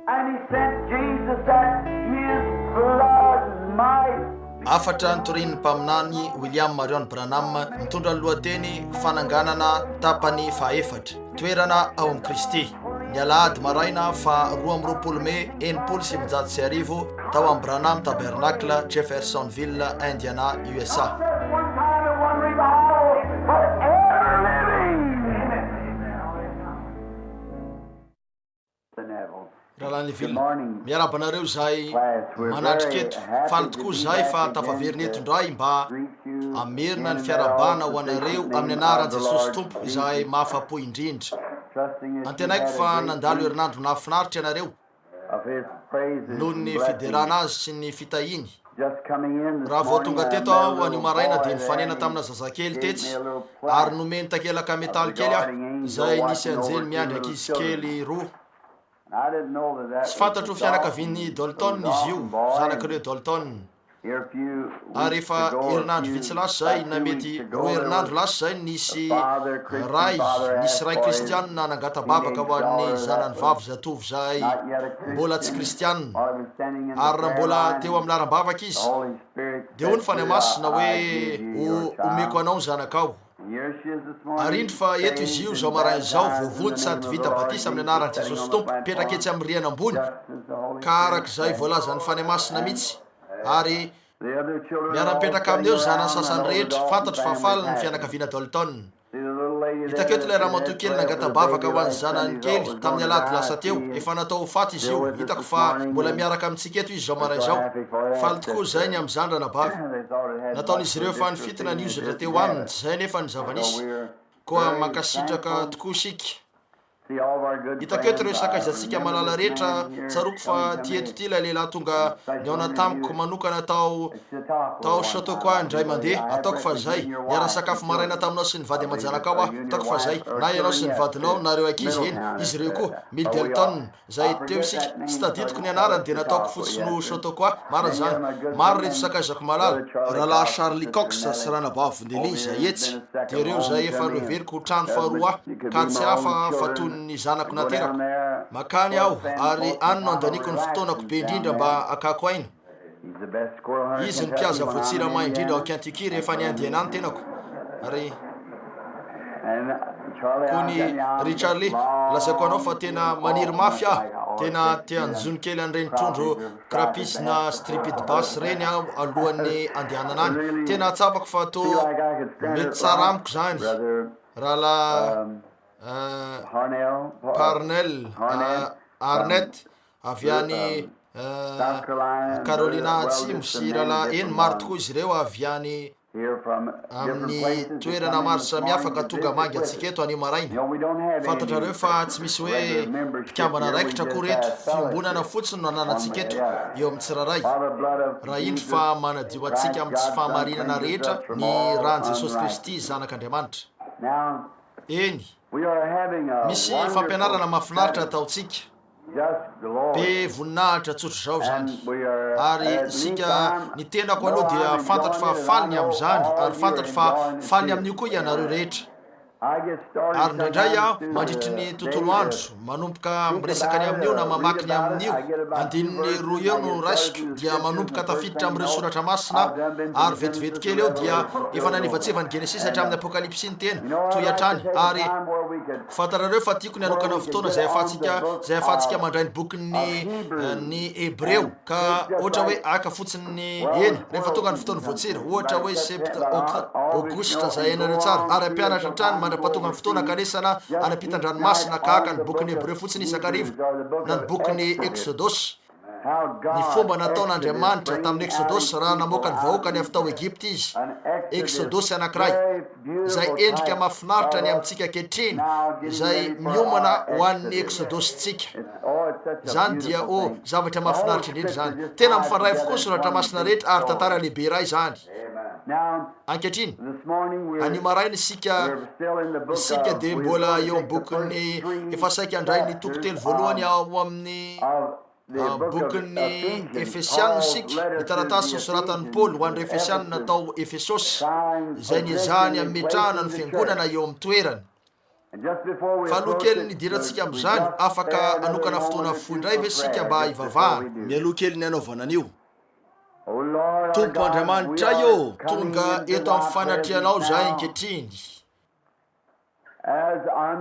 And he sent Jesus that his blood might. Afatra nytoriny mpaminany William Marion Branham mitondra ny lohateny fananganana tapany fahaefatra toerana ao amin'ny Kristy. Ny alahady maraina fa 12 Mey 1770 tao amin'ny Branham Tabernacle, Jeffersonville, Indiana, USA. Miarabanareo zahay manatriketo faly tokoa zahay fa tafaverina eto indray mba amerina ny fiarabana ho anareo amin'ny anaran'i Jesosy Tompo izahay mahafapo indrindra. Antenaiko fa nandalo herinandro nahafinaritra ianareo noho ny fiderana azy sy ny fitahiny. Raha vao tonga teto aho anio maraina dia nifanena tamina zazakely tetsy ary nomeny takelaka metaly kely aho izay nisy anjely miandry ankizy kely roa. Tsy fantatro fianakavian'ny Dalton izy io, zanak'ireo Dalton. Ary efa herinandro vitsy lasa zay na mety 2 herinandro lasa zay nisy ray kristianina nangatabavaka ho an'ny zanany vavy zatovy zay mbola tsy kristianina. Ary raha mbola teo amin'ny laram-bavaka izy dia hoy ny fanahy masina hoe omeko anao ny zanakao. Arindro fa eto izy io zao maraina zao vovony sady vita batisa amin'ny anaran'i Jesosy Tompo mipetraka etsy amin'ny rihana ambony ka arak'izay voalazan'ny fanahy masina mihitsy. Ary miara-mipetraka amin'eo zanany sasany rehetra fantatro fa faly ny fianakaviana Dalton. Hitako eto ilay ramatoa kely nangatabavaka ho an'ny zanany kely tamin'ny alahady lasa teo, efa natao faty izy io. Hitako fa mbola miaraka amintsika eto izy zao maraina zao. Faly tokoa zay ny amin'ny zandrana bavy. Nataon'izy ireo fa nifitina ny ozatra teo aminy, zay nefa ny zava-nisy koa mankasitraka tokoa isika. Hitako eto ireo sakaizatsika malala rehetra tsaroko fa ty eto ty ilay lehilahy tonga niaona tamiko manokana tao Chautauqua indray mandeha. Ataoko fa zay niara sakafo maraina taminao sy ny vady aman-janaka ao aho. Ataoko fa zay na ianao sy ny vadinao nareo ankizy eny izy ireo koa Mill Delton zay teo isika. Tsy tadidiko ny anarany dia nataoko fotsiny no Chautauqua. Marina zany maro reto sakaizako malala. Rahalahy Charlie Cox sy ranabavy Nelisa etsy dia ireo zay efa noheveriko trano faharoa ka tsy hafa fa toy ny zanako naterako. Makany aho ary any no andaniko ny fotoanako be indrindra mba akako aina. Izy ny mpiaza voatsirama indrindra ao Kentucky rehefa ny Indiana any tenako. Ary kony Richard Lee lazaiko anao fa tena maniry mafy aho. Tena tianjony kely an'ireny trondro crapis na striped bass reny aho alohan'ny andehanana any. Tena tsapako fa to mety tsara amiko zany. Rahalahy Parnell Arnett avy any Carolina Atsimo sy rahalahy eny maro tokoa izy ireo avy any amin'ny toerana maro samihafa ka tonga mangy antsika eto anio maraina. Fantatrareo fa tsy misy hoe mpikambana raikitra koa reto, fiombonana fotsiny no ananantsika eto eo amin'ny tsiraray. Raha indro fa manadio antsika amin'ny tsy fahamarinana rehetra ny rahan'i Jesosy Kristy zanak'Andriamanitra. Eny misy fampianarana mahafinaritra ataontsika be voninahitra tsotra zao zany. Ary isika ny tenako aloha dia fantatro fa faly ny amin'izany ary fantatro fa faly amin'io koa ianareo rehetra. Ary indraindray aho mandritry ny tontolo andro manomboka miresaka ny amin'io na mamaky ny amin'io andininy roa eo no raisiko dia manomboka tafiditra amin'ireo soratra masina ary vetivety kely eo dia efa nanivatsevany Genesis hatramin'ny Apokalipsy ny tena toy hatrany. Ary fantarareo fa tiako ny anokana fotoana zay ahafahantsika mandray ny bokin'ny Hebreo ka ohatra hoe aka fotsiny eny rehefa tonga ny fotoana voatsira ohatra hoe Aogositra zay hainareo tsara ary ampianatra trany mandrapatonga ny fotoana kanesana anampitan-dranomasina ka aka ny bokin'ny Hebreo fotsiny isakarivo na ny bokin'ny Exodus. Ny fomba nataon'Andriamanitra tamin'ny Exodus raha namoaka ny vahoaka ny avy tao Egypte izy. Exodus anankiray izay endrika mahafinaritra ny amintsika ankehitriny izay miomana ho an'ny Exodus-tsika. Zany dia zavatra mahafinaritra indrindra zany. Tena mifandray avokoa ny soratra masina rehetra ary tantara lehibe iray zany. Ankehitriny anio maraina isika dia mbola eo amin'ny bokin'ny efa saika andray ny toko telo voalohany ao amin'ny bokin'ny Efesianina isika. Ny taratasy nosoratan'ny Paoly ho an'ireo Efesianina natao Efesosy izay niezahany ametrahana ny fiangonana eo amin'ny toerany. fa aloha kely nidirantsika am'izany afaka anokana fotoana foy indray ve sika mba hivavahana mialoha kely ny anaovana an'io. Tompo Andriamanitra io tonga eto amin'ny fanatrianao zahay ankehitriny.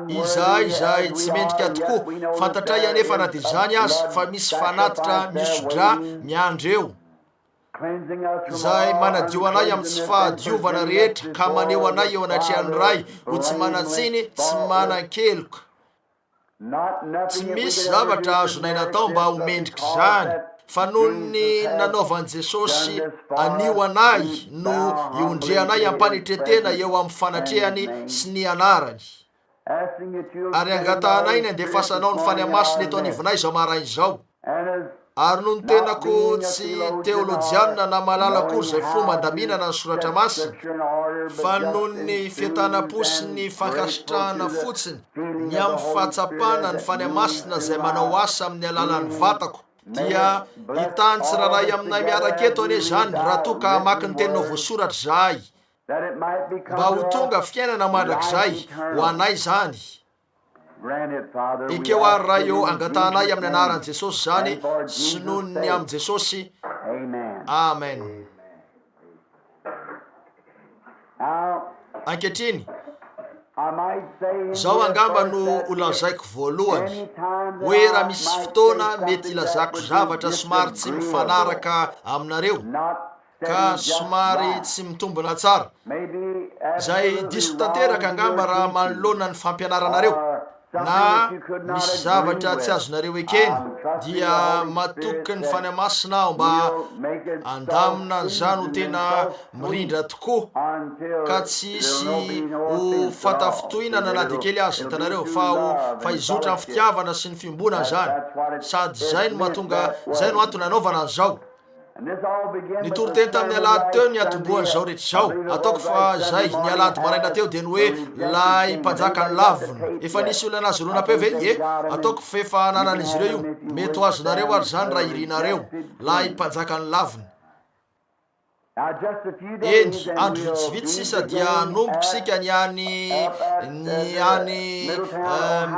Izay tsy mendrika tokoa fantatray anefa na dia zany azy fa misy fanatitra misodra miandro eo. Izay manadio anay amin'ny tsy fahadiovana rehetra ka maneho anay eo anatrehan'ny ray ho tsy manatsiny tsy manan-keloka. Tsy misy zavatra azonay natao mba ho mendrika izany fa noho ny nanaovan'i Jesosy anio anay no iondreanay ampanitretena eo amin'ny fanatrehany sy ny anarany. Ary angatanay ny andefasanao ny faniamasina eto anivonay izao maraina izao. Ary noho ny tenako tsy teolojianina na malala akory izay fomba andaminana ny soratra masina fa noho ny fientanam-po sy ny fankasitrahana fotsiny ny amin'ny fahatsapana ny faniamasina izay manao asa amin'ny alalan'ny vatako dia hitany tsiraray aminay miaraka eto anie zany raha toa ka hamaky ny teninao voasoratra zahay mba ho tonga fiainana mandrakizay ho anay zany. Ekeo ary raha eo angatanay amin'ny anaran'i Jesosy zany sy noho ny amin'i Jesosy. Amen. Ankehitriny zao angamba no holazaiko voalohany hoe raha misy fotoana mety ilazako zavatra somary tsy mifanaraka aminareo ka somary tsy mitombona tsara zay diso tanteraka angamba raha manoloana ny fampianaranareo na misy zavatra tsy azonareo ekeny dia matoky ny faniamasina aho mba andamina zany ho tena mirindra tokoa ka tsy isy ho fatafitohinana na dia kely azy hitanareo fa ho izotra amin'ny fitiavana sy ny fiombonana zany sady zay no mahatonga zay no antony anaovana an'izao. Nitoro teny tamin'ny alady teo ny atombohan'izao rehetra izao ataoko fa zay ny alady maraina teo dia ny hoe lay mpanjaka ny lavina efa nisy olona nazoroana peo ve e ataoko fa efa nanan'izy ireo io mety ho azonareo ary zany raha irinareo lay mpanjaka ny lavina. Eny andro vitsivitsy sisa dia nomboko sika ny any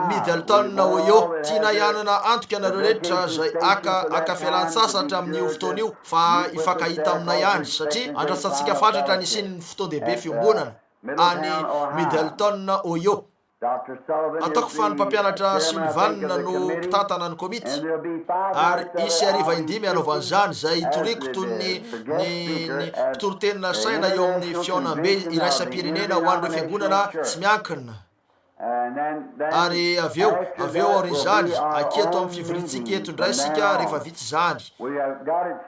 Middleton Ohio tiana ianana antoka ianareo rehetra zay aka fialan-tsasatra amin'io fotoana io fa ifankahita aminay any satria andrasantsika fatratra nisiny ny fotoan-dehibe fiombonana any Middleton Ohio. Ataoko fa ny mpampianatra Sylvanina no mpitantana ny komity ary isy ariva indimy anaovan'izany zay itoriko toy ny mpitorotenina saina eo amin'ny fiaonam-be iraisam-pirenena ho an'ireo fiangonana tsy miankina. Ary aveo aorin'izany aketo amin'ny fivorintsika eto indray sika rehefa vitsy zany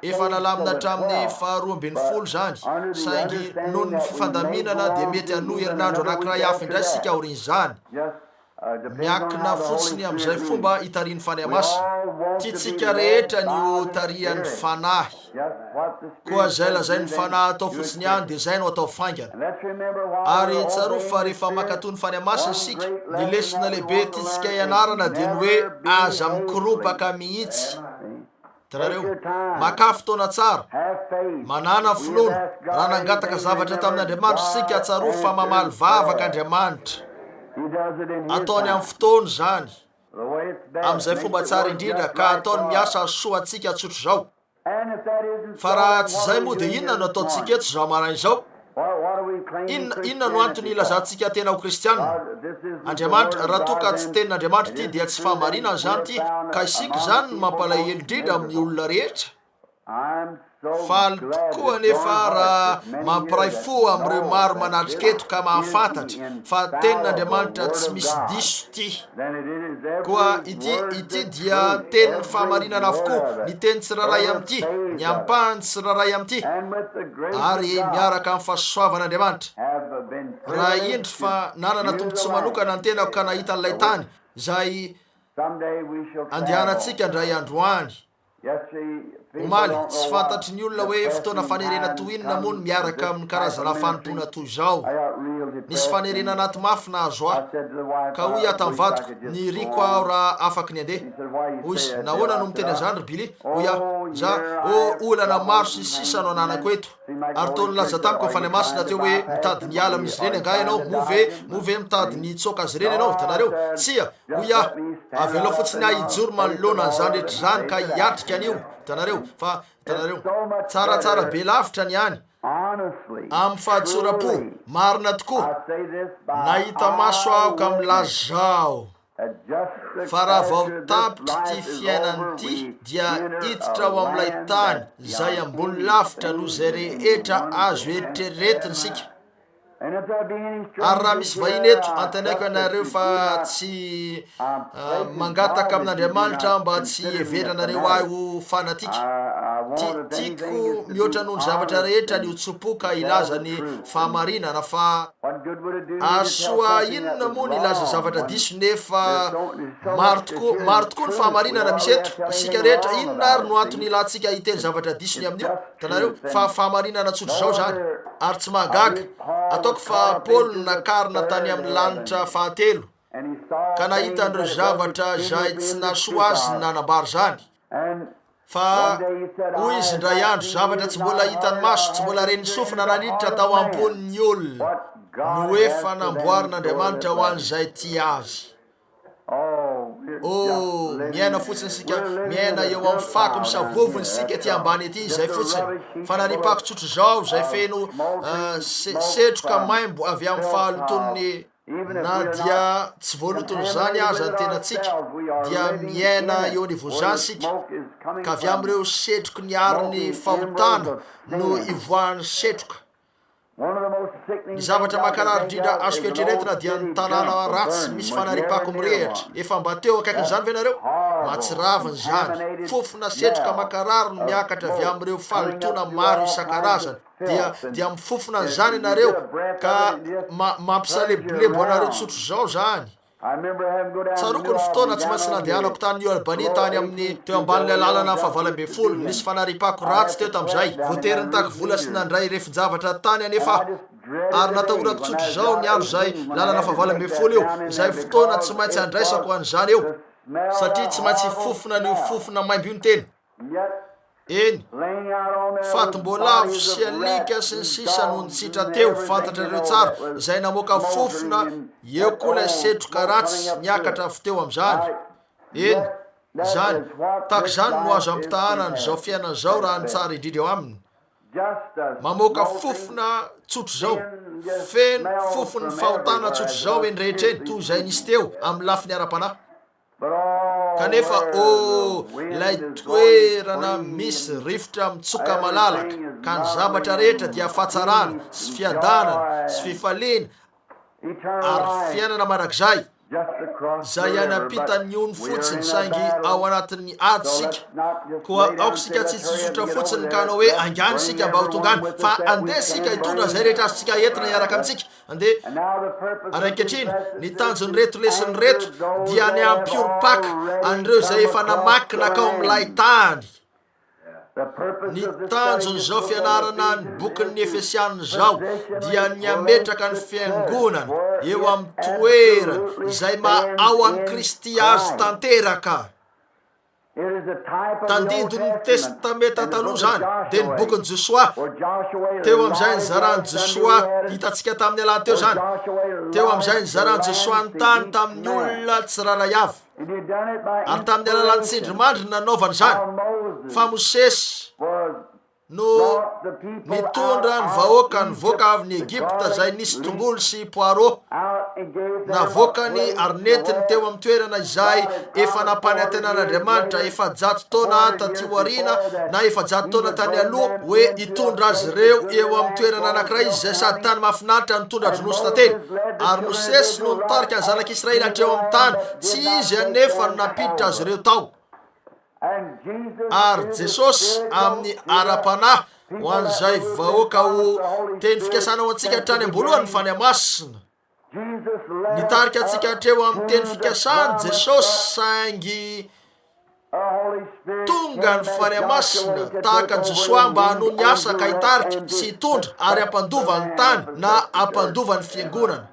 efa nalamina hatramin'ny 12 zany saingy noho ny fifandaminana dia mety hanohy herinandro anankiray hafa indray sika aorin'izany miakina fotsiny amin'izay fomba hitarian'ny faniamasina tiatsika rehetra ny ho tarian'ny fanahy koa zay lazain'ny fanahy atao fotsiny any dia zay no atao faingana. Ary tsaro fa rehefa makatony faniamasina sika ny lesina lehibe tiatsika ianarana dia ny hoe aza mikoropaka mihitsy. Tarareo maka fotoana tsara manana finoana raha nangataka zavatra tamin'Andriamanitra sika tsaro fa mamaly vavaka Andriamanitra ataony amin'ny fotoana zany amin'izay fomba tsara indrindra ka ataony miasa soa antsika tsotro zao. Fa raha tsy zay moa dia inona no ataontsika eto zao maraina izao? Inona no antony ilazantsika tena ho kristianina? Andriamanitra raha toa ka tsy tenin'Andriamanitra ty dia tsy fahamarinana zany ty ka isika zany no mampalahelo indrindra amin'ny olona rehetra. Faly tokoa nefa raha mampiray fo amin'ireo maro manatrika eto ka mahafantatra fa tenin'Andriamanitra tsy misy diso ty koa ity dia tenin'ny fahamarinana avokoa ny teny tsiraray amin'ity ny ampahany tsiraray amin'ity ary miaraka amin'ny fahasoavan'Andriamanitra. Raha indry fa nanana tombontsoa manokana ny tenako ka nahita an'ilay tany zay andehanantsika ndray androany omaly tsy fantatry ny olona hoe fotoana fanerena toinona moa ny miaraka amin'ny karazana fanompona toy izao nisy fanerina anaty mafy nahazo aho ka hoy aho tamin'ny vadiko ny riko aho raha afaky ny andeha. Hoy izy nahoana no miteny an'izany ry Billy? Hoy aho za olana maro sy sisa no ananako eto ary tony laza tamiko fa ny masina teo hoe mitady ny ala amin'izy ireny anga ianao move mitady ny tsoka azy ireny ianao hitanareo tsia. Hoy aho avy aloha fotsiny aho hijoro manoloana an'izany rehetra zany ka hiatrika an'io hitanareo fa hitanareo tsaratsara be lavitra ny any amin'ny fahatsorapo marina tokoa nahita maso aho ka milazao fa raha vao tapitra ty fiainany ty dia hiditra ao amin'ilay tany zay ambony lavitra no zay rehetra azo eritreretiny sika. Ary raha misy vahiny eto antanaiko ianareo fa tsy mangataka amin'Andriamanitra mba tsy heveranareo ahy ho fanatika. Tiako mihoatra noho ny zavatra rehetra ny hotsopoka ilaza ny fahamarinana fa asoa inona moa ny ilaza zavatra diso nefa maro tokoa ny fahamarinana misy eto. Isika rehetra inona ary no antony ilantsika hiteny zavatra diso ny amin'io tanareo fa fahamarinana tsotra zao zany ary tsy mahagaga. Ataoko fa Paul nakarina tany amin'ny lanitra fahatelo ka nahita an'ireo zavatra zay tsy nasoa azy nanambary zany. Fa hoy izy ndray andro zavatra tsy mbola hitany maso tsy mbola reny sofina naniditra tao amponin'ny olona no efa namboarin'Andriamanitra ho an'izay ty azy. Miaina fotsiny sika miaina eo amin'ny fako misavovony sika ty ambany ety zay fotsiny fa nanipako tsotro zao zay feno setroka maimbo avy amin'ny fahalotony na dia tsy voalotony zany aza ny tenatsika dia miaina eo ny vozany sika ka avy amin'ireo setroky ny ariny fahotana no ivoahany setroka. Ny zavatra makarary indrindra azoko eritreretina dia ny tanàna ratsy misy fanaripako mirehatra efa mba teo akaikin'izany ve nareo matsiraviny zany fofona setroka makarary no miakatra avy amin'ireo falotona maro isan-karazany dia mifofona an'izany ianareo ka mampisalebolebo anareo tsotro zao zany. Tsaroko ny fotoana tsy maintsy nandehanako tany Albanie tany amin'ny teo amban'ilay lalana fa20 nisy fanaripako ratsy teo tamin'izay voatery nitako vola sy nandray refin-javatra tany anefa ary natahorako tsotro zao ny andro zay lalana fa20 eo izay fotoana tsy maintsy andraisako an'izany eo satria tsy maintsy fofona ny fofona maimbo io ny teny. Eny fatim-boalavo sy alika sy ny sisa no nitsitra teo fantatrareo tsara izay namoaka fofona eo koa ilay setroka ratsy niakatra avy teo amin'izany. Eny zany tahaka izany no azo ampitahanany zao fiainana zao raha ny tsara indrindra eo aminy mamoaka fofona tsotro zao feno fofony fahotana tsotro zao eny rehetra eny toy izay nisy teo amin'ny lafiny ara-panahy. Kanefa ilay toerana misy rivotra mitsoka malalaka ka ny zavatra rehetra dia fahatsarana sy fiadanana sy fifaliana ary fiainana marak'izay zay anampitany ony fotsiny saingy ao anatin'ny ady sika koa aoko sika tsy tsotra fotsiny ka anao hoe angany sika mba ho tongany fa andeha sika hitondra zay rehetra azotsika entina hiaraka amintsika andeha ary ankehitriny ny tanjony reto lesiny reto dia ny ampioripaka an'ireo zay efa namakina kao amin'ilay tany. Ny tanjony zao fianarana ny bokin'ny Efesianina zao dia ny ametraka ny fiangonana eo amin'ny toerana izay ao an'i Kristy azy tanteraka. Tandidony ny testameta taloha zany dia ny bokin'i Josoa teo amin'izay nizaran'i Josoa hitantsika tamin'ny alahany teo zany teo amin'izay nizaran'i Josoa ny tany tamin'ny olona tsiraray avy ary tamin'ny alalan'ny tsindrimandry nanaovany zany fa Mosesy no nitondra ny vahoaka nivoaka avy ny Egipta zay nisy tongolo sy poireau navoakany ary netiny teo amin'ny toerana izay efa nampanantenan'Andriamanitra 700 taona taty aoriana na 700 taona tany aloha hoe hitondra azy ireo eo amin'ny toerana anankiray izy zay sady tany mahafinaritra nitondra dronosy tately ary Mosesy no nitarika ny zanak'Israely hatreo amin'ny tany tsy izy anefa no nampiditra azy ireo tao. Ary Jesosy amin'ny ara-panahy ho an'izay vahoaka ho teny fikasana ho antsika hatrany ambolohany fa ny amasina nitarika antsika hatreo amin'ny teny fikasany Jesosy saingy tonga ny fanamasina tahaka ny Josoa mba hanao ny asa ka hitarika sy hitondra ary ampandova ny tany na ampandova ny fiangonana.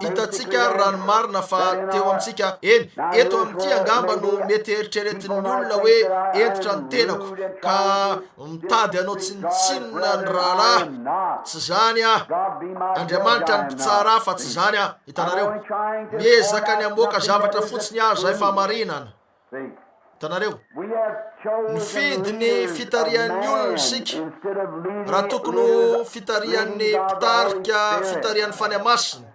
Hitantsika ranomarina fa teo amintsika eny eto amin'ity angamba no mety eritreretin'ny olona hoe entitra ny tenako ka mitady anao tsinitsinina ny rahalahy. Tsy zany Andriamanitra ny mpitsara fa tsy zany hitanareo miezaka ny amoaka zavatra fotsiny zay famarinana. Hitanareo mifidy ny fitarian'ny olona isika raha tokony fitarian'ny mpitarika fitarian'ny fanamasina.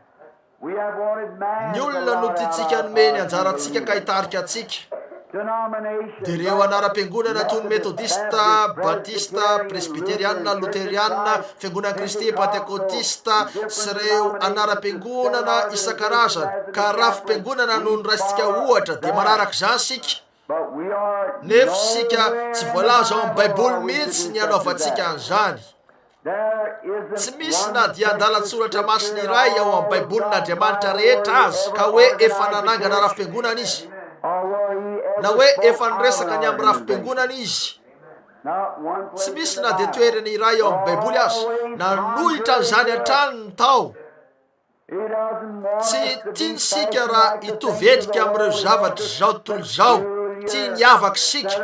Ny olona no tiantsika nomeny anjarantsika ka hitarika antsika. Dia ireo anaram-piangonana toy ny metodista, batista, presbiteriana, luteriana, fiangonana kristy, pentekotista sy ireo anaram-piangonana isan-karazany ka rafim-piangonana no niraisitsika ohatra dia manaraka izany sika. Nefa sika tsy voalaza ao amin'ny baiboly mihitsy ny anaovantsika an'izany. Tsy misy na dia andalan-tsoratra masina iray ao amin'ny baibolin'Andriamanitra rehetra azy ka hoe efa nanangana rafim-piangonana izy na hoe efa niresaka ny amin'ny rafim-piangonana izy. Tsy misy na dia toerana iray ao amin'ny baiboly azy na nohitra n'izany hatrany ny tao. Tsy tiantsika raha hitovedrika amin'ireo zavatra zao tontolo zao. Tia niavaka sika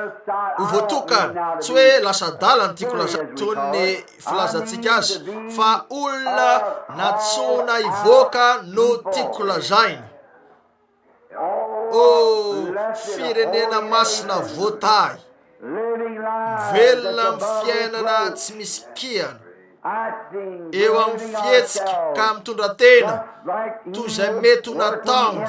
ho voatokana tsy hoe lasa dalany tiako lazana toy ny filazantsika azy fa olona natsona hivoaka no tiako lazaina. Firenena masina voatahy velona amin'ny fiainana tsy misy kiana eo amin'ny fihetsika ka mitondra tena toy izay mety ho nataony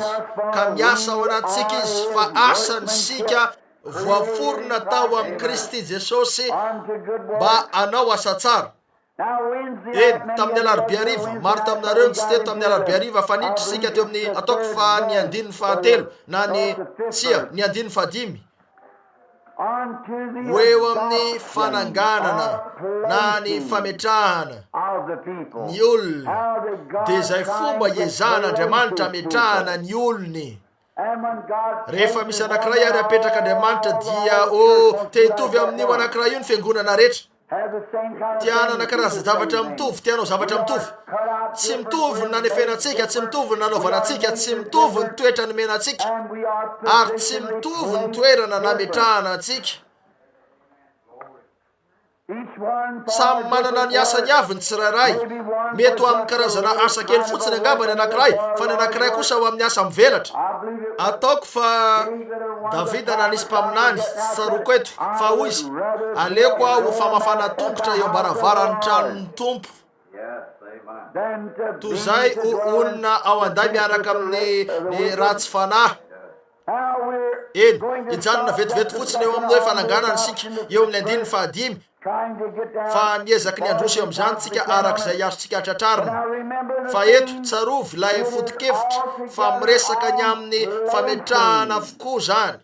ka miasa ao anatsika izy fa asany sika voaforona tao amin'ny Kristy Jesosy mba hanao asa tsara. Eny tamin'ny alarobia hariva maro taminareo ny tsy teto tamin'ny alarobia hariva fa niditra sika teo amin'ny ataoko fa ny 9:10 na ny tsia ny 9:5 ho eo amin'ny fananganana na ny fametrahana ny olona dia izay fomba iezan'Andriamanitra ametrahana ny olony. Rehefa misy anankiray ary apetraka Andriamanitra dia te hitovy amin'io anankiray io ny fiangonana rehetra. Tiana anakaraza zavatra mitovy, tianao zavatra mitovy. Tsy mitovy ny nanefenantsika, tsy mitovy ny nanaovanantsika, tsy mitovy ny toetra nomenantsika ary tsy mitovy ny toerana nametrahana antsika. Samy manana ny asany avy ny tsirairay. Mety ho amin'ny karazana asa kely fotsiny angamba ny anankiray fa ny anankiray kosa ho amin'ny asa mivelatra. Ataoko fa Davida nanisy mpaminany tsaroko eto fa hoy izy aleoko ho famafana tongotra eo ambaravarany tranon'ny tompo toy izay olona ao anday miaraka amin'ny ratsy fanahy. Eny hijanona vetivety fotsiny eo amin'ny hoe fananganana sika eo amin'ny 9:5 fa niezaky ny androso eo amin'izany tsika arak'izay azontsika tratrarina. Fa eto tsarovy ilay foto-kevitra fa miresaka ny amin'ny fametrahana avokoa zany.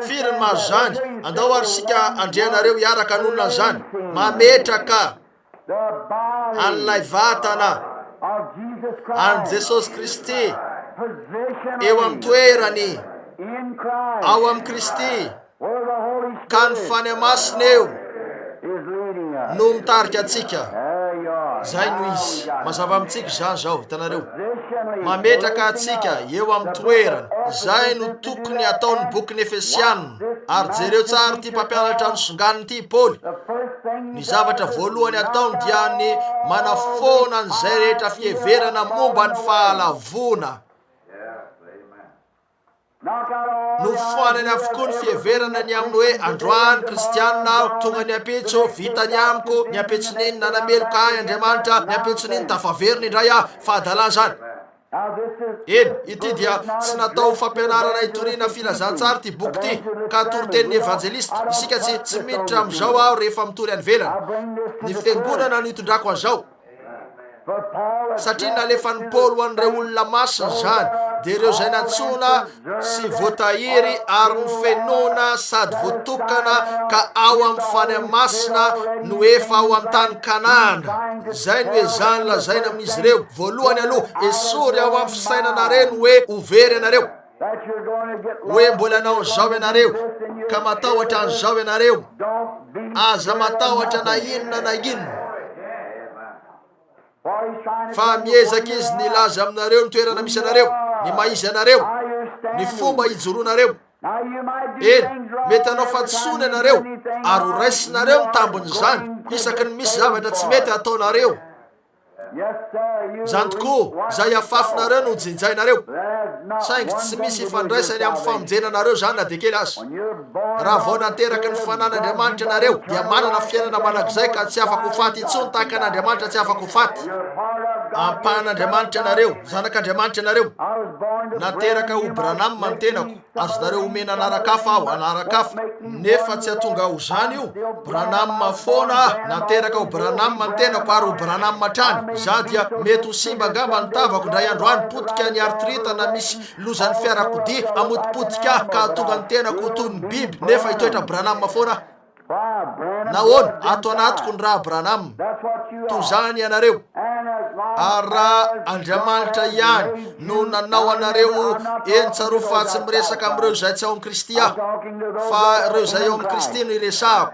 Firy ny mahazo zany? Andao ary sika andrianareo hiaraka anonona zany mametraka an'ilay vatana an' Jesosy Kristy eo amin'ny toerany ao amin'ny Kristy ka ny fanamasina eo no mitarika antsika. Zay no izy mazava amintsika zany zao. Hitanareo mametraka antsika eo amin'ny toerany zay no tokony ataon'ny bokin'ny Efesianina. Ary jereo tsara ty mpampianatra nisonganiny ty Paoly. Ny zavatra voalohany ataony dia ny manafona an'izay rehetra fieverana momba ny fahalavona. Nofoanany avokoa ny fieverana ny aminy hoe androany kristianina tonga ny ampetso vita ny amiko ny ampetsoniny nanameloka ahy Andriamanitra ny ampetsoniny tafaveriny indray fahadalana zany. Eny ity dia tsy natao fampianarana hitoriana filazantsara ty boky ty ka torotenin'ny evanjelista isika tsy miditra amin'izao aho rehefa mitory any velany. Ny fiangonana no hitondrako an'izao satria nalefan'ny Paoly ho an'ireo olona masina zany dia ireo izay nantsona sy voatahiry ary nifenona sady voatokana ka ao amin'ny fanamasina no efa ao amin'ny tany Kanaana. Zay no hoe zany lazaina amin'izy ireo voalohany aloha esory ao amin'ny fisainanareo hoe overy anareo. hoe mbola anao zao ianareo ka matahotra an'izao ianareo, aza matahotra na inona na inona, fa miezaky izy nilaza aminareo ny toerana misy anareo, ny maizy anareo, ny fomba hijoroanareo. Eny, mety anao fatsony ianareo ary ho raisinareo ny tambon'izany isaky ny misy zavatra tsy mety ataonareo. Zany tokoa zay afafinareo no jinjainareo, saingy tsy misy ifandraisany amin'ny famonjenanareo zany na de kely azy. Raha vao nateraka ny fanan'Andriamanitra ianareo dia manana fiainana manak'izay ka tsy afaka ho faty intsony tahaka an'Andriamanitra tsy afaka ho faty. Ampan'Andriamanitra ianareo, zanak'Andriamanitra ianareo. Nateraka ho Branham ny tenako, azonareo omena anarakafa aho, anarakafa, nefa tsy atonga ho zany io. Branham foana nateraka ho Branham ny tenako ary ho Branham matrany. Za dia mety ho simba ngamba ny tavako ndray androany, potika ny artrita na misy lozan'ny fiarakodia amotipotika ka tonga ny tenako ho toy ny biby, nefa hitoetra Branham foana. Nahoana ato anatiko ny raha Branham, toy zany ianareo. Ary raha Andriamanitra ihany no nanao anareo entsaro fa tsy miresaka amin'ireo zay tsy ao amin'ny Kristy aho, fa ireo zay ao amin'ny Kristy no iresahako.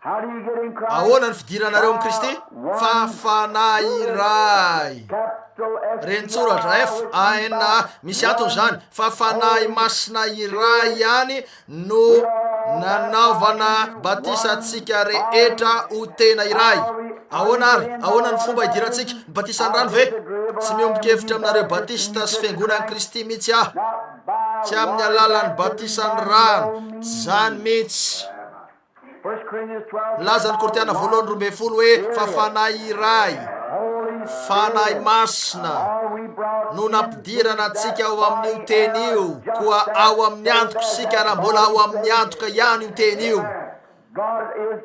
Ahoana ny fidiranareo amin'ny Kristy? Fafanahy iray. Renitsoratra FAN, misy antony zany. Fafanahy masina iray ihany no nanaovana batisantsika rehetra ho tena iray. Ahoana ary? Ahoana ny fomba hidirantsika batisan'ny rano ve? Tsy miombon-kevitra aminareo batista sy fiangonan'ny Kristy mihitsy aho, tsy amin'ny alalan'ny batisan'ny rano, tsy zany mihitsy. Lazany Kortiana 12:12 hoe fafanahy iray, fanahy masina no nampidirana antsika ao amin'ny teny io, koa ao amin'ny antoka sika raha mbola ao amin'ny antoka ihany io teny io.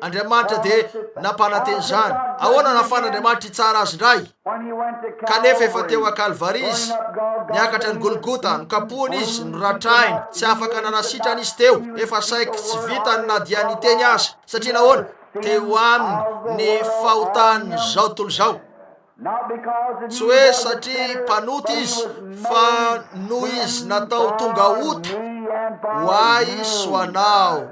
Andriamanitra dia nampananteny zany. Ahoana nafan'Andriamanitra itsara azy indray? Kanefa efa teo a Kalvari izy, niakatra ny Golgota, nokapony izy, noratrainy, tsy afaka nanasitrany izy teo, efa saika tsy vitany na dia niteny azy. Satria nahoana? Teo aminy ny fahotany zao tontolo zao. Tsy hoe satria mpanoty izy, fa noho izy natao tonga ota ho ahy soanao.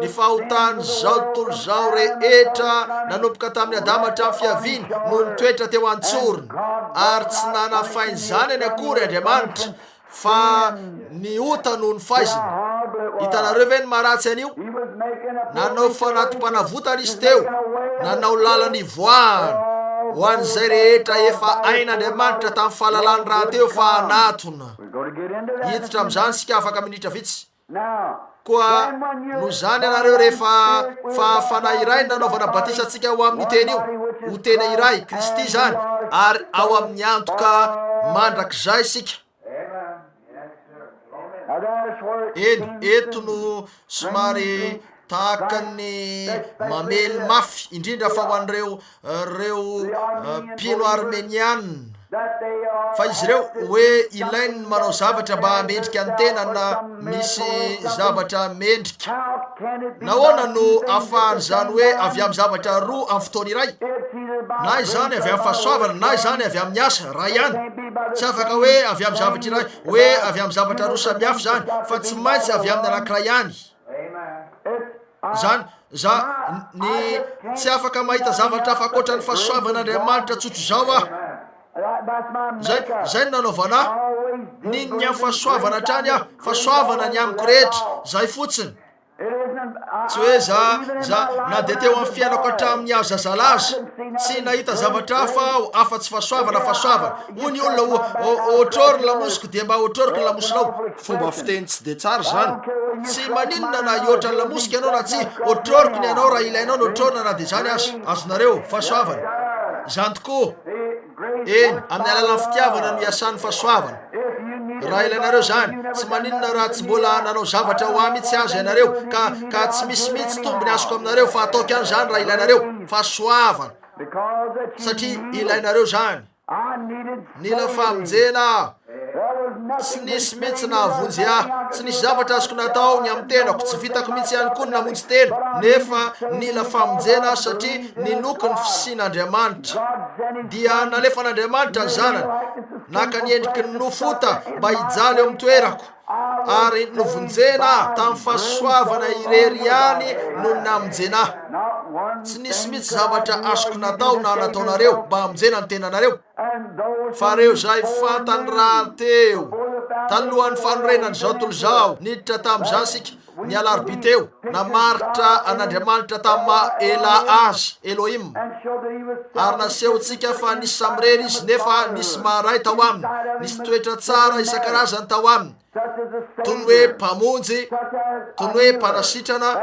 Ny fahotany zao tontolo zao rehetra nanomboka tamin'ny Adama hatramin'ny fiaviany no nitoetra teo antsorony, ary tsy nanafainy zany any akory Andriamanitra, fa ny ota no ny faiziny. Hitanareo ve ny maharatsy an'io? Nanao fanatom-panavotana izy teo, nanao lalany voany ho an'izay rehetra efa ain'Andriamanitra tamin'ny fahalalany raha teo fa anatona. Hiditra amin'izany sika afaka minitra vitsy. Koa no zany ianareo rehefa fafanahy iray nanaovana batisantsika ao amin'ny teny io, ho tena iray Kristy zany, ary ao amin'ny antoka mandrakizay sika. Eny, eto no somary tahaka ny mamely mafy, indrindra fa ho an'ireo mpino armenianina, fa izy ireo hoe ilainy manao zavatra mba hamendrika ny tena na misy zavatra mendrika. Nahoana no ahafahany zany hoe avy amin'ny zavatra roa amin'ny fotoana iray? Na izany avy amin'ny fahasoavana, na izany avy amin'ny asa, raha ihany. Tsy afaka hoe avy amin'ny zavatra iray, hoe avy amin'ny zavatra roa samihafa zany, fa tsy maintsy avy amin'ny anankiray ihany. Zany ny tsy afaka mahita zavatra hafa ankoatra ny fahasoavan'Andriamanitra tsotro zao ah. Zay no nanaovana ninony amin'ny fahasoavana hatrany ah, fahasoavana ny amiko rehetra, zay fotsiny. Tsy hoe za na de teo amin'ny fiainako hatramin'ny aho zazalaza, tsy nahita zavatra hafa aho afa-tsy fahasoavana. Hoy ny olona otroriny lamosiko dia mba otroriko ny lamosinao. Fomba fiteny tsy de tsara zany. Tsy maninona na hiotra ny lamosika ianao na tsy, otroriko ny anao raha ilainao ny otrorina na de zany aza. Azonareo fahasoavana. Zany tokoa. Eny, amin'ny alalan'ny fitiavana no iasan'ny fahasoavana. Raha ilainareo zany, tsy maninona raha tsy mbola nanao zavatra ho amitsy azy ianareo, ka tsy misy mihitsy tombony azoko aminareo, fa ataoko ihany zany raha ilainareo, fahasoavana. Satria ilainareo zany. Nila famonjena, tsy nisy mihitsy nahavonjy ahy, tsy nisy zavatra azoko natao ny amin'ny tenako, tsy vitako mihitsy ihany koa ny namonjy tena, nefa nila famonjena satria ninoky ny fisian'Andriamanitra, dia nalefan'Andriamanitra ny zanany, naka ny endriky ny nofota mba hijaly eo amin'ny toerako, ary novonjena tamin'ny fahasoavana irery any no namonjena. Tsy nisy mihitsy zavatra azoko natao na nataonareo mba hamonjena ny tenanareo, fa reo zay fantany raha teo talohan'ny fanorenany zao tontolo zao. Niditra tamin'izany sika ny alarobia teo, namaritra an'Andriamanitra tamin'ny ela azy Elohim, ary nasehontsika fa nisy samrery izy nefa nisy maharay tao aminy, nisy toetra tsara isan-karazany tao aminy, toy ny hoe mpamonjy, toy ny hoe mpanasitrana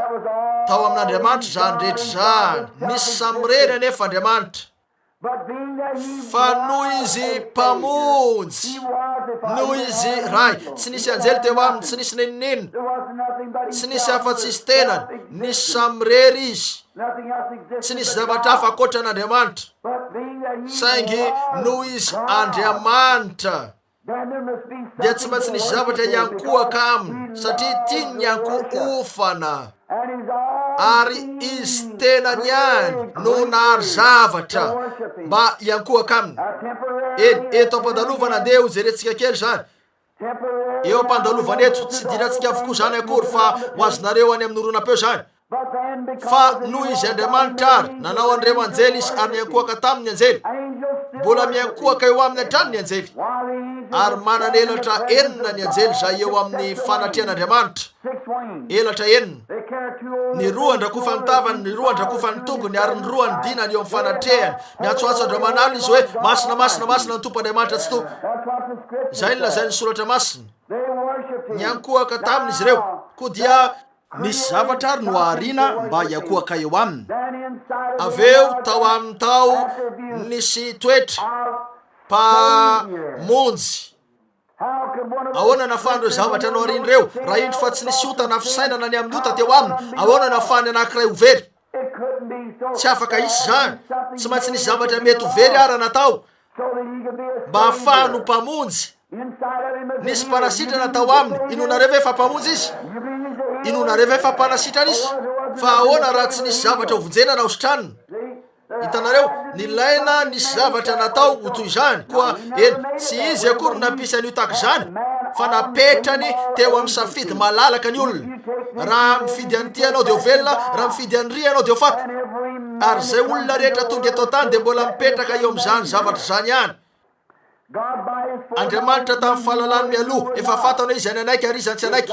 tao amin'Andriamanitra zany rehetra zany. Nisy samrery anefa Andriamanitra, fa noho izy mpamonjy, noho izy ray, tsy nisy anjely teo aminy, tsy nisy neninenina, tsy nisy afa-tsy izy tenany, nisy samrery izy, tsy nisy zavatra hafa akoatra n'Andriamanitra, saingy noho izy Andriamanitra dia tsy maintsy nisy zavatra iankohaka aminy, satria tiany ny anko ofana, ary izy tenany ihany no nahary zavatra mba iankohaka aminy. Eto am-pandalovana andeha ho jerentsika kely zany, eo am-pandalovana eto tsy dirantsika avokoa zany akory fa ho azonareo any amin'ny oronam-peo zany, fa noho izy Andriamanitra ary nanao an'ireo anjely izy ary niankohaka tamin'ny anjely, mbola miankohaka eo amin'ny antrano ny anjely, ary manana elatra enina ny anjely zay eo amin'ny fanatrehan'Andriamanitra, elatra enina. Ny roa andrakofa ny tavany, ny roa andrakofa ny tongony, ary ny roa ny dinany eo amin'ny fanatrehany. Miantsoantso Andriamanalo izy hoe masina, masina, masina ny tompo Andriamanitra tsy to. Zay ny lazainy soratra masina. Niankohaka taminy izy ireo, koa dia nisy zavatra ary no aharina mba hiankohaka eo aminy. Aveo tao amin'ny tao nisy toetra mpamonjy. Ahoana nafahan'ireo zavatra anao ariny reo, raha indro fa tsy nisy ota na fisainana ny amin'ny ota teo aminy, ahoana nafahany anankiray overy? Tsy afaka isy zany, tsy maintsy nisy zavatra mety overy ara natao mba ahafahany ho mpamonjy. Nisy mpanasitrana tao aminy, inonareo ve fa mpamonjy izy? Inonareo ve fa mpanasitrana izy? Fa ahoana raha tsy nisy zavatra hovonjena na hositranina? Hitanareo, nilaina nisy zavatra natao ho toy izany, koa tsy izy akory nampisany io tahaka izany, fa napetrany teo amin'ny safidy malalaka ny olona. Raha mifidy an'ity ianao dia ho velona, raha mifidy an'ry ianao dia ho faty. Ary zay olona rehetra tonga eto tany dia mbola mipetraka eo amin'izany zavatra zany ihany. Andriamanitra tamin'ny fahalalany mialoha efa fantana izy any anaiky ary izy tsy anaiky.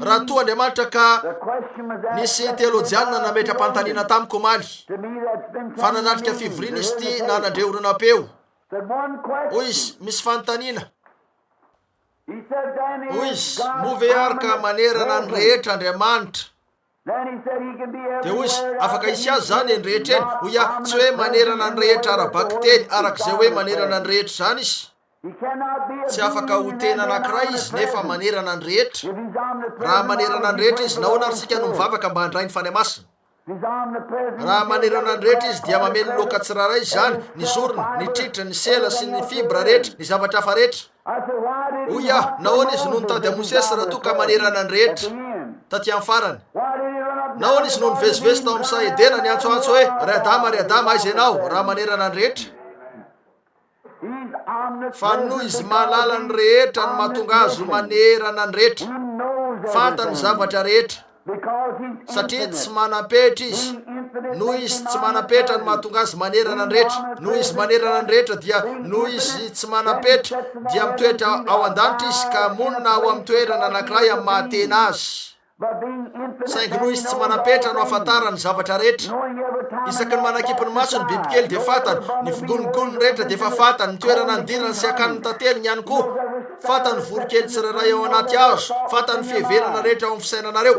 Raha toa Andriamanitra ka nisy teolojianina nametra-panontaniana tamiko omaly, fa nanatrika fivoriana izy ity na nandre oronam-peo. Hoy izy, misy fanontaniana. Hoy izy, move araka manerana ny rehetra Andriamanitra. Dia hoy izy, afaka isy azy zany ny rehetra eny. Hoy a, tsy hoe manerana ny rehetra ara-baky teny arak'izay hoe manerana ny rehetra zany izy. Tsy afaka ho tena anankiray izy nefa manerana ny rehetra. Raha manerana ny rehetra izy, nahoana ary sika no mivavaka mba handray ny fanahy-masina? Raha manerana ny rehetra izy dia mameno loka tsiraray izy zany, ny zorony, ny tritra, ny sela sy ny fibra rehetra, ny zavatra hafa rehetra. Hoy a, nahoana izy no nitady Mosesy raha toa ka manerana ny rehetra taty amin'ny farany? Nahoana izy no nivezivezy tao amin'ny Sahedena niantsoantso hoe ry Adama aiza ianao raha manerana ny rehetra? Fa noho izy mahalala ny rehetra ny mahatonga azy ho manerana ny rehetra, fantany zavatra rehetra, satria tsy manam-petra izy. Noho izy tsy manam-petra ny mahatonga azy manerana ny rehetra. Noho izy manerana ny rehetra dia noho izy tsy manam-petra dia mitoetra ao an-danitra izy ka monina ao amin'ny toerana anankiray amin'ny mahatena azy. Saingy noho izy tsy manam-petra no ahafantarany zavatra rehetra. Isaky ny manakipy ny maso ny bibikely dia fantany, ny vongongoniny rehetra dia efa fantany, ny toerana nidirany sy akaniny tanteriny ihany koa. Fantany vorokely tsiraray ao anaty azo, fantany fiheverana rehetra ao amin'ny fisainanareo,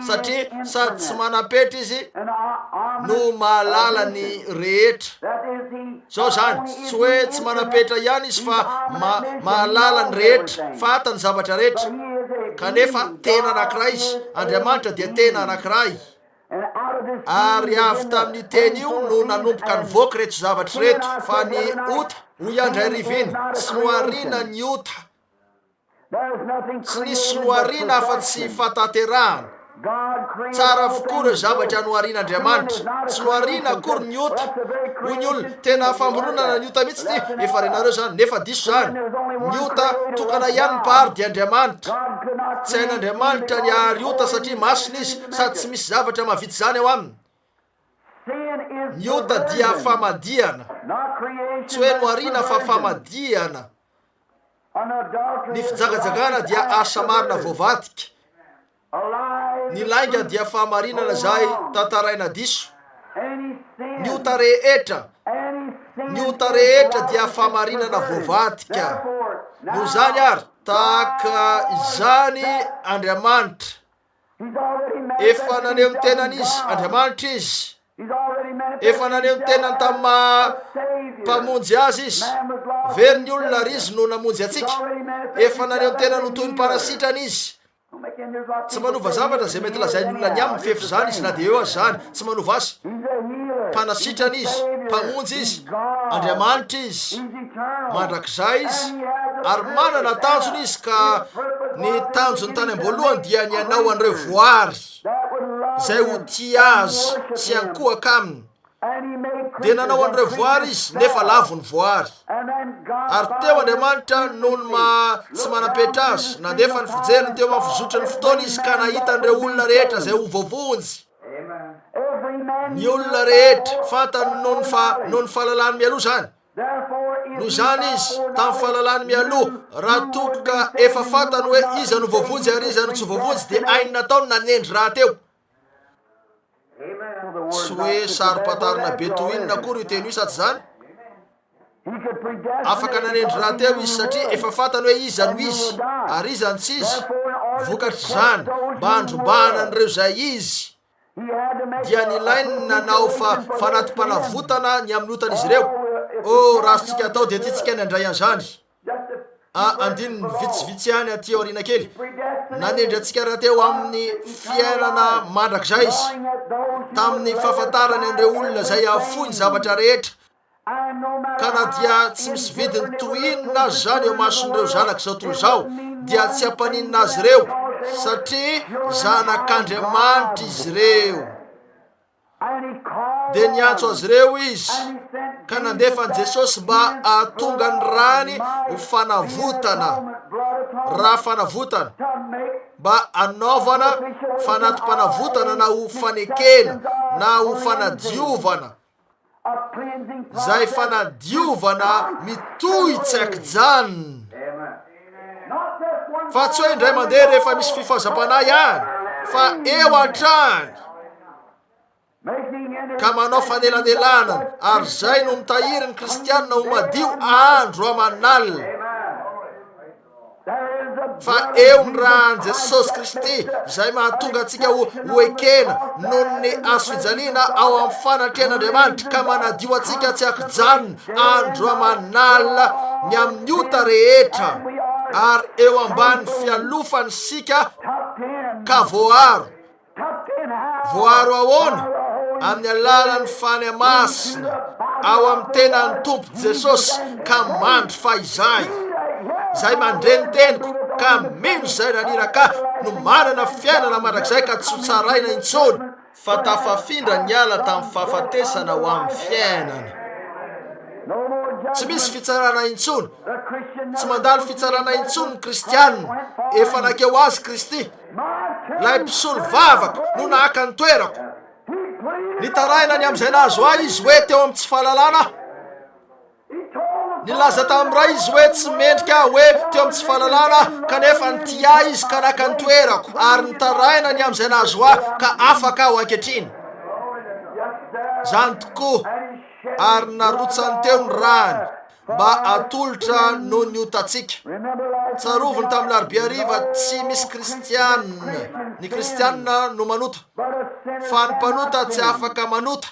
satria sady tsy manam-petra izy no mahalala ny rehetra. Zao zany, tsy hoe tsy manam-petra ihany izy fa mahalala ny rehetra, fantany zavatra rehetra. Kanefa tena anankiray izy, Andriamanitra dia tena anankiray. Ary avy tamin'ny teny io no nanomboka nivoaka reto zavatra reto, fa ny ota hoy andray riviny, tsy noharina ny ota. Tsy nisy noharina afa-tsy fatanterahana. tsara avokoa reo zavatra noharian'andriamanitra tsy nohariana akory ny ota hoy ny olona tena famoronana ny ota mihitsy ty efa renareo zany nefa diso zany ny ota tokana ihany mpahary di andriamanitra tsy hain'andriamanitra ny ahary ota satria masina izy sady tsy misy zavatra mavitsy zany ao aminy. Ny ota dia famadiana tsy hoe nohariana fa famadiana. Ny fijagajagana dia asa marina voavadika. Ny lainga dia fahamarinana zay tantaraina diso. Ny ota rehetra dia fahamarinana voavadika. Noho zany ary tahaka izany Andriamanitra efa naneo ny tenan'izy Andriamanitra izy efa naneo ny tenany tamin'ny mpamonjy azy izy very ny olona ary izy no namonjy atsika efa naneo ny tenany ho toy ny mpanasitrany izy. Tsy manova zavatra zay mety lazainy olona ny aminy fefy zany izy na dia eo azy zany tsy manova azy. Mpanasitrany izy mpamonjy izy Andriamanitra izy mandrakizay izy ary manana tanjony izy ka ny tanjony tany am-boalohany dia ny anao an'ireo voary zay ho tia azy sy ankohaka aminy dia nanao an'ireo voary izy nefa lavo ny voary ary teo Andriamanitra noho ny tsy manapetra azy nandefa ny fijeriny teo mafizotra ny fotoana izy ka nahita an'ireo olona rehetra zay ho voavonjy. Ny olona rehetra fantany noho ny fahalalany mialoha zany. Noho zany izy tamin'ny fahalalany mialoha raha toka efa fantany hoe iza no voavonjy ary iza no tsy voavonjy dia ainy nataony nanendry raha teo. Tsy hoe sary-patarina betoinina akory io teny io sady zany. Afaka nanendry raha teo izy satria efa fantany hoe iza no izy ary iza no tsy izy. Vokatry zany mba handrombahana an'ireo zay izy dia nilainy nanao fanati-panavotana ny amin'ny otan'izy ireo. Raha tsika atao dia tytsika ny andray an'izany. Andininy vitsivitsy ihany aty aoriana kely nanendry antsika raha teo amin'ny fiainana mandrakizay izy tamin'ny fahafantarany an'ireo olona zay afoy ny zavatra rehetra ka na dia tsy misy vidiny tohinina azy zany eo mason'ireo zanak' izao tontolo izao dia tsy hampaninina azy ireo satria zanak'Andriamanitra izy ireo. Dia niantso azy ireo izy ka nandefa an' Jesosy mba ahatonga ny rany ho fanavotana raha fanavotana mba anaovana fanati-panavotana na ho fanekena na ho fanadiovana zay fanadiovana mitohy tsy akijanona fa tsy hoe indray mandeha rehefa misy fifahazam-panahy ihany fa eo an-trany ka manao fanelanelana ary zay no mitahiry ny kristianina ho madio andro aman'alina. Fa eo ny raha an' Jesosy Kristy zay mahatonga antsika ho ekena noho ny azo fijaliana ao amin'ny fanatrehan'Andriamanitra ka manadio antsika tsy akijanona andro aman'alina ny amin'ny ota rehetra ary eo ambany fialofany sika ka voaro ahoana amin'ny alalan'ny fany masina ao amin'ny tenan'ny tompo Jesosy ka mandry fahizay zay mandreny teniko ka mino zay naniraka no manana fiainana mandrakizay ka tsy ho tsaraina intsony fa tafafindra ny ala tamin'ny fahafatesana ho amin'ny fiainana. Tsy misy fitsarana intsony, tsy mandalo fitsarana intsony ny kristianina efa nakeo azy Kristy lay mpisolo vavaka no nahaka ny toerako nitaraina ny amin'izay nahazo ahy izy hoe teo amin'ny tsy fahalalana. Nilaza tamin'ray izy hoe tsy mendrika hoe teo amin'ny tsy fahalalana kanefa nytia izy ka naka ny toerako ary nitaraina ny amin'izay nahazo ahy ka afaka aho ankehitriny. Zany tokoa ary narotsany teo ny rany mba atolotra noho ny otatsika. Tsaroviny tamin'ny Larbiariva tsy misy kristianina, ny kristianina no manota fa ny mpanota tsy afaka manota.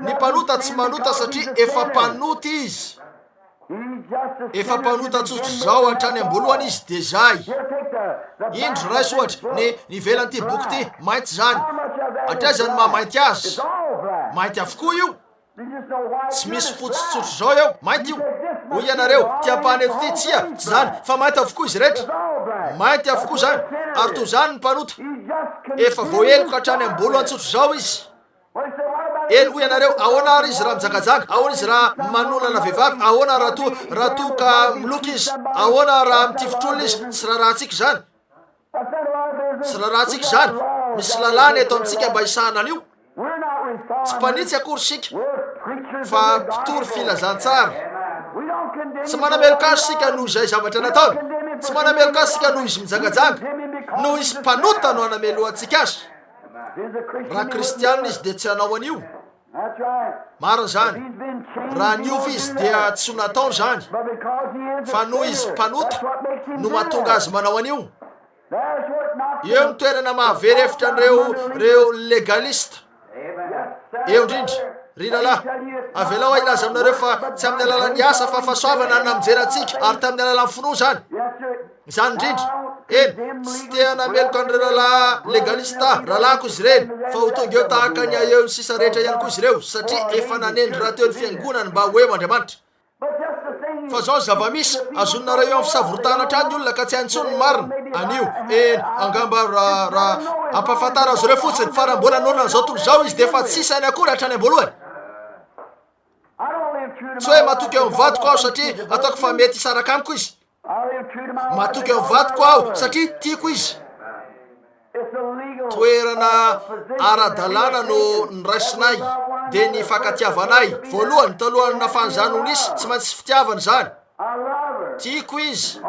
Ny mpanota tsy manota satria efa mpanoty izy, efa mpanota tsotro zao hatrany am-boalohany izy dia zay. Indro ray soatra ny ivelan'ity boky ty mainty zany atraizany mahamainty azy mainty avokoa io, tsy misy fotsy tsotro zao eo mainty io hoy ianareo tiampahany eto ty tsia tsy zany fa mainty avokoa izy rehetra mainty avokoa zany ary toy zany ny mpanota efa voaeloko hatrany ambolo antsotro zao izy eny hoy ianareo ahoana ary izy raha mijakajaka ahoana izy raha manolana vehivavy ahoana raha to ka miloka izy ahoana raha mitifitrolona izy tsy raha rahantsika zany tsy raha rahantsika zany misy lalàna eto amintsika mba hisahana an'io tsy mpanitsy akory sika fa mpitory filazantsara tsy manameloka azy sika noho izay zavatra nataony tsy manameloka azy sika noho izy mijangajaga noho izy mpanota no anamelo antsika azy raha kristianina izy dia tsy hanao an'io marina zany raha niova izy dia tsy ho nataony zany fa noho izy mpanota no mahatonga azy manao an'io eo mitoerana mahavery hevitra an'reo legalista eo indrindra ry lalahy avela ho ilaza aminareo fa tsy amin'ny alalan'ny asa fa fahasoavana na mijerantsika ary tamin'ny alalan'ny finoa zany zany indrindra eny tsy te hanameloko an'ireo rahalahy legalista rahalahiko izy reny fa ho tonga eo tahaka ny eo ny sisa rehetra ihany koa izy ireo satria efa nanendry raha teo ny fiangonany mba hoe Andriamanitra fa zao zava-misy azononareo eo amin'ny fisavorotana hatrany olona ka tsy haintsony ny marina anio eny angamba raha ampafantara azy ireo fotsiny fa raha mbola nolana zao tontolo zao izy dia efa tsy sisany akory hatrany am-boalohany tsy hoe matoky eo amin'ny vadiko aho satria ataoko fa mety hisaraka amiko izy matoky eo amin'ny vadiko aho satria tiako izy toerana ara-dalàna no nyraisinay dia ny fankatiavanay voalohany talohany nafany zany ho nisy tsy maintsy fitiavana zany tiako izy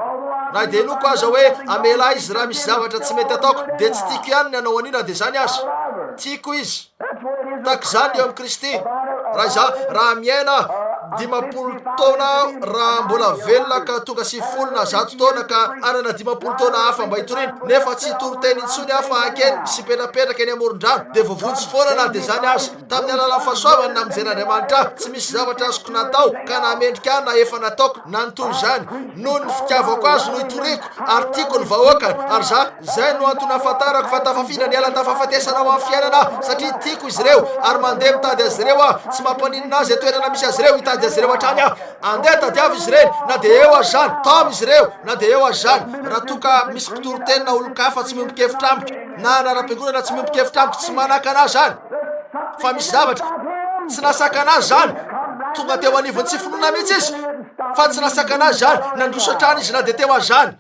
na dia noko aza hoe amela izy raha misy zavatra tsy mety ataoko dia tsy tiako ihany ny anao anina dia zany azy tiako izy tak zany eo amin'ny Kristy raha miaina 50 taona raha mbola velona ka tonga 70 na 100 taona ka anana 50 taona hafa mba hitorina nefa tsy toroteny intsony hafa akeny sy petrapetraka eny amoron-drano dia voavotsy foana na dia zany azy tamin'ny alalan'ny fahasoavany na mijeran'Andriamanitra tsy misy zavatra azoko natao ka namendrika na efa nataoko na nitoy zany noho ny fitiavako azy no hitoriako ary tiako ny vahoakany ary zay no antony ahafantarako fa tafafina ny ala tafahafatesana ho amin'ny fiainana satria tiako izy ireo ary mandeha mitady azy ireo aho tsy mampaninina azy atoerana misy azy ireo hitady azy ireo hatrany aho andeha tadiavy izy ireny na dia eo azy zany tamy izy ireo na dia eo azy zany raha toka misy mpitorotenina olo-kafa tsy miombokevitra amiko na anara-piangonana tsy miombokevitra amiko tsy manaka anazy zany fa misy zavatra tsy nasaka anazy zany tonga teo anivony tsy finoana mihitsy izy fa tsy nasaka anazy zany nandrosatrany izy na dia teo azy zany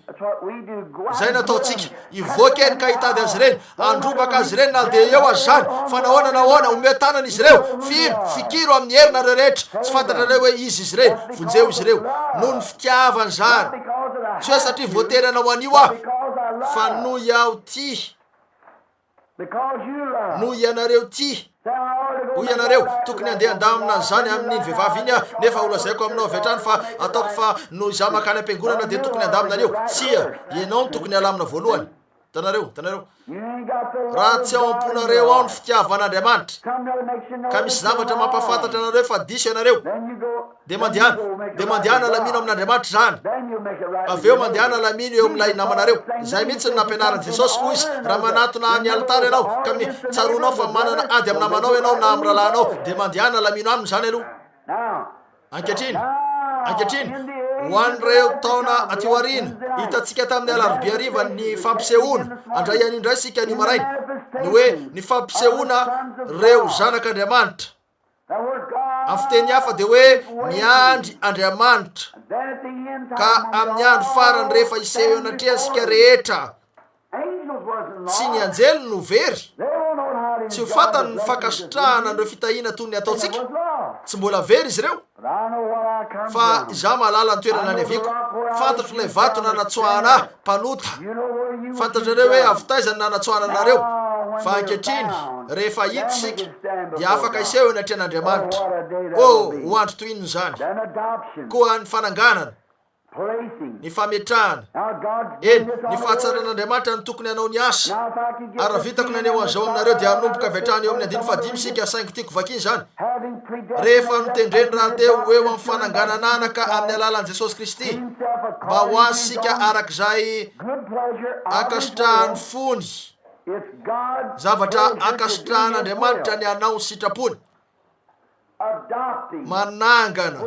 zay nataontsika ivoaka eny ka hitady azy ireny androbaka azy ireny na dia eo azy zany fa nahoana ometanana izy ireo fikiro amin'ny herinareo rehetra tsy fantatrareo hoe izy ireny vonjeo izy ireo noho ny fitiavany zany tsy hoe satria voatery anao anio aho fa noho iaho ty noho ianareo ty hoy ianareo tokony andeha andamina zany amin'ny vehivavy iny nefa olazaiko aminao avetrany fa ataoko fa no za makany am-piangonana dia tokony andamina anio tsia ianao no tokony alamina voalohany tanareo raha tsy ao amponareo ao ny fitiavan'Andriamanitra ka misy zavatra mampafantatra anareo fa diso ianareo dia mandehana lamino amin'Andriamanitra zany aveo mandehana lamino eo amin'ilay namanareo zay mihitsy ny nampianaran'i Jesosy hoy izy raha manatona ny alitara ianao ka mitsaronao fa manana ady amin'ny namanao ianao na amin'ny rahalahinao dia mandehana lamino aminy zany aloha ankehitriny ho an'ireo taona atioarina hitantsika tamin'ny alarobia hariva ny fampisehoana andray anindray sika ny maraina ny hoe ny fampisehoana reo zanak'Andriamanitra amin'ny fiteny hafa dia hoe miandry Andriamanitra ka amin'ny andro farany rehefa iseho anatrehasika rehetra tsy ny anjely no very tsy ho fantany ny fankasitrahana an'ireo fitahina toy ny ataontsika tsy mbola very izy ireo fa izaho mahalala ny toerana any aviako fantatro ilay vato nanatsoahana ahy mpanota fantatrareo hoe avitaizany nanatsoahana anareo fa ankehitriny rehefa hita sika dia afaka iseho eny atrehan'Andriamanitra ho andro toinony zany koa ny fananganana ny fametrahana eny ny fahatsaranaandriamanitra ny tokony hanao ny asa ary raha vitako ny aneo an'izao aminareo dia hanomboka avetrahany eo amin'ny 15 sika saingy tiako vakiny zany rehefa notendreny raha teo eo amin'ny fananganananaka amin'ny alalan'i Jesosy Kristy mba ho azy sika arak'izay ankasitrahany fony zavatra ankasitrahan'Andriamanitra ny anao ny sitrapony manangana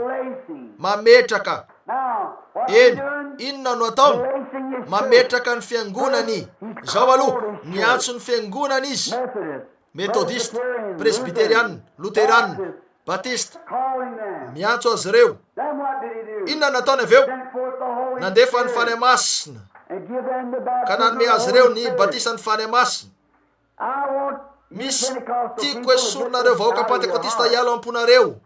mametraka. Now, what's Eny, he doing? inona no ataony? Placing his Mametraka ny fiangonany. Zao aloha, niantso ny fiangonana izy. Methodist, Metodista, Presbyterian, presbiteriana, luterana, Baptist, batista. calling them. Miantso azy ireo. Then what did he do? Inona nataony avy eo? Sent forth the Holy Nandefa ny Spirit fanahy masina. and give them the Ka baptism nanome of azy the ireo Holy ny Spirit. batisa ny fanahy masina. I want you Misy Pentecostal tiako people to esorinareo get this vahoaka out of your pantekotista heart. hialo amponareo.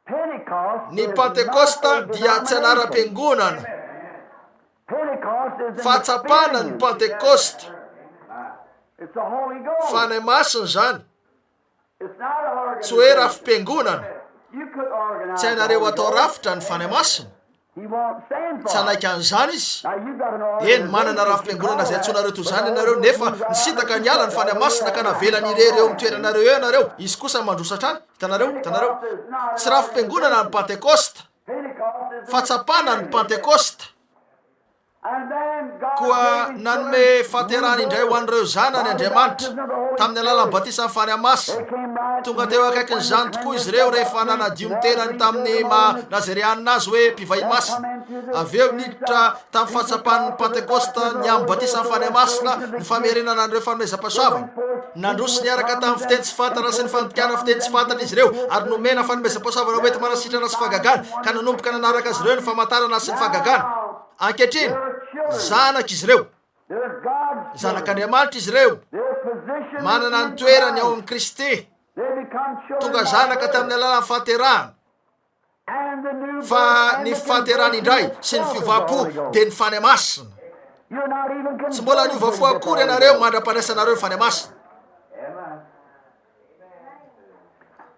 Pentecost Ny is pantekosta not a dia tsy denomination. anara-piangonana. Pentecost is an Fahatsapana ny experience. pantekosta. It's the Holy Ghost. Fanahy masina zany. It's not an Tsy hoe organization. rafi-piangonana. You could organize Tsy the hainareo Holy atao Ghost. rafitra ny fanahy masina. He won't stand for Tsy it. hanaiky an'izany izy. Now you got an Eny, organization. manana rafi-piangonana zay antsonareo toy izany ianareo, nefa nisitaka ny ala ny fanahy masina ka navelany irery eo amitoeranareo eo ianareo. Izy kosa mandrosa trany. Hitanareo, hitanareo. Tsy rafi-piangonana ny pantekosta. Pentecost is Fahatsapana ny pantekosta. and then God Koa gave his nanome son, fahaterana indray ho an'ireo zanany Andriamanitra tamin'ny alalan'ny batisa ny fanahy masina. They came right Tonga teo akaiky ny zany tokoa izy ireo rehefa nanadio ny tenany tamin'ny Nazerianina azy hoe mpivahiny masina. Avy eo niditra tamin'ny fahatsapan'ny Pentekosta ny amin'ny batisa ny fanahy masina ny famerenana an'ireo fanomezam-pahasoavana. Nandroso niaraka tamin'ny fiteny tsy fantatra sy ny fandikiana fiteny tsy fantatra izy ireo ary nomena fanomezam-pahasoavana hoety manasitrana sy fahagagana ka nanomboka nanaraka azy ireo ny famantarana sy ny fahagagana. Ankehitriny, zanaka izy ireo, They're God's zanak'Andriamanitra izy ireo, their position manana in ny toerany ao Christ. amin'ny Kristy. They become children Tonga of zanaka God. tamin'ny alalan'ny fahaterana. And the new birth Fa and ny the fahaterana indray conversion sy ny itself is the fivapo Holy Ghost. dia ny fanahy masina. You're not even Tsy mbola converted niova fo to the akory Holy ianareo Ghost. mandra-panesanareo ny fanahy masina.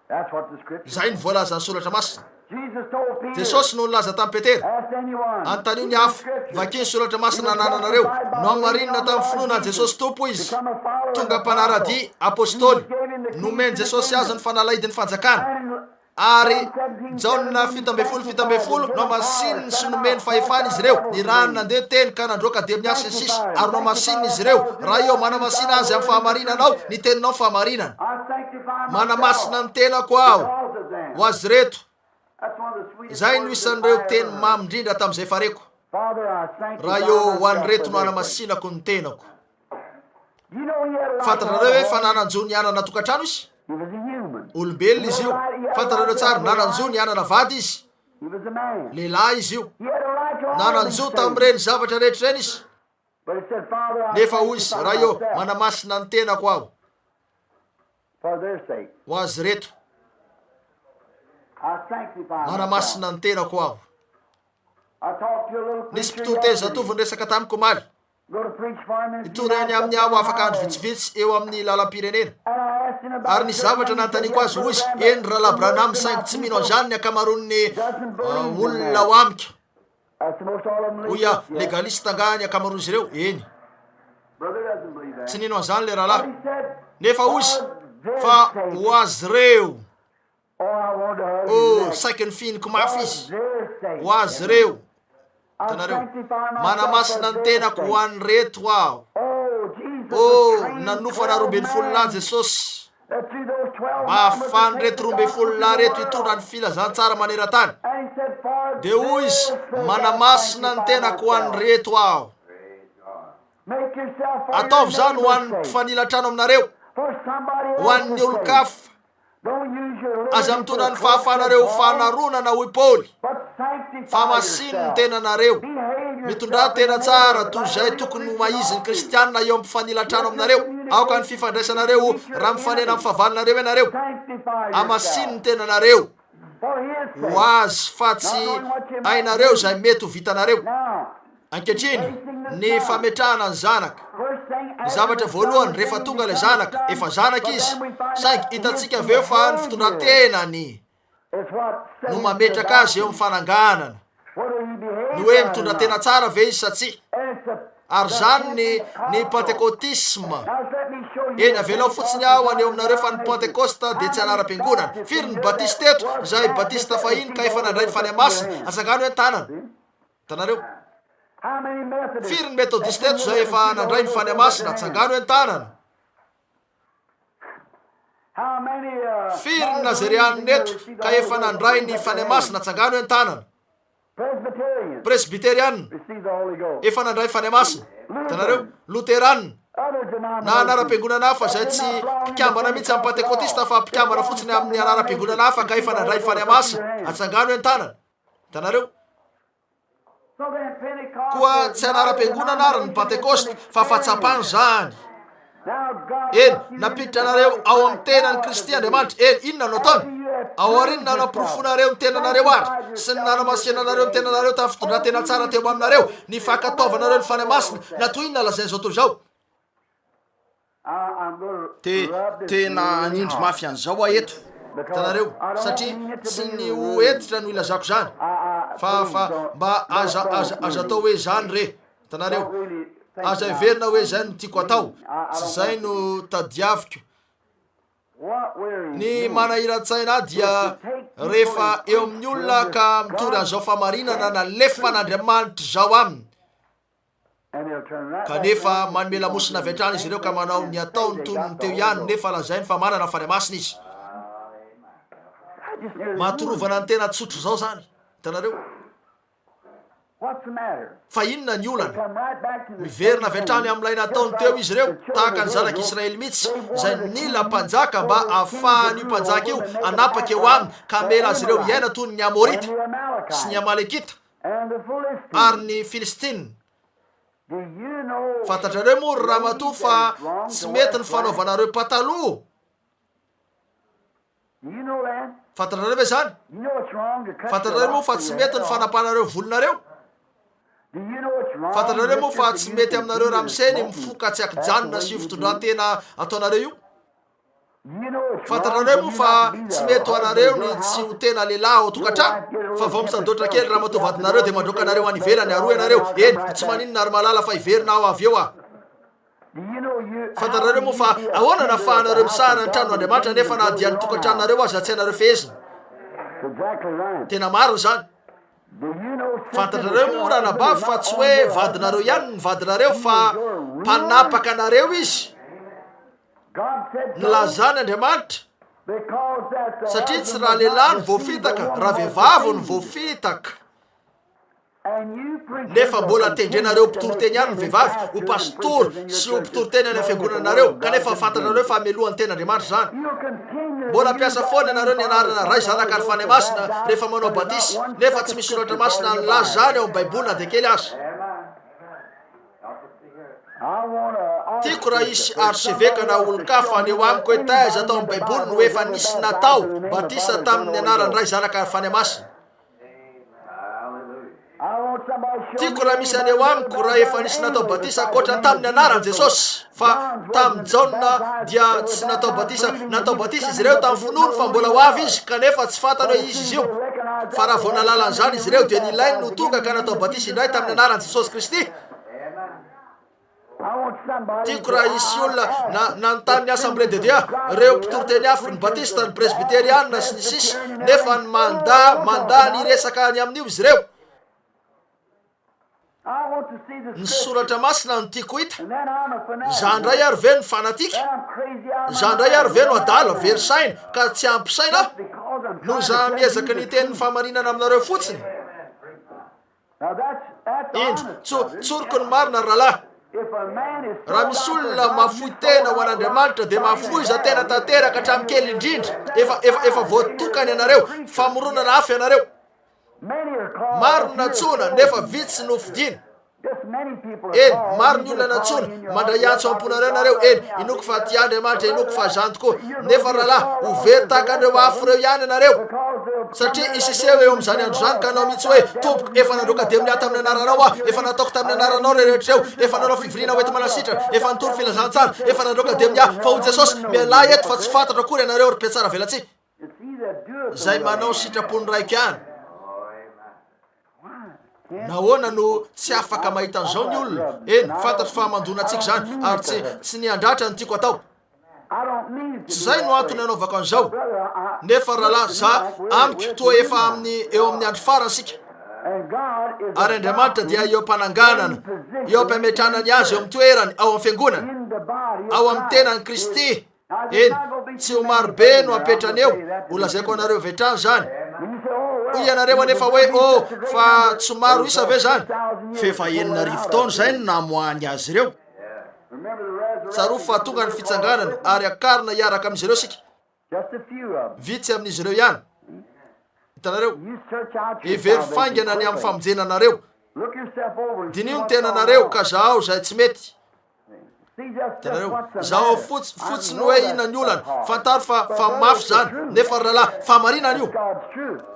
That's what the scripture Zay ny voalaza ny soratra masina. Jesus told Peter, Jesosy no nolaza tamin'ny Petera. ask anyone. Antanio ny hafa, vakia ny soratra masina nananareo. No amin'ny marinina tamin'ny finoana Jesosy tompo izy. Become a follower Tonga of the mpanarady apôstôly. Nomeny Jesosy azy ny fanalahidy ny fanjakana. And Ary jaona 17 no masininy sy nomeny fahefana izy ireo. Ny rano nandeha teny ka nandroaka de miasa ny sisa. Ary no masininy izy ireo. Raha eo manamasina azy amin'ny fahamarinanao, ny teninao fahamarinana. I sanctify myself Manamasina ny tenako aho because of them. ho azy reto. That's one of the sweetest Zay no words isan'ireo that I teny ever heard. mamy indrindra tamin'izay fareko. Father, I sanctify Raha eo ho an'ny myself reto for no their sake. hanamasinako ny tenako. You know he had a right to Fantarareo hoe have a fa home. nananjo ny anana tokantrano izy. He was a human. Olombelona izy io. Fantarareo tsara nananjo ny anana vady izy. He was a man. Lehilahy izy io. He had a right to all Nananjo these tamin'ireny things. zavatra rehetra ireny izy. But he said, Father, I Nefa hoy izy, sanctify raha eo myself manamasina ny tenako aho for their sake. ho azy reto. I sanctify myself. Manamasina ny tenako aho. I talked to a little Nisy preacher mpitoteza yesterday. zatovy nyresaka tamiko maly. Go to preach for him in a few Itorany nights amin'ny up aho in afaka andro Highway. vitsivitsy eo amin'ny lalam-pirenena. And I asked him about Ary ny church, zavatra and he said, nantaniko yes, azy hoy izy, Brother eny Branham, rahala Branham most of saingy my tsy mino people an'izany ny akamaroan'ny doesn't believe in olona that. ho amiko. I said, most all of them Hoy ah, leave. Yes. legalista nga ny akamaroan'izy ireo. Eny, Brother doesn't believe that. tsy nino an'izany le But rahalahy. he said, Nefa hoy izy, for their fa sake. ho azy reo. Oh, I want to hug Oh, his neck. saiky ny fihiniko mafy For izy. their sake. Ho azy reo. I Tanareo, sanctify myself manamasina for ny their tenako ho sake. an'ny reto aho. Oh, Jesus Oh, was trained nanofana 12 12 lahy men Jesosy. that through those 12 Mahafany numbers reto 12 lahy reto hitondra ny filazantsara maneran-tany. And he said, for De hoy izy, their sake I manamasina ny sanctify tenako ho an'ny myself. reto aho. Make yourself for Ataovy your zany ho an'ny neighbor's sake. mpifanilatrano aminareo, For somebody ho an'ny else's olo-kafa. sake. Don't use your Aza liberty mitondra for ny the fahafanareo cause of fanaronana hoy Paoly. but sanctify Fa masiny ny yourself. tenanareo. Behave Mitondra yourself in tena the tsara neighborhood toy like izay you're tokony ho preaching maizy ny all kristianina eo amin'ny aminareo. Aoka ny fifandraisanareo raha mifanena amin'ny fahavalonareo ianareo. Sanctify Amasiny ny yourself tenanareo. for his Ho sake. azy fa tsy hainareo zay mety ho vitanareo. Now, Ankehitriny, ny fametrahana ny zanaka. first thing Ny zavatra voalohany rehefa tonga ilay zanaka, efa zanaka izy. Saingy hitantsika avy eo fa ny fitondran-tenany is what no mametraka azy eo amin'ny fananganana. whether you behave Ny hoe right or mitondra not. tena tsara ve izy sa tsia. And it's a- Ary zany ny pentekotisma. Now let me show you Eny avelao fotsiny aho any eo aminareo fa ny pentekosta dia tsy anara-piangonana. Firy ny batista eto, izay batista fahiny ka efa nandray ny fanahy masina, atsangano hoe tanana. Tanareo, How many Methodists? firy ny metodista eto izay efa nandray ny fanahy masina, atsangano hoe tanana. How many Firy ny nazerianina eto ka efa nandray ny fanahy masina, atsangano hoe tanana. presbiteriana efa nandray fany masina tanareo luterana na anara-piangonana hafa zay tsy mpikambana mihitsy amin'ny pentekotista fa mpikambana fotsiny amin'ny anara-piangonana hafa ka efa nandray fany masina atsangano an-tanana tanareo koa tsy anara-piangonana ary ny pentekosta fa fahatsapany zany eny napiditra anareo ao amin'ny tenany kristy andriamanitra eny inona no ataony ao arinona namporofonareo ny tenanareo ary sy ny nanamasiananareo ny tenanareo tamin'ny fitondran-tena tsara teo aminareo ny fankataovanareo ny fany masina na toy inona lazainy zao toy zao tena anindry mafy an'izao a eto tanareo satria tsy ny ho etitra no ilazako zany fa mba aza atao hoe zany re tanareo aza iverina hoe zay no tiako atao tsy zay no tadiaviko ny manahira-tsaina dia rehefa eo amin'ny olona ka mitory an'izao famarinana na lefan'andriamanitra zao aminy kanefa manome lamosina avy hatrany izy ireo ka manao ny ataony tonony teo ihany nefa lazainy fa manana fany masina izy mahatorovana ny tena tsotro zao zany tanareo fa inona ny olana miverina avy hatrany amin'ilay nataony teo izy ireo tahaka ny zanak'Israely mihitsy zay nila mpanjaka mba ahafahany io mpanjaka io anapaka eo aminy ka mela azy ireo iaina toy ny amorita sy ny amalekita ary ny filistine fantatrareo moa ry raha matoa fa tsy mety ny fanaovanareo pataloha fantatrareo ve zany fantatrareo moa fa tsy mety ny fanapanareo volonareo fantatrareo moa fa tsy mety aminareo raha miseny mifoka tsy akijanona sy fitondran-tena ataonareo io fantatrareo moa fa tsy mety ho anareo ny tsy ho tena lehilahy ao tokantrano fa vao misandotra kely raha matao vadinareo dia mandroka anareo any ivelany aroy anareo eny tsy maninona ary malala fa iverina ao avy eo a fantatrareo moa fa ahoana nafahanareo misahana ny trano andriamanitra nefa na dia ny tokantranonareo azy tsy anareo fehezina tena maro zany fantatrareo moa raha nabavy fa tsy hoe vadinareo ihany ny vadinareo fa mpanapaka anareo izy nylazany andriamanitra satria tsy raha lehilahy ny voafitaka raha vehivavo ny voafitaka nefa mbola tendrenareo mpitoroteny ihany ny vehivavy ho pastory sy ho mpitoroteny any fiangonanareo kanefa fantatrareo fa amelohan'ny tena andriamanitra zany mbola mpiasa foana ianareo ny anarana ray zanaka ary fany masina rehefa manao batisy nefa tsy misy soratra masina nylaza zany ao amin'ny baibolina dia kely azy tiako raha isy arseveka na olo-kafa ny eo amiko hoe taiza atao amin'ny baibolina no efa nisy natao batisa tamin'ny anarany ray zanaka ary fany masina tiako raha misy any eo amiko raha efa nisy natao batisa akoatrany tamin'ny anaran' jesosy fa tamin'ny jaona dia tsy natao batisa izy ireo tamin'ny finono fa mbola ho avy izy kanefa tsy fantany hoe izy io fa raha vao nalalan'izany izy ireo dia nilainy no tonga ka natao batisa indray tamin'ny anaran' jesosy kristy tiako raha isy olona nanontany assemblée de Dieu reo mpitoroteny afy ny batista ny presbiteriana sy ny sisy nefa ny manda ny resaka any amin'io izy ireo ny soratra masina no tiako hita zandray ary ve no fanatika zandray ary ve no adalo verisaina ka tsy ampisaina no za miezaka ny tenyny famarinana aminareo fotsiny indro tsoroko ny marina rahalahy raha misy olona mafoy tena ho an'andriamanitra dia mafoy za tena tanteraka hatramikely indrindra efa voatokany ianareo famoronana afy ianareo maro natsona nefa vitsy no fidina eny maro ny olona natsona mandray antso amponareo nareo eny inoko fa ty andriamanitra inoko fa zany tokoa nefa rahalahy hovery tahaka andreo afo reo ihany ianareo satria isiseho eo amin'izany andro zany ka anao mihitsy hoe tompoko efa nandroka demia tamin'ny anaranao a efa nataoko tamin'ny anaranao rehetreo efa nanao fivirina hoety manasitra efa nitory filazantsara efa nandroka demia fa ho jesosy mialahy eto fa tsy fantatra akory ianareo ry piatsara velatsy zay manao sitrapony raiky any nahoana no tsy afaka mahita an'izao ny olona eny fantatry fa mandona antsika zany ary tsy niandratra ny tiako atao tsy zay no antony anaovako an'izao nefa rahalahy za amiko toa efa eo amin'ny andro farany sika ary andriamanitra dia eo mpananganana eo mpametranany azy eo amin'ny toerany ao amin'ny fiangonana ao amin'ny tenany kristy eny tsy ho marobe no apetrany eo olazaiko anareo vetrany zany hoy ianareo anefa hoe fa tsomaro isa ve zany fefa 9,000 taona zay no namoany azy ireo. Tsaroa fa tonga ny fitsanganana ary akarina hiaraka amin'izy ireo sika, vitsy amin'izy ireo ihany. Hitanareo, every faingana ny amin'ny famonjenanareo, dinio ny tenanareo ka zaho zay tsy mety. Hitanareo, zaho fotsiny hoe inona ny olana, fantaro fa mafy zany, nefa rahalahy famarinana io,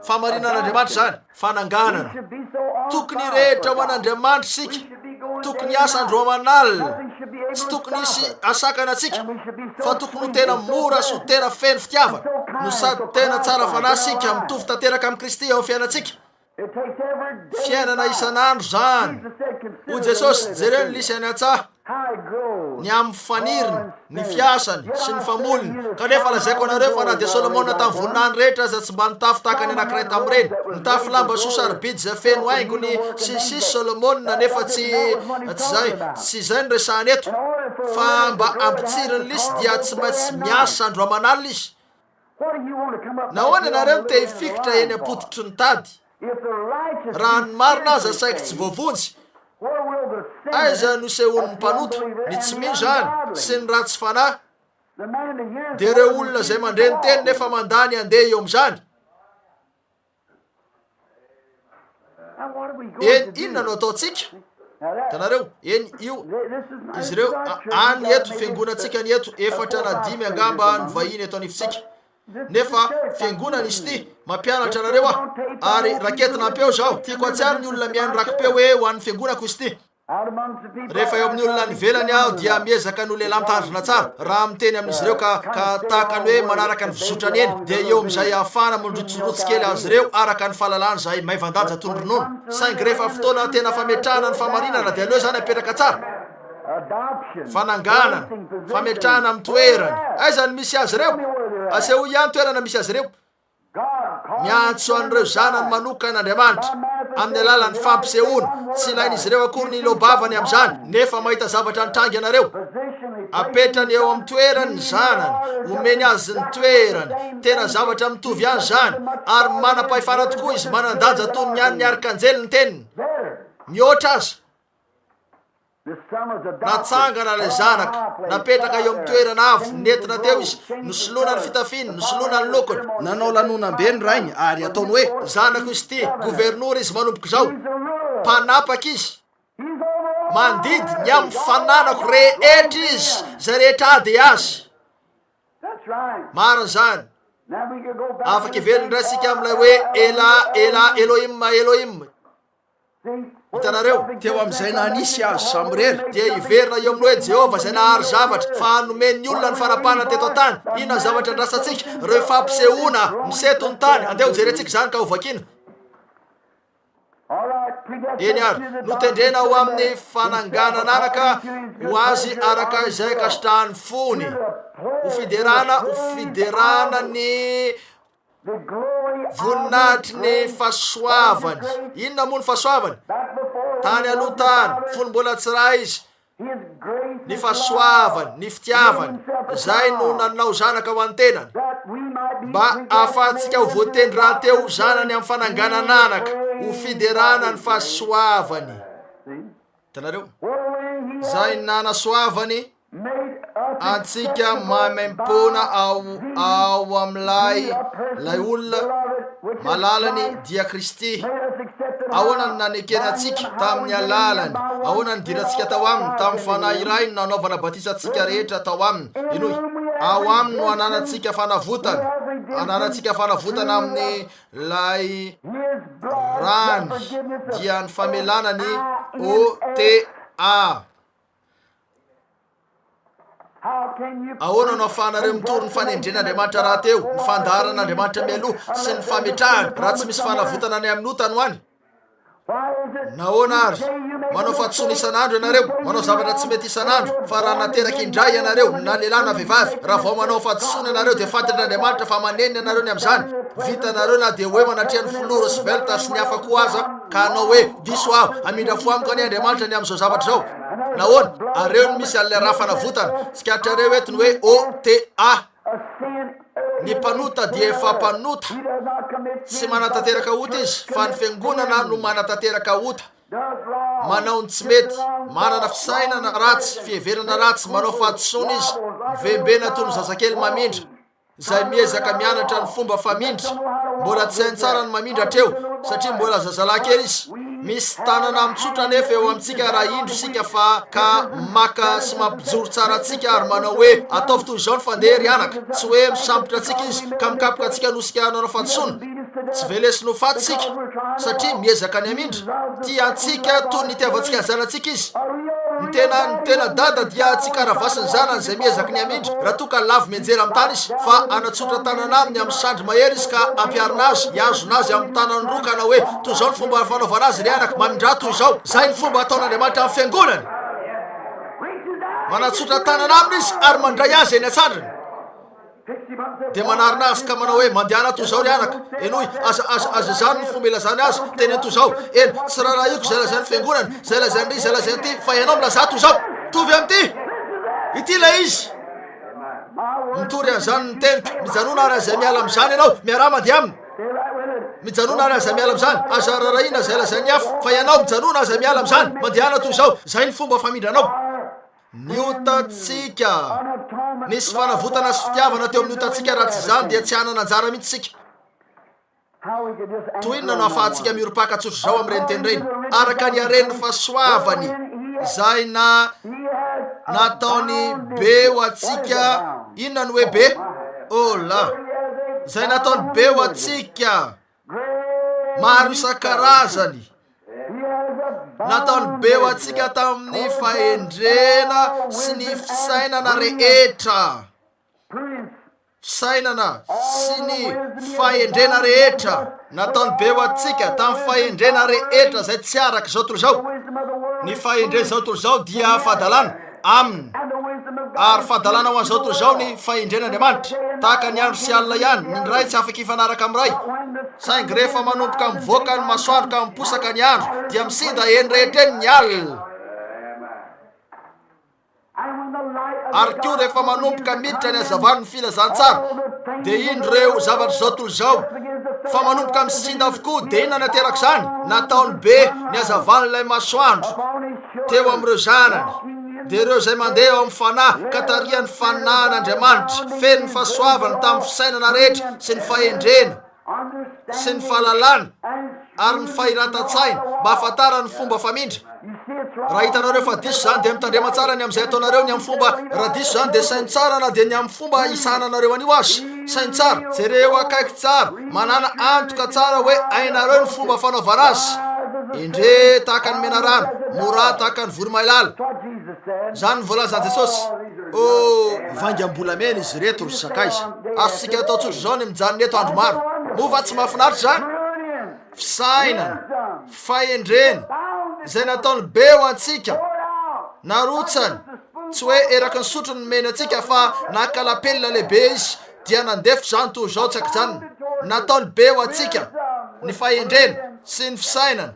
famarinan'Andriamanitra zany, fananganana. Tokony rehetra ho an'Andriamanitra sika, tokony asa androaman'alina, tsy tokony isy asakana atsika, fa tokony ho tena mora sy ho tena feno fitiavana, no sady tena tsara fanahy sika mitovy tanteraka amin'ny Kristy ao fiainatsika. Fiainana isan'andro zany. Ho Jesosy, jereo ny lisy any an-tsaha, ny amin'ny faniriny, ny fiasany sy ny famoliny. Kanefa lazaiko anareo fa na dia Solomona tamin'ny voninahiny rehetra aza tsy mba nitafy tahaka ny anankiray tamin'ireny, nitafy lamba sosarobidy zay feno haingony sy Solomona, nefa tsy zay no resahany eto, fa mba ampitsiry ny lisy dia tsy maintsy miasa androaman'alina izy. Nahoana ianareo te hifikitra eny am-pototry ny tady? Raha ny marina aza saika tsy voavonjy, aiza no sehon'ny mpanoto, ny tsy mino zany sy ny ratsy fanahy, dia ireo olona zay mandre ny teny nefa mandany andeha eo amin'izany. Inona no ataotsika? Hitanareo, io izy ireo any eto fiangonantsika ny eto 4 na 5 angamba ny vahiny eto anifitsika, nefa fiangonana izy ty mampianatra anareo ary raketina ampeo zaho, tiako atsiaro ny olona mihaino rakipeo hoe ho an'ny fiangonako izy ty. Rehefa eo amin'ny olona nivelany aho dia miezaka ny lehilahy mitandrina tsara, raha miteny amin'izy ireo ka tahaka ny hoe manaraka ny fizotrany eny, dia eo amin'izay ahafana mandrotsorotsy kely azy ireo araka ny fahalalana zay maivandanja tondronono. Saingy rehefa fotoana tena fametrahana ny famarinana dia aleo zany apetraka tsara. Fananganana, fametrahana amin'ny toerany, aiza ny misy azy ireo? Aseho ihany toerana misy azy ireo. Miantso an'ireo zanany manokan'Andriamanitra amin'ny alalan'ny fampisehoana, tsy ilain'izy ireo akory ny lobavany amin'izany, nefa mahita zavatra nitrangy anareo. Apetrany eo amin'ny toerany ny zanany, omeny azy ny toerany, tena zavatra mitovy ihany zany, ary manam-pahefana tokoa izy, manandanja toy ny any ny arkanjely ny teniny. Mihoatra azy. Natsangana ilay zanaka, napetraka eo amin'ny toerana avo, nentina teo izy, nosoloana ny fitafiny, nosoloana ny lokony, nanao lanonam-be ny rainy, ary ataony hoe zanako izy ty, gouvernour izy manomboka zao, mpanapaka izy, mandidy ny amin'ny fananako rehetra izy, zay rehetra ady azy. Marina zany. Afaka iveriny indray sika amin'ilay hoe ela Elohim. Hitanareo, teo amin'izay nanisy azy samirery dia iverina eo amin'ny hoe Jehova zay nahary zavatra fa anomen'ny olona ny farapana teto an-tany. Inona zavatra ndrasantsika? Reo fampisehoana miseto ny tany, andeha ho jerentsika zany ka ho vakiana. Eny ary, notendrena ho amin'ny fananganana anaka ho azy araka izay kasitrahany fony, ho fiderana ny voninahitry ny fahasoavany. Inona moa ny fahasoavany? Tany aloha tany, fony mbola tsy raha izy, ny fahasoavany, ny fitiavany, zay no nanao zanaka ho an'ny tenany, mba ahafahantsika ho voatendran-teo zanany amin'ny fananganana anaka, ho fiderana ny fahasoavany. Hitanareo, zay nanasoavany antsika mamaimpona ao am'lay olona malalany dia Kristy. Ahoana ny nanekena antsika tamin'ny alalany, ahoana ny dirantsika tao aminy tamin'ny fanahy iray no nanaovana batisantsika rehetra tao aminy. Inoy, ao aminy no ananantsika fanavotana amin'ny lay rany dia ny famelanany OTA. Ahoana no ahafahanareo mitory ny fanendren'Andriamanitra raha teo, ny fandaharan'Andriamanitra mialoha sy ny fametrahany raha tsy misy fanavotana any amin'ny otany hoany? Nahoana ary? Manao fahatsoana isan'andro ianareo, manao zavatra tsy mety isan'andro, fa raha nateraka indray ianareo na lehilahy na vehivavy, raha vao manao fahatsoana ianareo dia fantatran'Andriamanitra fa manenina ianareo ny amin'izany. Vita anareo na dia hoe manatrea ny folo Roosevelt sy ny hafa koa aza ka anao hoe diso aho amindra fo amiko any Andriamanitra ny amin'izao zavatra zao. Nahoana? Areo no misy an'ilay raha fanavotana, tsy katrareo etiny hoe OTA. ny mpanota dia efa mpanota, tsy manatanteraka ota izy fa ny fiangonana no manatanteraka ota. Manao ny tsy mety, manana fisainana ratsy, fiheverana ratsy, manao fahatsoana izy, mivembena toy ny zazakely mamindra, izay miezaka mianatra ny fomba famindra. Mbola tsy hainy tsara ny mamindra hatreo satria mbola zazalahy kely izy. Misy tanana mitsotra nefa eo amintsika raha indro sika fa ka maka sy mampijoro tsara atsika ary manao hoe ataovy toy izao ny fandeha ry anaka, tsy hoe misambotra atsika izy ka mikapoka atsika nosika nanao fahatsoana. Tsy velesy no faty sika satria miezaka ny amindra, tia antsika toy ny tiavantsika zanantsika izy. Ny tena dada dia tsy karavasiny zanany izay miezaka ny amindra raha toa ka lavy mianjera amin'ny tany izy, fa anatsotra tanana aminy amin'ny sandry mahery izy ka ampiarina azy, iazona azy amin'ny tanany roa kana hoe toy izao ny fomba fanaovana azy ry anaka, mamindra toy izao. Zay ny fomba ataon'Andriamanitra amin'ny fiangonany, manatsotra tanana aminy izy ary mandray azy eny an-tsandriny. Dia manarina azy ka manao hoe mandehana toy izao ry anaka, enoy aza zany ny fomba ilazany azy, teneny toy izao, eny tsy raha iko zay lazany fiangonana, zay lazany ry, zay lazany ty, fa ianao milaza toy izao, tovy am'ty, ity la izy. Mitory an'izany ny teniko, mijanona ary zay miala am'izany ianao, miara mandeha aminy, mijanona ary zay miala am'izany, aza rarahina zay lazany hafa, fa ianao mijanona aza miala am'izany, mandehana toy izao. Zay ny fomba famindranao. Ny otatsika, nisy fanavotana sy fitiavana teo amin'ny otatsika, raha tsy zany dia tsy hanana anjara mihitsy sika. Toy inona no ahafahantsika miropaka tsotra izao amin'ireny teny ireny? Araka ny haren'ny fahasoavany izay nataony be ho atsika. Inona no hoe be? Ola, izay nataony be ho atsika maro isan-karazany, nataony be ho atsika tamin'ny fahendrena sy ny fisainana rehetra. Fisainana sy ny fahendrena rehetra nataony be ho atsika tamin'ny fahendrena rehetra zay tsy araka izao toy izao. Ny fahendrena izao toy izao dia fahadalana aminy, ary fahadalana ho an'izao toy izao ny fahendren'Andriamanitra. Tahaka ny andro sy alina ihany, ny ray tsy afaka hifanaraka amin'ny ray, saingy rehefa manomboka mivoaka ny masoandro ka miposaka ny andro dia misinda eny rehetra eny ny alina. Ary koa rehefa manomboka miditra ny hazavany ny filazantsara dia indreo zavatra izao toy izao fa manomboka misinda avokoa. Dia inona nateraka izany? Nataony be ny hazavan'ilay masoandro teo amin'ireo zanany, dia ireo izay mandeha eo amin'ny fanahy ka tarihany fanan'Andriamanitra, feno ny fahasoavana tamin'ny fisainana rehetra sy ny fahendrena sy ny fahalalana ary ny fahiratan-tsaina mba hahafantarany fomba famindra. Raha hitanareo fa diso zany dia mitandrema tsara ny amin'izay ataonareo, ny amin'ny fomba raha diso zany dia sainy tsara na dia ny amin'ny fomba isananareo anio azy. Sainy tsara, jereo akaiky tsara, manana antoka tsara hoe ainareo ny fomba fanaovana azy. Indre tahaka ny menarano, mora tahaka ny voromailala. Zany ny voalazan'i Jesosy. Vaingam-bolamena izy reto ry sakaiza. Azontsika atao tsotra izao ny mijanona eto andro maro. Mova tsy mahafinaritra zany. Fisainana, fahendrena izay nataony be ho antsika, narotsany, tsy hoe eraky ny sotro ny mena antsika fa nakalapelina lehibe izy dia nandefitra zany toy izao tsakajaniny. Nataony be ho antsika ny fahendrena sy ny fisainana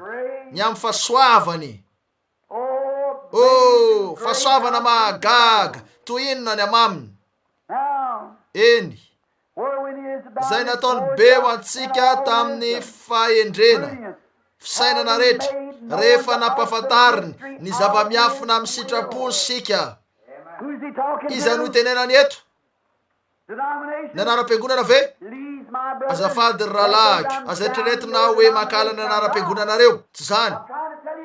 ny amin'ny fahasoavany. Fahasoavana mahagaga toy inona ny amaminy? Eny, izay nataony be ho antsika tamin'ny fahendrena, fisainana rehetra, rehefa nampahafantariny ny zava-miafina amin'ny sitrapony sika. Iza no tenenany eto? Ny anaram-piangonana ve? Azafady ry rahalahy, aza eritreretina hoe makala ny anaram-piangonanareo. Tsy zany.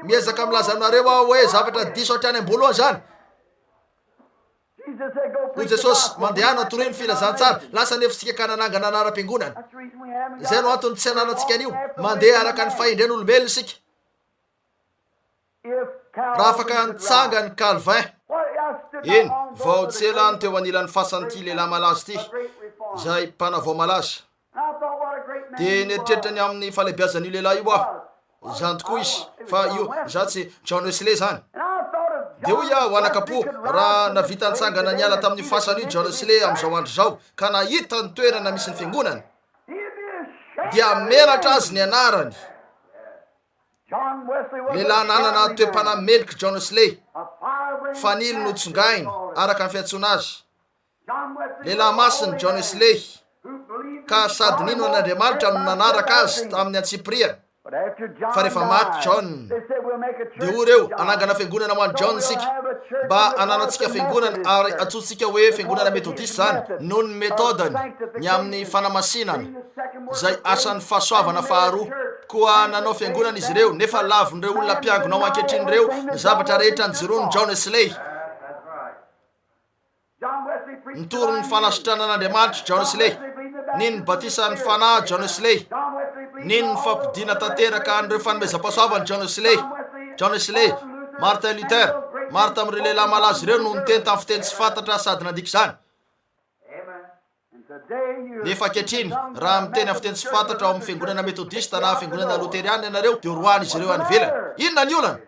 Miezaka milaza aminareo aho hoe zavatra diso hatrany am-boalohany zany. Hoy Jesosy, mandehana torino filazantsara, lasa nefa sika ka nanangana anaram-piangonana. Izay no antony tsy hananantsika anio, mandeha araka ny fahendren'olombelona isika. Raha afaka nitsanga ny Calvin, eny vao tselany teo anilan'ny fasan'ity lehilahy malaza ity, izay mpanavao malaza, dia nieritreritra ny amin'ny falebiazan'io lehilahy io aho. Zany tokoa izy, fa io za tsy John Wesley zany. Dia hoy aho anakapo, raha navita nitsangana niala tamin'ny fasan'io John Wesley amin'izao andro zao ka nahita ny toerana misy ny fiangonany, dia menatra azy ny anarany. Lehilahy nanana toe-panameloky John Wesley, fanily no tsongainy araka ny fiantsoana azy. Lehilahy masiny John Wesley, ka sady nino an'Andriamanitra no nanaraka azy tamin'ny Antsipria. Fa rehefa maty John de o reo anangana fiangonana ho an'i John sika mba ananantsika fiangonana ary atsotsika hoe fiangonana metodiste zany noho ny metodany ny amin'ny fanamasinana zay asan'ny fahasoavana faharoa. Koa nanao fiangonana izy ireo nefa lavon'ireo olona mpiangona ao ankehitriny reo ny zavatra rehetra nyjeron'ny John Wesley. Nitoro ny fanasitranana an'Andriamanitra John Wesley, niny ny batisan'ny fanahy John Wesley, niny ny fampidiana tanteraka an'ireo fanomezam-pahasoavany John Wesley. John Wesley, Martin Luther, maro tamin'ireo lehilahy malaza ireo no niteny tamin'ny fiteny tsy fantatra sady nandika izany. Nefa ankehitriny raha miteny amin'ny fiteny tsy fantatra ao amin'ny fiangonana metodista na fiangonana loteriana ianareo dia roany izy ireo any ivelany. Inona ny olana?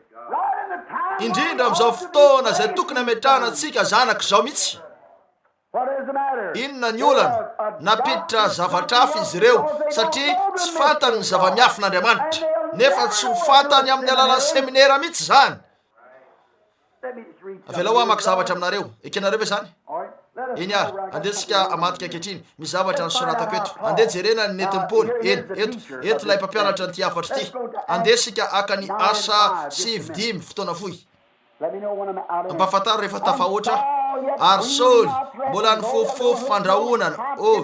Indrindra amin'izao fotoana izay tokony hametrahana antsika zanak'izao mihitsy. Inona ny olana? Napiditra zavatra hafa izy ireo satria tsy fantany ny zava-miafin'Andriamanitra, nefa tsy ho fantany amin'ny alalan'ny seminera mihitsy zany. Avela ho amaka zavatra aminareo, ekenareo ve zany? Eny ary, andesika amatika ankehitriny, misy zavatra nosoratako eto. Andeha jerena ny netin'ny Paoly. Eto ilay mpampianatra ny afatra ity. Andesika aka ny asa 7 fotoana fohy. Ampafantaro rehefa tafahoatra ary Saoly mbola ny fofofofo fandrahonana.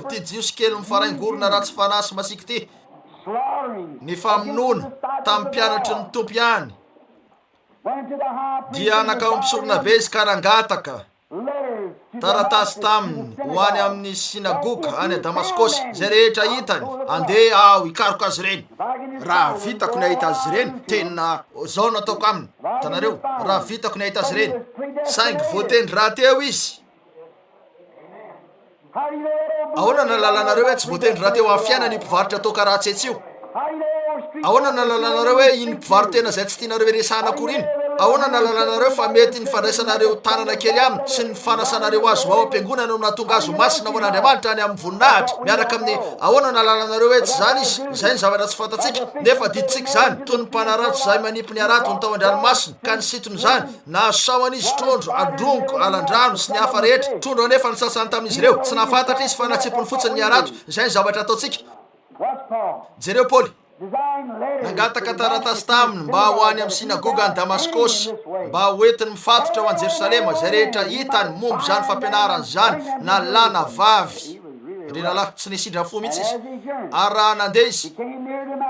Ty jiosy kely mifaraingorona ratsy fanasy masiky ty. Ny famonona tamin'ny mpianatry ny tompo ihany dia nakao mpisorona be izy ka nangataka taratasy taminy ho any amin'ny sinagoga any Damaskosy. Zay rehetra hitany andeha aho hikaroka azy ireny. Raha vitako ny ahita azy ireny tena zao nataoko aminy. Hitanareo, raha vitako ny ahita azy ireny saingy voatendry raha teo izy. Ahoana nalalanareo hoe tsy voatendry raha teo amin'ny fiainany mpivarotra atao karaha tsetsio? Ahoana nalalanareo hoe iny mpivarotra tena zay tsy tianareo iresahana akory iny? Ahoana nalalanareo fa mety ny fandraisanareo tanana kely aminy sy ny fanasanareo azo ao am-piangonana no nahatonga azo masina ho an'Andriamanitra any amin'ny voninahitra miaraka amin'ny ahoana nalalanareo hoe tsy zany izy, izay ny zavatra tsy fantatsika nefa diditsika zany toy ny mpanarato zay manipy ny arato ny tao an-dranomasina ka nisitony zany na saoany izy trondro, adrongo, alandrano sy ny hafa rehetra. Trondro anefa ny sasany tamin'izy ireo tsy nahafantatra izy fa natsipony fotsiny ny arato. Izay ny zavatra ataotsika. Jereo Paoly nangataka taratasy taminy mba ho any amin'ny sinagoga any Damaskosy mba hoentiny mifatotra ho any Jerosalema zay rehetra hitany momby zany fampianarany zany na lahy na vavy. Renalahy tsy nisindra fo mihitsy izy. Ary raha nandeha izy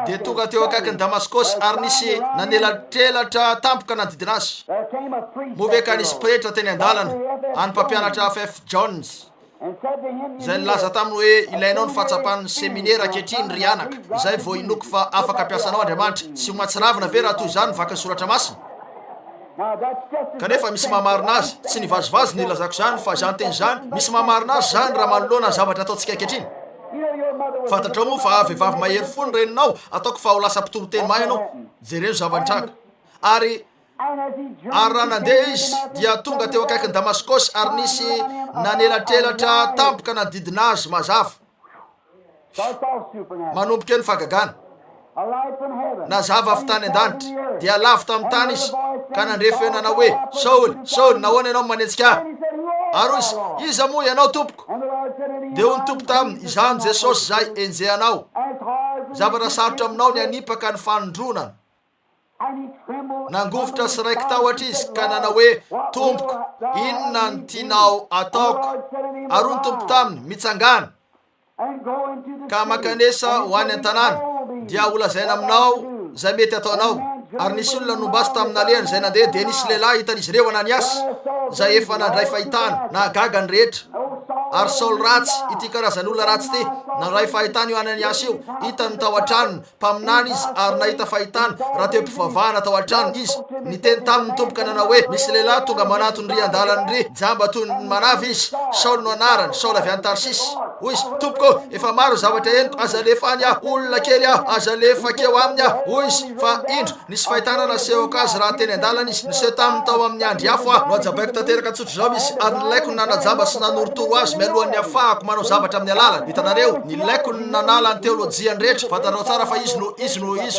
dia tonga teo akaiky ny Damaskosy ary nisy nanelatrelatra tampoka nanodidina azy. Moveka nisy pretra teny an-dalana any mpampianatra F.F. Jones zay nilaza taminy hoe ilainao ny fahatsapan'ny seminera ankehitriny ry anaka. Izay vao inoko fa afaka ampiasanao Andriamanitra. Tsy ho mahatsiravina ve raha toy izany vaky ny soratra masina? Kanefa misy mahamarina azy, tsy nivazivazy ny ilazako zany fa zany teny zany. Misy mahamarina azy zany raha manoloana ny zavatra ataontsika ankehitriny. Fantatrao moa fa vehivavy mahery fony reninao ataoko fa ho lasa mpitoro-teny mahay ianao. Jereno zava-nitranga. Ary raha nandeha izy dia tonga teo akaikiny Damaskosy ary nisy nanelatrelatra tampoka nanodidina azy mazava. Manomboka ny fagagana. Nazava avy tany an-danitra dia lavo tamin'ny tany izy ka nandrefy nanao hoe Saoly, Saoly, nahoana ianao manenjika ahy? Ary izy, iza moa ianao tompoko? Dia hoy ny tompo taminy, izany Jesosy zay enjehanao. Zavatra sarotra aminao ny anipaka ny fanondronana. Nangofotra sy raiky tahotra izy ka nanao hoe tompoko, inona ny tianao ataoko? Ary hoy ny tompo taminy mitsangana ka makanesa ho any an-tanàna dia holazaina aminao zay mety ataonao. Ary nisy olona nombasy tamin'ny alehany zay nandeha dia nisy lehilahy hitan'izy ireo Ananiasy zay efa nandray fahitana na gagany rehetra. Ary Saoly ratsy, ity karazany olona ratsy ty nandray fahitana io Ananiasy io. Hitany tao an-tranony, mpaminany izy ary nahita fahitana raha teo mpivavahana tao an-tranony izy. Niteny tamin'ny tompoka nanao hoe misy lehilahy tonga manatony ry an-dalany ry, jamba toy ny manavy izy. Saoly no anarany, Saoly avy any Tarsisy. Hoy izy, tompoko, efa maro zavatra entiko, aza lefa any aho, olona kely aho, aza lefa keo aminy aho. Hoy izy, fa indro nisy fahitana nasehoko azy raha teny an-dalana izy. Niseho taminy tao amin'ny andry afo aho no ajabaiko tanteraka tsotro zao izy ary nilaiko ny nanajamba sy nanorotoro azy mialohan'ny afahako manao zavatra amin'ny alalany. Hitanareo, nilaiko ny nanala ny teolojiany rehetra. Fantarao tsara fa izy no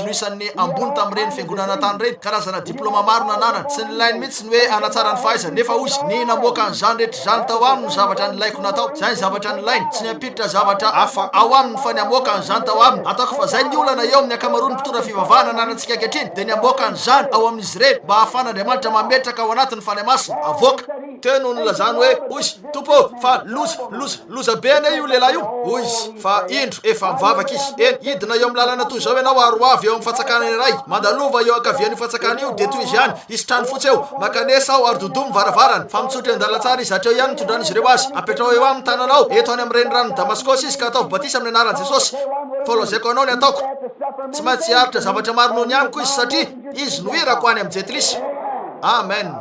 isan'ny ambony tamin'ireny fiangonana tany reny. Karazana diplôma maro nananany. Tsy nilainy mihitsy ny hoe anatsara ny fahaizany. Nefa hoy izy, ny namoaka an'izany rehetra zany tao aminy ny zavatra nilaiko natao. Zay ny zavatra nilainy. Tsy miampiditra zavatra hafa ao aminy fa ny amoaka nyzany tao aminy. Ataoko fa zay ny olana eo amin'ny akamarony mpitondra fivavahana nanantsika ankehitriny dia ny amoaka nyzany ao amin'izy ireny mba ahafan'Andriamanitra mametraka ao anatiny fanemasina avoaka. Teno olona zany hoe oy tompo fa loza be ane io lehilahy io oy fa indro efa mivavaka izy. Eny idina eo amin'ny lalana toy zao ianao aroavy eo amin'ny fatsakana iray mandalova eo ankavian'io fatsakana io dia toy izy ihany isitrany fotsy eo makanesa ao ary dodomy varavarana fa mitsotra an-dalantsara izy hatreo ihany mitondran'izy ireo azy apetrao eo amin'ny tananao eto any amin'ny renirano Damaskosy izy ka ataovy batisa amin'ny anaran'i Jesosy. Folazaiko anao ny ataoko tsy maintsy aritra zavatra maro noho ny amiko izy satria izy no irako any amin'ny jetlisy. Amen.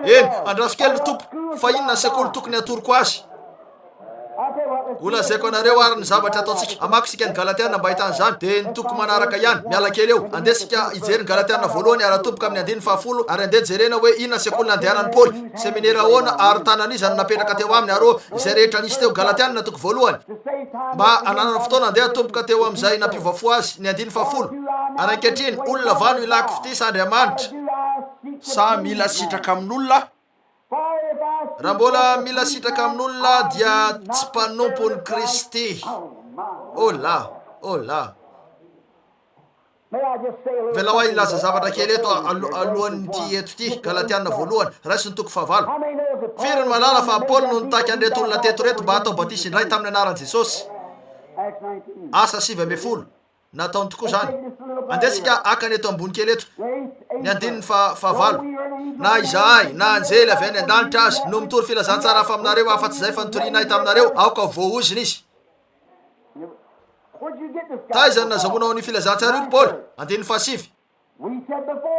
Eny andrasokely tompo fa inona sekoly tokony atoroko azy. Olazaiko anareo ary ny zavatra ataotsika amaky sika ny Galatiana mba hitan'izany dia ny toko manaraka ihany miala kely eo andesika ijery ny Galatiana voalohany ara tomboka amin'ny 10 ary andeha jerena hoe inona sekoly nandehanan'ny Paoly seminaire ahoana ary tanan'izany napetraka teo aminy arô izay rehetra nisy teo Galatiana toko voalohany mba ananana fotoana andeha tomboka teo amin'izay nampivafo azy ny 10 ary ankehitriny olona vano ilaky fitisa Andriamanitra sa mila sitraka amin'olona. Raha mbola mila sitraka amin'olona dia tsy mpanompon'ny Kristy. Ola velao ahy ilaza zavatra kely eto alohan'ity eto ty Galatiana voalohany raisy ny toko 9. Firy ny malala fa Paoly no nitaky anreto olona teto reto mba atao batisa indray tamin'ny anaran'i Jesosy. Asa 7 nataony tokoa zany. Andesika akany eto ambony kely eto ny 9 na izahay na anjely avy any an-danitra azy no mitory filazantsara hafa aminareo afa-tsy zay fa nitoriana ahita aminareo aoka voaoziny izy. Taizany nazahoanao ny filazantsara io Paoly 7.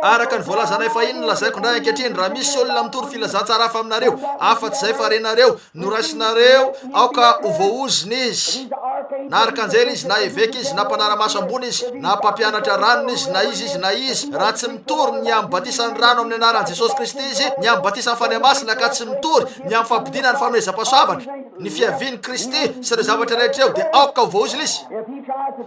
Araka ny voalazanay fahiny lazaiko ndray ankehitriny raha misy olona mitory filazantsara hafa aminareo afa-tsy zay fa renareo no raisinareo aoka ho voaoziny izy. Na araka anjely izy na eveka izy na mpanara-maso ambony izy na mpampianatra ranony izy na izy raha tsy mitory ny ambatisa ny rano amin'ny anaran'i Jesosy Kristy izy ny ambatisa ny fanemasina ka tsy mitory ny amin'ny fampidina ny fanomezam-pahasoavatra ny fiavian'i Kristy sy ireo zavatra rehetra eo dia aoka ho voaoziny izy.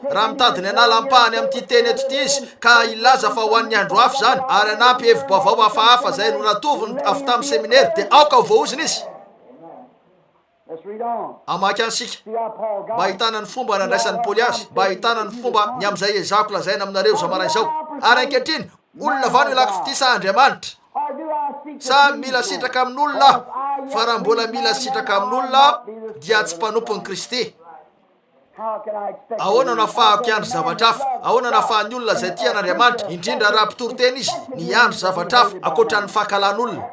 Raha mitady ny anala ampahany amin'ity teny eto ity izy ka ilaza fa ho an'ny andro hafa zany ary anampy hevi-baovao hafahafa zay no natoviny avy tamin'ny seminaire dia aoka ho voaoziny izy. Amaky ansika mba ahitana ny fomba nandraisan'ny Paoly azy mba ahitana ny fomba ny amin'izay ezako lazaina aminareo zao maraina izao. Ary ankehitriny olona vano ilaky fitisa Andriamanitra sa mila sitraka amin'olona fa raha mbola mila sitraka amin'olona dia tsy mpanompon'ny Kristy. Ahoana nafahako iandro zavatra hafa ahoana nafahan'ny olona zay tian'Andriamanitra indrindra raha mpitory teny izy ny andro zavatra hafa akoatra ny fahakalan'olona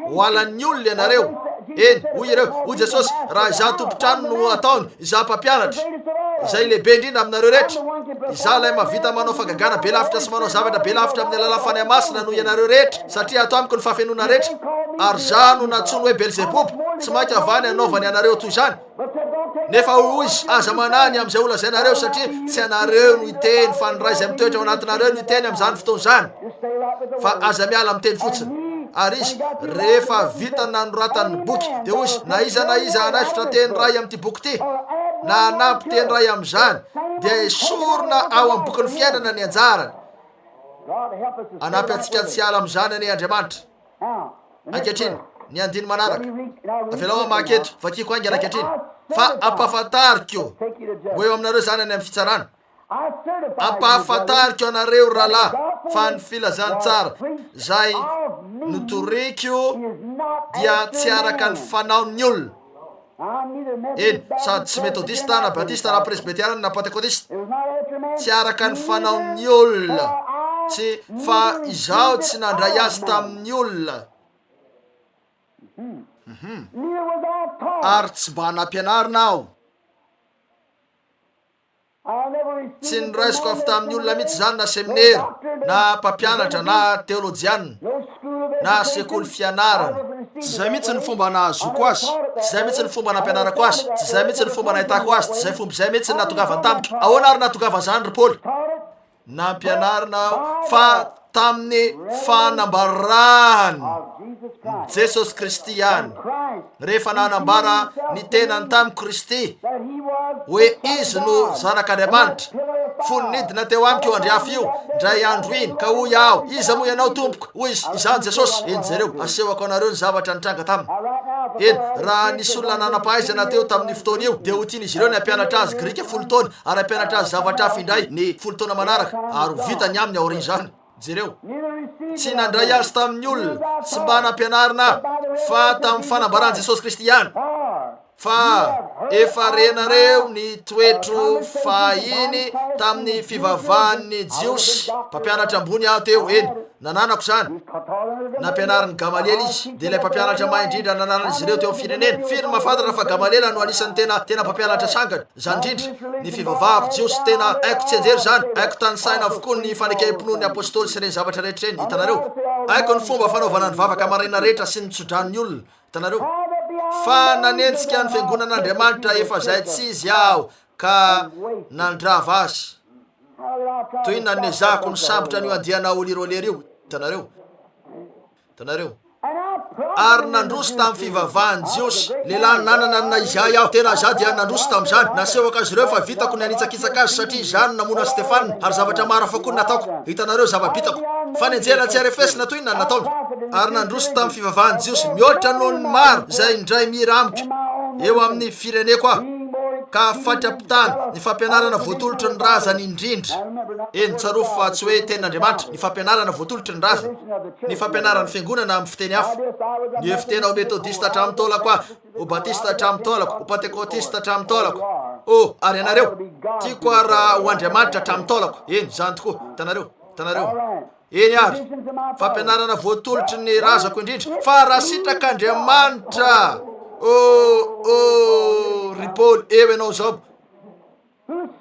ho alan'ny olona ianareo. Eny hoy ireo hoy Jesosy raha izaho tompotrano no ataony izaho mpampianatra izay lehibe indrindra aminareo rehetra izaho lay mavita manao fagagana be lavitra sy manao zavatra be lavitra amin'ny alalan'ny fanemasina noho ianareo rehetra satria ato amiko ny fahafenona rehetra ary zaho no natsoiny hoe Belzebuby tsy mainky avany anaovany anareo toy izany. Nefa hoy izy aza manany amin'izay olona zay nareo satria tsy anareo no hiteny fa ny ray izay mitoetra ao anatinareo no hiteny amin'izany fotoana izany fa aza miala amin'ny teny fotsiny. Ary izy rehefa vita nanoratany boky dia hoy izy na iza anaifitra teny ray amin'ity boky ity na anampy teny ray amin'izany dia esorina ao amin'ny boky ny fiainana ny anjarany. Anampy antsika tsy ala amin'izany ane Andriamanitra. Ankehitriny ny 10 manaraka avelao amaky eto vakiko aingana ankehitriny fa ampahafantariko ho eo aminareo zany any amin'ny fitsarana. Ampahafantariko anareo rahalahy fa ny filazantsara zay notoriko dia tsy araka ny fanaon'ny olona. Eny sady tsy metodista na batista na presbyteriana na pentekotista tsy araka ny fanaon'ny olona tsy fa izaho tsy nandray azy tamin'ny olona ary tsy mba nampianarina aho. Tsy niraisiko avy tamin'ny olona mihitsy zany na seminaire na mpampianatra na teolojiana na sekoly fianarana. Tsy zay mihitsy ny fomba nahazoko azy, tsy zay mihitsy ny fomba nampianarako azy, tsy zay mihitsy ny fomba nahitako azy, tsy zay fomba zay mihitsy ny natongavany tamiko. Ahoana ary natongavany zany ry Paoly? Nampianarina fa tamin'ny fanambarany Jesosy Kristy ihany. Rehefa nanambara ny tenany tamin'ny Kristy hoe izy no zanak'Andriamanitra fononidina teo amiko io andro hafa io ndray andro iny ka hoy aho iza moa ianao tompoko hoy izy izany Jesosy. Eny zareo asehoko anareo ny zavatra nitranga taminy. eny raha nisy olona nanam-pahaizana teo tamin'ny fotoana io dia ho tian'izy ireo ny ampianatra azy grika folo taona ary ampianatra azy zavatra hafa indray ny folo taona manaraka ary vitany aminy aoriana izany. Jereo tsy nandray azy tamin'ny olona sy mba nampianarina fa tamin'ny fanambarany Jesosy Kristy ihany, fa efa renareo ny toetro fahiny tamin'ny fivavahan'ny Jiosy mpampianatra ambony aho teo. Eny nananako zany, nampianariny Gamaliel izy dia ilay mpampianatra mahay indrindra nananan'izy ireo teo amin'ny firenena. Firy mahafantatra fa Gamaliel no anisan'ny tena mpampianatra sangana zany indrindra ny fivavahako Jiosy. Tena haiko tsy anjery zany, haiko tany saina avokoa ny fanekeham-ponon'ny apôstôly sy reny zavatra rehetra reny. Hitanareo, haiko ny fomba fanaovana ny vavaka amarena rehetra sy ny tsodran'ny olona. Hitanareo, fa nanentsika ny fiangonan'Andriamanitra efa zay tsy izy aho ka nandrava azy toy nanezako ny sambotra n'io andiana olirolery io. Hitanareo, ary nandroso tamin'ny fivavahan'ny Jiosy lehilahy nanana na Izay aho. Tena za dia nandroso tamin'izany, nasehoko azy ireo fa vitako ny anitsakitsaka azy satria zany namona Stefana ary zavatra maro hafa koa nataoko. Hitanareo, zava-bitako fanenjehana tsy arefesina toy na nataony. Ary nandroso tamin'ny fivavahan'ny Jiosy mihoatra noho ny maro zay indray mira amiko eo amin'ny fireneko aho, ka fatrapitana ny fampianarana voatolotry ny razany indrindra. Eny tsarofo fa tsy hoe tenin'Andriamanitra, ny fampianarana voatolotry ny razany, ny fampianarana fiangonana amin'ny fiteny hafa, ny efitena ho metodista hatramin'ny taolako aho, ho batista hatramin'ny taolako, ho pentekotista hatramin'ny taolako. Oh, ary ianareo tiako raha ho Andriamanitra hatramin'ny taolako. Eny zany tokoa. Hitanareo, eny ary fampianarana voatolotry ny razako indrindra, fa raha sitrak'Andriamanitra. Ripaoly, eo ianao zao,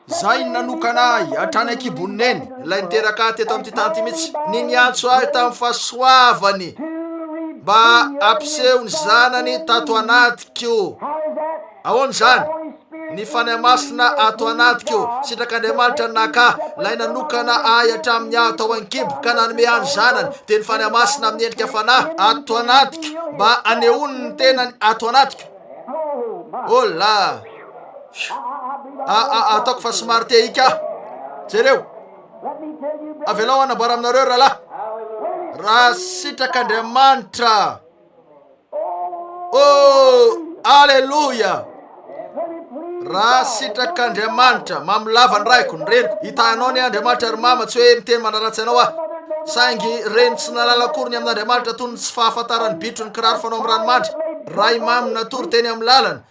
zay nanokanahy hatrany an-kiboniny eny, ilay niteraka teto amin'ity tany ity mihitsy, ny niantso ahy tamin'ny fahasoavany mba ampiseho ny zanany tato anatikio. Ahoana zany? Ny fanahy masina ato anatikio, sitrak'Andriamanitra naka lay nanokana ahy hatramin'ny aho tao an-kibo ka nanome any zanany, dia ny fanahy masina amin'ny endrika fanahy ato anatiko mba anehoany ny tenany ato anatiko. Oh la, ataoko fa somary te hika. Jereo, avelao anambara aminareo rahalahy, raha sitrak'Andriamanitra. Oh, alleluia. Raha sitrak'Andriamanitra mamilava ny raiko ny reniko, hitanao ny Andriamanitra ry mama, tsy hoe miteny manaratsy anao aho, saingy reny tsy nalalakory ny amin'Andriamanitra toy ny tsy fahafantarany bitro ny kiraro fanao amin'ny ranomandry. Ray mamy natory teny amin'ny lalana,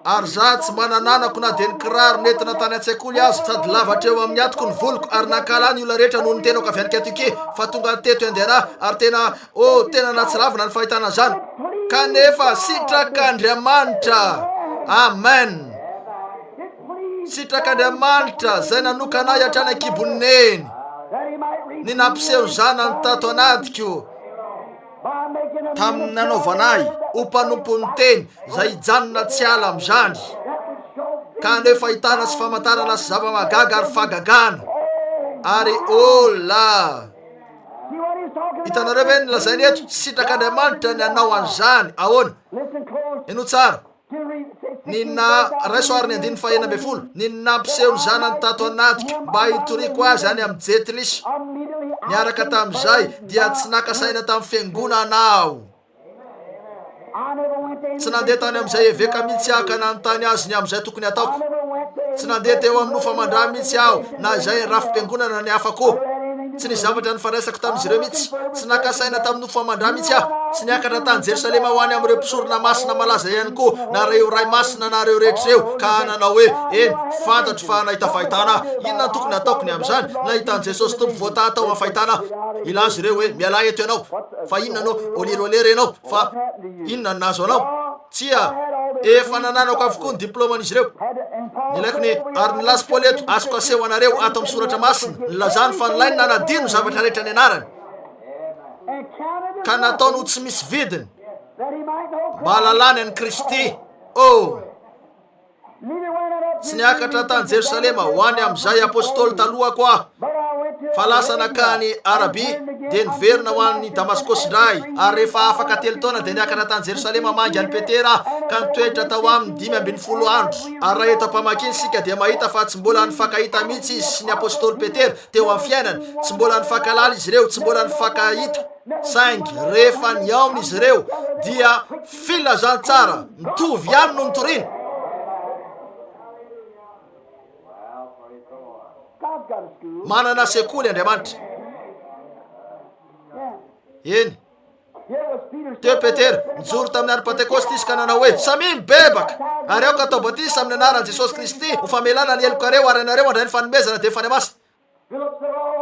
ary za tsy manananako na dia ny kiraro nentina tany an-tsaikoly azy, sady lavatra eo amin'ny atoko ny voloko, ary nankala ny olona rehetra noho ny tenako avy any Antiokia fa tonga teto andehanà, ary tena natsiravina ny fahitana zany. Kanefa sitrak'Andriamanitra. Amen. Sitrak'Andriamanitra zay nanokanahy hatrany an-kiboniny eny, ny nampiseho zanany tato anatiko tamin'ny nanaovanahy ho mpanompon'ny teny zay hijanona tsy ala amin'izany, kanefa hitana sy famantarana sy zava-magaga ary fagagana. Ary ola, hitanareo ve ny lazainy eto, sitrak'Andriamanitra ny anao an'izany. Ahoana? Eno tsara, ny raisoariny 9:40, ny nampiseho ny zanany tato anatiko mba hitoriko azy any amin'ny Jetlisy. Niaraka tamin'izay dia tsy nakasaina tamin'ny fiangonana aho, tsy nandeha tany amin'izay eveka mihitsy aho ka nanontany azy ny amin'izay tokony ataoko, tsy nandeha teo amin'ny nofamandra mihitsy aho na izay rafim-piangonana ny hafako, tsy ny zavatra ny faraisako tamin'izy ireo mihitsy, tsy nakasaina tamin'ny nofamandra mihitsy aho, tsy niakatra tany Jerosalema ho any amin'ireo mpisorona masina malaza ihany koa, na reo ray masina na reo rehetra reo, ka nanao hoe eny fantatro fa nahita fahitana. Inona tokony ataoko ny amin'izany? Nahitan'i Jesosy tompo voata tao amin'ny fahitana. Ilazy ireo hoe miala eto ianao, fa inona anao olirolery ianao, fa inona nazo anao? Tsia, efa nananako avokoa ny diplôman'izy ireo. Nilaiko ny ary nilazy Paoly eto, azoko aseho anareo ato amin'ny soratra masina, nilazany fa nilainy nanadino zavatra rehetra ny anarany, ka nataony ho tsy misy vidiny mba halalany an'i Kristy. Oh, tsy niakatra tany Jerosalema ho any amin'izay apôstôly taloha koa, fa lasa nakany Arabia dia niverina ho an'ny Damaskosy indray, ary rehefa afaka 3 taona dia niakatra tany Jerosalema mangy any Petera ka nitoetra tao amin'ny 15 andro. Ary raha eto ampamakiny sika dia mahita fa tsy mbola nifankahita mihitsy izy sy ny apôstôly Petera teo amin'ny fiainany, tsy mbola nifankalala izy ireo, tsy mbola nifankahita, saingy rehefa niaona izy ireo dia filazany tsara mitovy ihany no nitoriana. Manana sekoly Andriamanitra. Eny teo Petera nijoro tamin'ny andro Pentekosty izy ka nanao hoe samy mibebaka ary aoka atao batisa amin'ny anaran'i Jesosy Kristy ho famelana ny helokareo ary anareo andray ny fanomezana dia fany masina.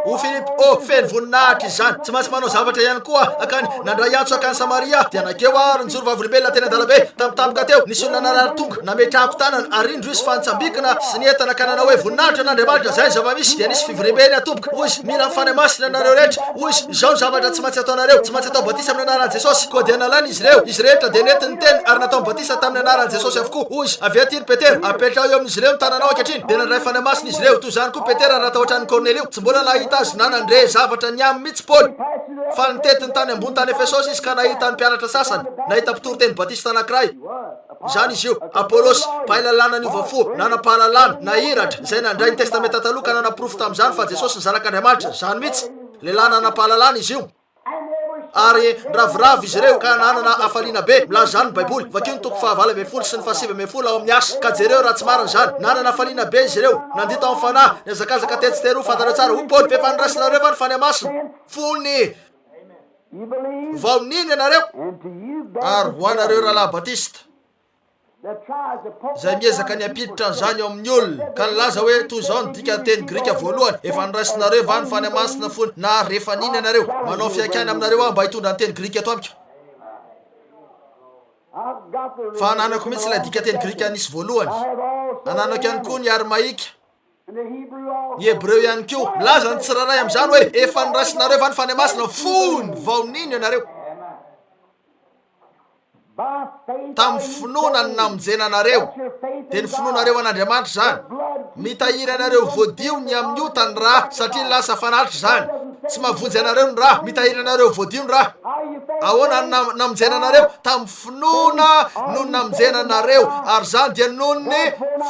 O Filipo, feno voninahitra izany, tsy maintsy manao zavatra ihany koa akany nandray antso akany Samaria dia nakeo ary nijoro vavolombelona teny an-dalabe tampotampoka teo nisy olona narary tonga nametrahako tanana ary indro izy fanitsambikina sy ny entana ka nanao hoe voninahitra n'Andriamanitra zay zava-misy dia nisy fivorimbeny atomboka. Hoy izy mila mifany masina nareo rehetra, hoy izy izao ny zavatra tsy maintsy ataonareo, tsy maintsy atao batisa amin'ny anaran'i Jesosy. Koa dia nalany izy ireo, izy rehetra dia nentiny teny ary natao batisa tamin'ny anaran'i Jesosy avokoa. Hoy izy avy aty ry Petera, apetrao eo amin'izy ireo ny tananao ankehitriny. Dia nandray fany masina izy ireo, toy izany koa Petera raha tahotrany Kornelio, tsy mbola nahita azy nanandre zavatra niamy mihitsy Paoly fa nitetiny tany ambony tany Efesosy izy ka nahita ny mpianatra sasany, nahita mpitory teny batista anankiray. Zany izy io Apolosy pahalalana ny ovafo nanam-pahalalana nahiratra izay nandray ny testamenta taloha ka nanaporofo tamin'izany fa Jesosy ny zanak'Andriamanitra. Zany mihitsy lehilahy nanam-pahalalana izy io ary ravoravo izy ireo ka nanana afaliana be milaza ny baiboly. Vakio ny toko 9 sy ny 7 ao amin'ny asa ka jereo raha tsy marina zany, nanana afaliana be izy ireo, nandito amin'ny fanahy niazakazaka tetsyteroa fantareo tsara ho Paoly mpefanirasinareo va ny fany masina fony vaoniny ianareo ary ho anareo rahalahy batista zay miezaka ny ampiditra an'izany eo amin'ny olona ka nilaza hoe toy izao ny dika teny grika voalohany efa niraisinareo va ny fany masina fony na rehefa niny ianareo manao fiakany aminareo aho mba hitondra ny teny grika ato amiko. Fa ananako mihitsy ilay dika teny grika nisy voalohany, ananako ihany koa ny armaika, ny hebreo ihany koa milaza ny tsiraray amin'izany hoe efa niraisinareo va ny fany masina fony vaoniny ianareo. Tamin'ny finoana ny namonjena anareo dia ny finoanareo an'Andriamanitra zany, mitahiry anareo voadio ny amin'ny ota ny raha satria lasa fanatitra zany, tsy mahavonjy anareo ny raha, mitahiry anareo voadio ny raha. Ahoana ny namonjena anareo? Tamin'ny finoana no namonjena anareo ary zany dia noho ny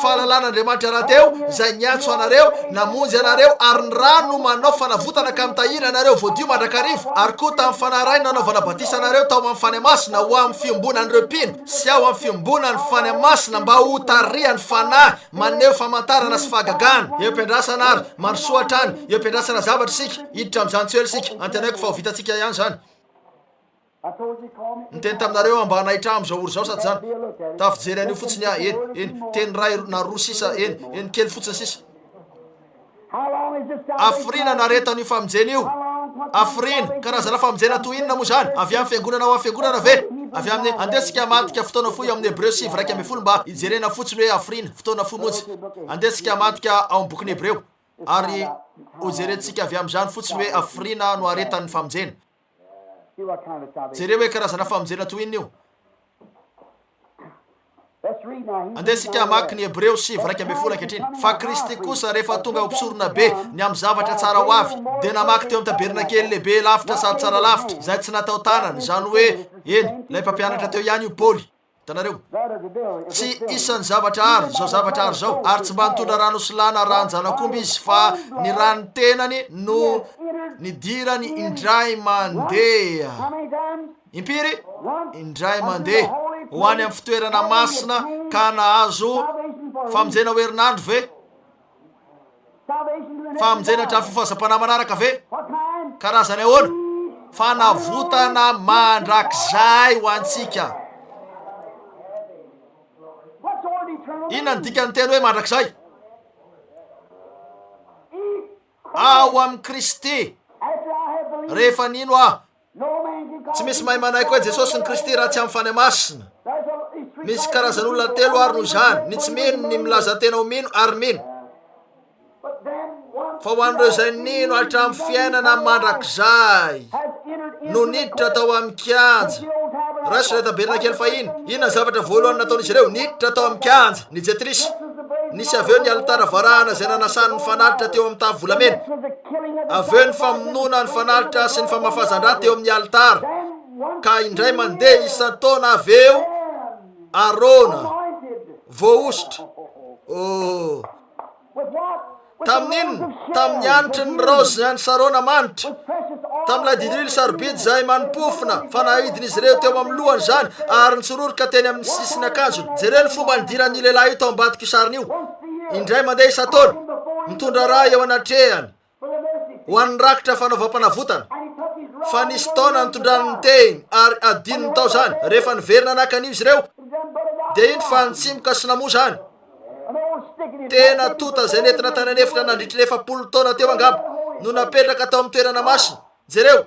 fahalalàn'Andriamanitra raha teo izay niantso anareo namonjy anareo ary ny raha no manao fanavotana ka mitahiry anareo voadio mandrakarivo. Ary koa tamin'ny fanaray nanaovana batisa anareo tao amin'ny fany masina ho amin'ny fiombona ny repino sy ao amin'ny fiombona ny fany masina mba ho tarihan'ny fanahy maneho famantarana sy fahagagana. Eo ampiandrasana ary marosoatra any, eo ampiandrasana zavatra sika hiditra amin'izany tsoely sika antinaiko fa ho vitatsika ihany zany. Niteny taminareo mba hanahitra amin'izao oro zao sady zany tafijery an'io fotsiny eny teny ray na roa sisa eny kely fotsiny sisa. Afrina naretan'io famonjena io, afrina karazana famonjena toy inona moa zany? Avy amin'ny fiangonana ho amin'ny fiangonana ve? Avy amin'ny andesika matika fotoana foy amin'ny Hebreo 9:12 mba hijerena fotsiny hoe afrina fotoana foy motsy. Andesika matika ao amin'ny bokin'ny Hebreo ary hojerentsika avy amin'izany fotsiny hoe afrina no aretan'ny famonjena. Jereo hoe karazana famonjena toy inona io? Andesika maki ny Hebreo 9:12 ankehitriny. Fa Kristy kosa rehefa tonga ho mpisorona be ny amin'ny zavatra tsara ho avy dia namaky teo amin'ny tabernakely lehibe lavitra sady tsara lavitra izay tsy natao tanana, izany hoe eny ilay mpampianatra teo ihany io Paoly. Hitanareo tsy isan'ny zavatra ary zao zavatra ary zao ary tsy mba nitondra rano sy lana ranon-janakomby izy fa ny rano tenany no nidirany indray mandeha. Impiry? Indray mandeha ho any amin'ny fitoerana masina ka nahazo famonjena ho herinandro ve? Famonjena hatramin'ny fifahazam-panahy manaraka ve? Karazany ahoana? Fanavotana mandrakizay ho antsika. Inona ny dikany teny hoe mandrakizay? Ao amin'ny Kristy rehefa nino aho tsy misy mahay manaiky hoe Jesosy ny Kristy raha tsy amin'ny fany masina. Misy karazan'olona telo ary noho izany, ny tsy mino, ny milaza tena ho mino ary mino. Fa ho an'ireo izay nino hatramin'ny fiainana mandrakizay no niditra tao amin'ny kianja. Raha sy ilay tabernakely fahiny, inona zavatra voalohany nataon'izy ireo? Niditra tao amin'ny kianja, ny jetrisy. nisy aveo ny alitara varahana zay nanasany ny fanalitra teo amin'ny tavolamena. Aveo ny famonona ny fanalitra sy ny famafazan-dra teo amin'ny alitara. Ka indray mandeha isan-taona aveo Arona voaositra. Tamin'inona? Tamin'ny anitry ny raozy zany sarona manitra. Tamin'ilay didrily sarobidy zay manimpofona fanahidiny izy ireo teo amin'ny lohany zany ary nitsororoka teny amin'ny sisiny akanjony. Jereo ny fomba nidiran'ny lehilahy io tao ambadika io sariny io. Indray mandeha isan-taona mitondra raha eo anatrehany ho an'ny rakitra fanaovam-panavotana. Fa nisy taona nitondrany teny ary adininy tao zany. Rehefa niverina nakan'io izy ireo dia iny fa nitsimoka sy namoa zany. Tena tota zay nentina tananefitra nandritry ny 7 taona teo angamba no napetraka tao amin'ny toerana masina. Jereo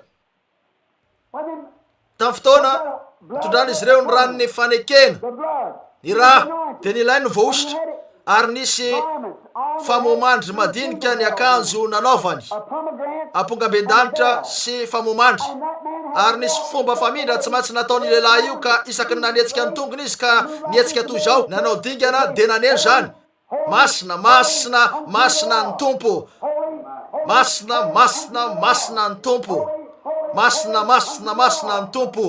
tamin'ny fotoana nitondran'izy ireo ny ranony fanekena ny raha dia nilay ny voaositra ary nisy famomandry madinika ny akanjo nanaovany ampongamben-danitra sy famomandry. Ary nisy fomba famindra tsy maintsy nataony lehilahy io ka isaky ny nanetsika ny tongony izy ka nietsika toy izao nanao dingana dia naneno zany: masina masina masina ny tompo, masina masina masina ny tompo, masina masina masina ny tompo.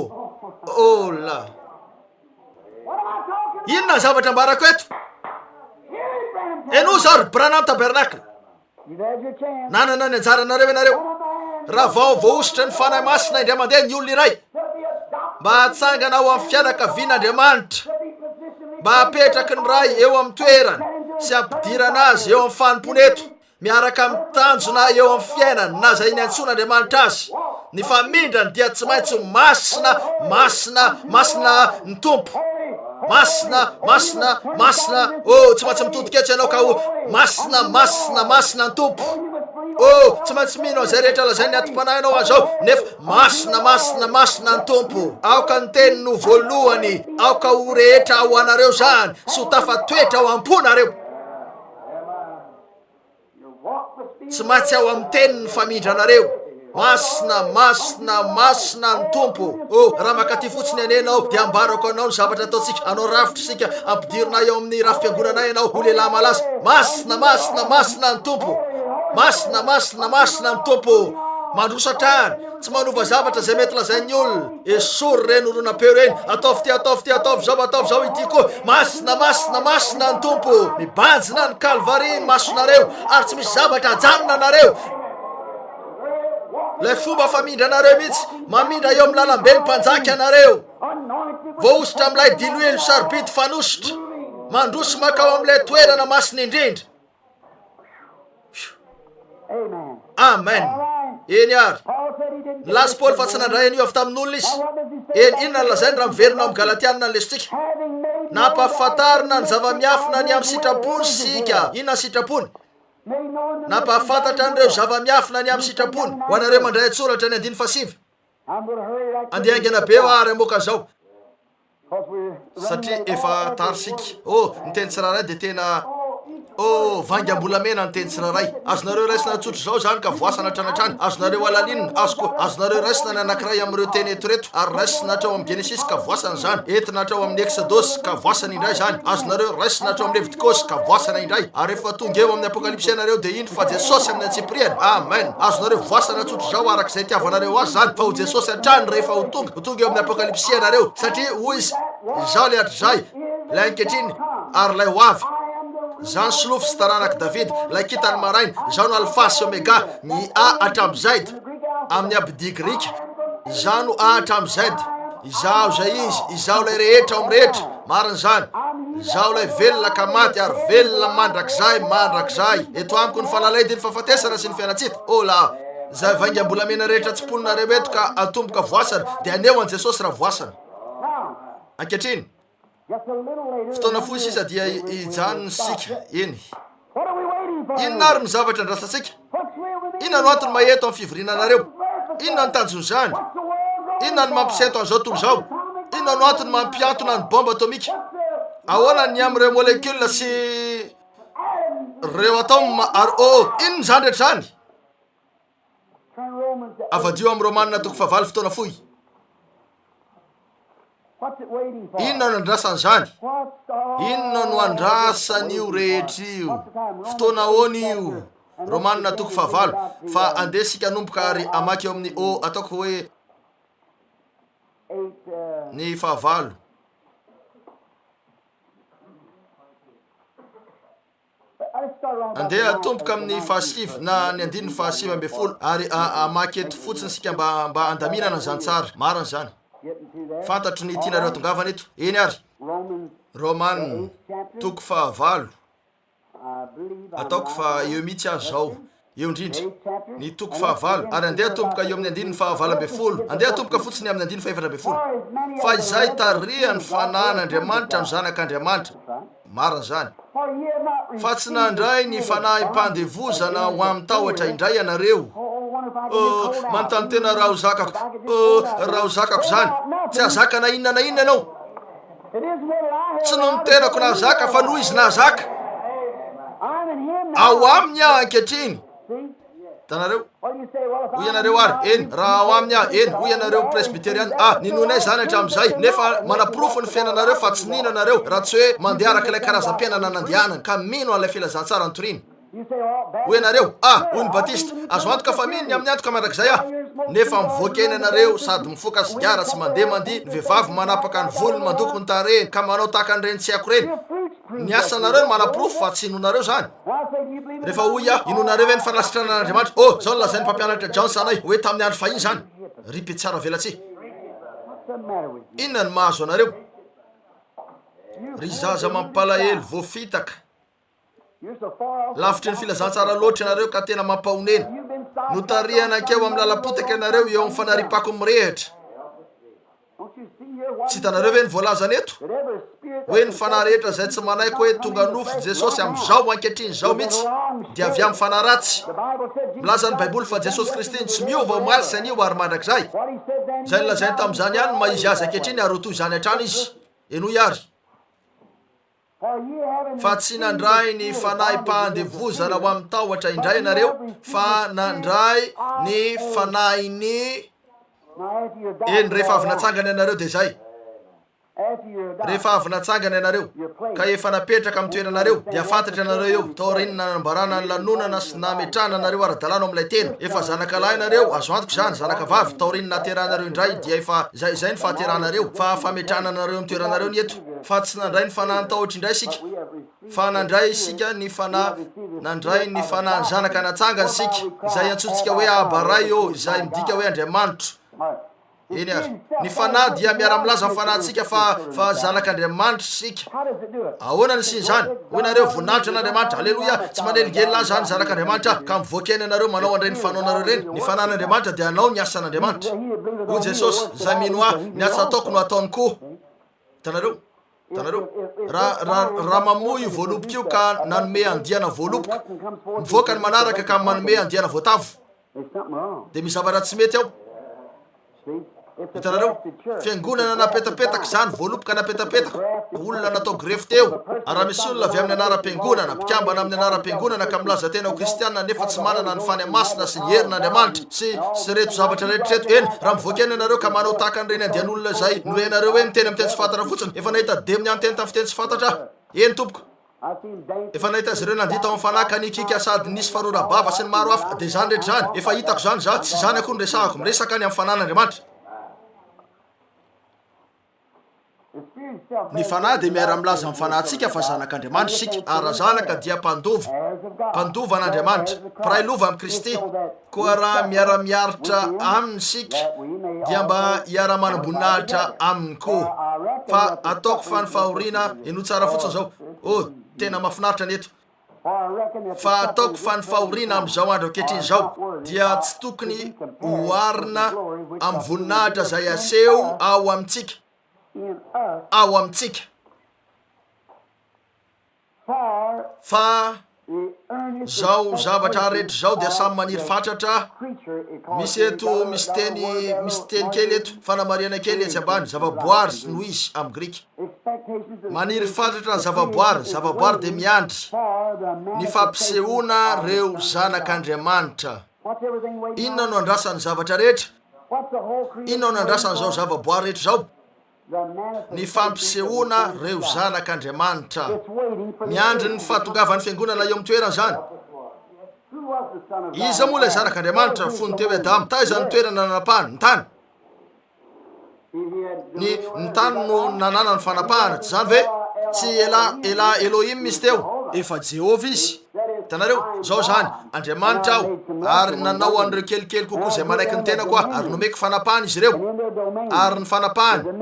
Ola, inona ny zavatra ambarako eto? Eno zao ry Branham Tabernacle. Nanana ny anjaranareo ianareo. Raha vao voaositra ny fanahy masina indray mandeha ny olona iray mba hatsangana ao amin'ny fianakavian'Andriamanitra, mba hapetraky ny ray eo amin'ny toerany sy ampidirana azy eo amin'ny fanomponeto miaraka amin'ny tanjona eo amin'ny fiainany na zay ny antson'Andriamanitra azy. Ny famindrany dia tsy maintsy masina masina masina ny tompo, masina masina masina. Tsy maintsy mitodiketsy ianao ka ho masina masina masina ny tompo. Tsy maintsy mino zay rehetra lazainy atom-panahy ianao azao nefa masina masina masina ny tompo. Aoka ny teniny ho voalohany, aoka ho rehetra ho anareo zany sy ho tafatoetra ho amponareo. Tsy maintsy ao amin'ny teniny famindranareo: masina masina masina ny tompo. Raha makaty fotsiny anenao dia ambarako anao ny zavatra ataotsika. Anao rafitra sika ampidirina eo amin'ny rafim-piangonana ianao ho lehilahy malaza. Masina masina masina ny tompo, masina masina masina ny tompo. Mandrosatrany tsy manova zavatra zay mety lazain'ny olona. Esory reny oronapeo reny, ataovy ty ataovy ty ataovy zao ity koa. Masina masina masina ny tompo. Mibanjina ny Kalvari ny masonareo ary tsy misy zavatra ajanona anareo. Lay fomba famindra anareo mihitsy, mamindra eo amin'ny lalambe ny mpanjaka anareo. Voaositra amin'ilay diloilo sarobidy fanositra, mandroso makao amin'ilay toerana masina indrindra. Amen. Eny ary nilasy Paoly fa tsy nandray an'io avy tamin'olona izy. Inona ny lazainy raha miverina amin'ny Galatianina ny lesitsika? Nampahafantarina ny zava-miafina ny amin'ny sitrapony sika. Inona ny sitrapony? Nampahafantatra an'ireo zava-miafina ny amin'ny sitrapony ho anareo mandray antsoratra ny 5. Andeha angena be ary amoka zao satria efa tarisika. Ny teny tsiraray dia tena vangambolamena ny teny tsiraray. Azonareo raisina tsotro zao zany ka voasana tranatrany. Azonareo alalinina azonareo raisina ny anankiray amin'ireo teny etoreto ary raisina hatrao amin'ny Genesis ka voasana zany. Entina hatrao amin'ny Exodosy ka voasana indray zany. Azonareo raisina hatrao amin'ny Levitikosy ka voasana indray. Ary rehefa tonga eo amin'ny Apokalipsy ianareo dia iny fa Jesosy amin'ny Antsipriany. Amen. Azonareo voasana tsotro zao arak'izay tiavanareo azy zany fa ho Jesosy hatrany rehefa ho tonga eo amin'ny Apokalipsy ianareo. Satria hoy izy: zao le hatrizay, lay ankehitriny ary lay ho avy. Zany solofo sy taranaka David, lay kitany maraina. Zao no alfa sy omega, ny A hatramin'ny Z. Amin'ny abidi grika zao no A hatramin'ny Z. Izao zay izy, izao lay rehetra ao amin'ny rehetra. Marina zany. Izao lay velona ka maty ary velona mandrakizay mandrakizay. Eto amiko ny fahalalay dia ny fahafatesana sy ny fiainatsita. Zay vaingam-bolamena rehetra tsy polinareo eto ka atomboka voasana dia aneo an Jesosy raha voasana. Ankehitriny fotoana fohy sisa dia hijanony sika eny. Inona ary ny zavatra andrasatsika? Inona no antony maheto amin'ny fivoriananareo? Inona ny tanjony zany? Inona ny mampisento an'izao tontolo zao? Inona no antony mampiantona ny bomba atomika? Ahoana ny amin'ireo molécule sy reo atome ary inona zany rehetra zany? Avadio amin'ny Romanina toko 9 fotoana fohy. inona no andrasany zany? Inona no andrasany io rehetra io? Fotoana ahoana io? Romanina toko 9 fa andesika nomboka ary amaky eo amin'ny ataoko hoe ny 9. Andeha atomboka amin'ny 7 na ny 7 ary amaky eto fotsiny sika mba andaminana zany tsara. Marina zany. Fantatro ny tianareo tongavana eto. Eny ary. Romanina toko 9. Ataoko fa eo mihitsy azo zao. Eo indrindra ny toko 9 ary andeha atomboka eo amin'ny 9 andeha atomboka fotsiny amin'ny 9 fa izay tarihany fanan'Andriamanitra no zanak'Andriamanitra. Marina zany. Fa tsy nandray ny fanahy-pandevozana ho amin'ny tahotra indray ianareo. Manontany tena raha ho zakako zany. Tsy azaka na inona ianao. Tsy no niterako na zaka fa noho izy na zaka. Ao aminy ankehitriny. Tanareo? Hoy ianareo ary, eny, raha ao aminy eny, hoy ianareo presbyteriana, ninonay zany hatramin'izay, nefa manaprofo ny fiainanareo fa tsy nino anareo raha tsy hoe mandeha araka ilay karazam-piainana nandehanana ka mino an'ilay filazantsara nytoriana. Hoy ianareo, hoy ny Batista, azo antoka fa mino ny amin'ny antoka mandrakizay nefa mivoaka eny anareo sady mifoka sigara tsy mandeha mandihy, ny vehivavy manapaka ny volony mandoko ny tarehiny ka manao tahaka an'ireny tsy haiko reny. Ny asanareo manaprofo fa tsy inonareo zany. Rehefa hoy inonareo hoe ny fanasitrana an'Andriamanitra, zao nolazain'ny mpampianatra Johnson hoe tamin'ny andro fahiny zany. Ripy tsara velatsy. Inona ny mahazo anareo? Ry zaza mampalahelo voafitaka. Lavitry ny filazantsara loatra ianareo ka tena mampahonena. Notarianakeo amin'ny lalapotaka ianareo eo amin'ny fanaripako mirehitra. Tsy hitanareo ve ny voalazana eto? Hoe ny fanahy rehetra izay tsy manaiko hoe tonga nofo Jesosy amin'izao ankehitriny zao mihitsy dia avy amin'ny fanahy ratsy. Milaza ny Baiboly fa Jesosy Kristy tsy miova maly sy anio ary mandrakizay. Izay nilazainy tamin'izany ihany no maizy azy ankehitriny ary ho toy izany hatrany izy. Enoy ary. Fa tsy nandray ny fanahy-pandevozana ho amin'ny tahotra indray ianareo, fa nandray ny fanahiny. Eny, rehefa avy natsangana ianareo dia zay. Rehefa avy natsangana ianareo ka efa napetraka amin'ny toeranareo dia fantatra ianareo eo taorinina nanambarana ny lanonana sy nametrahana anareo ara-dalàna amin'ilay tena. Efa zanakalahy ianareo, azo antoka zany, zanakavavy taorinina nateranareo indray dia efa zay ny fahateranareo fa fametrahana anareo amin'ny toeranareo ny eto. Fa tsy nandray ny fanahy tahotra indray sika, fa nandray isika ny nandray ny fanahy ny zanaka natsangana sika, izay antsointsika hoe Abaray izay midika hoe Andriamanitra. Eny ary. Ny fanahy dia miara-milaza fanahintsika fa zanak'Andriamanitra sika. Ahoana ny siny zany? Hoy ianareo voninahitra n'Andriamanitra. Aleloia. Tsy maneligely zany zanak'Andriamanitra ka mivoaka eny ianareo manao andray ny fanaonareo reny. Ny fanahin'Andriamanitra dia anao ny asan'Andriamanitra. Hoy Jesosy, zay mino ny asa ataoko no ataony koa. Tanareo? Raha mamoy io voaloboka io ka nanome andiana voaloboka, mivoaka ny manaraka ka manome andiana voatavo, dia misy zavatra tsy mety ao. Hitanareo? Fiangonana napetapetaka zany, voaloboka napetapetaka, olona natao grefy teo. Raha misy olona avy amin'ny anaram-piangonana, mpikambana amin'ny anaram-piangonana ka milaza tena ho kristianina nefa tsy manana ny fanahy-masina sy ny herin'Andriamanitra sy reto zavatra rehetrareto. Eny, raha mivoaka eny ianareo ka manao tahaka an'ireny andian'olona izay no ianareo hoe miteny amin'ny teny tsy fantatra fotsiny, efa nahita demony any teny tamin'ny fiteny tsy fantatra. Eny tompoko. Efa nahita azy ireo nandita amin'ny fanahy ka nikika sady nisy farora-bava sy ny maro hafa. Dia zany rehetra zany, efa hitako zany za, tsy zany akoho ny resahako, miresaka any amin'ny fanan'Andriamanitra. Ny fanahy dia miara-milaza amin'ny fanahintsika fa zanak'Andriamanitra sika, ary zanaka dia mpandova an'Andriamanitra, mpiray lova amin'ny Kristy. Koa raha miara-miaritra aminy sika dia mba hiara-manam-boninahitra aminy koa. Fa ataoko fa ny fahoriana, eno tsara fotsiny zao. Tena mahafinaritra ny eto. Fa ataoko fa ny fahoriana amin'izao andro ankehitriny zao dia tsy tokony hoarina amin'ny voninahitra izay aseho ao amintsika. Fa zao zavatra rehetra zao dia samy maniry fatratra. Misy eto misy teny kely eto, fanamariana kely etsy ambany, zavaboary no izy amin'ny grika. Maniry fatratra ny zavaboary dia miandry ny fampisehoana reo zanak'Andriamanitra. Inona no andrasan'ny zavatra rehetra? Inona no andrasan'izao zavaboary rehetra zao? ny fampisehoana reo zanak'Andriamanitra. Miandry ny fahatongavan'ny fiangonana eo amin'ny toerana zany. Iza moa ilay zanak'Andriamanitra fony teo Adamo? Taiza ny toerana nanapahany? Ny tany. Ny tany no nanana ny fanapahana, tsy zany ve? Tsy ela Elohim misy teo, efa Jehova izy. Hitanareo, zao zany Andriamanitra aho, ary nanao an'ireo kelikely kokoa izay manaiky ny tena koa, ary nomeko fanapahana izy ireo. Ary ny fanapahana,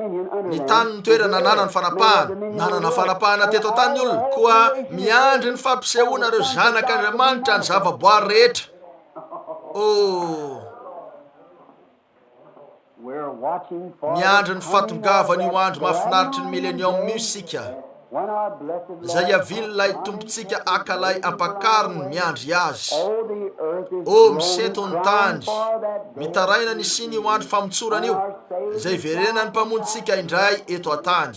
ny tany ny toerana nanana ny fanapahana, nanana fanapahana teto tany olona, koa miandry ny fampisehoana ireo zanak'Andriamanitra ny zavaboary rehetra. Miandry ny fahatongavany io andro mahafinaritra ny milenium io isika, zay avilon'ilay tompontsika akalay ampakariny miandry azy. Miseto ny tany, mitaraina ny siny io andro famotsorana io, zay verenany mpamontsika indray eto an-tany.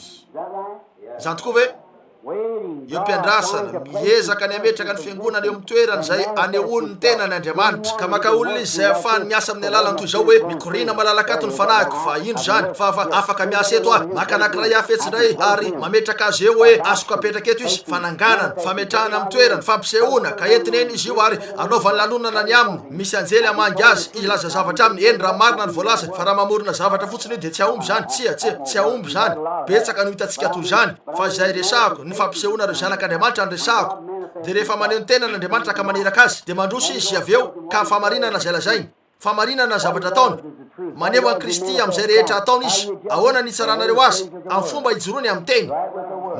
Zany tokoa ve? Eo mpiandrasana miezaka ny ametraka ny fiangonana eo amin'ny toerana zay anehoany ny tenany Andriamanitra. Ka maka olona izy zay ahafahany miasa amin'ny alalany toy izao hoe mikorina malalakato ny fanahiko, fa ino zany? Fa afaka miasa eto ah, maka anankiray hafa etsindray ary mametraka azy eo hoe azoko apetraka eto izy. Fananganana, fametrahana amin'ny toerana, fampisehoana, ka entiny eny izy io ary anaovany lanonana ny aminy. Misy anjely amangy azy, ilaza zavatra aminy. Eny raha marina ny voalaza, fa raha mamorona zavatra fotsiny io dia tsy ahomby zany. Tsy ahomby zany. Betsaka no hitantsika toy zany. Fa izay resahako, ny fampisehoana ireo zanak'Andriamanitra ny resahako. Dia rehefa maneho ny tenan'Andriamanitra ka maneraka azy, dia mandroso izy avy eo ka famarinana zay lazainy. Famarinana zavatra ataony. Maneho an Kristy amin'izay rehetra ataony izy. Ahoana ny itsaranareo azy? Amin'ny fomba hijoroany amin'ny teny.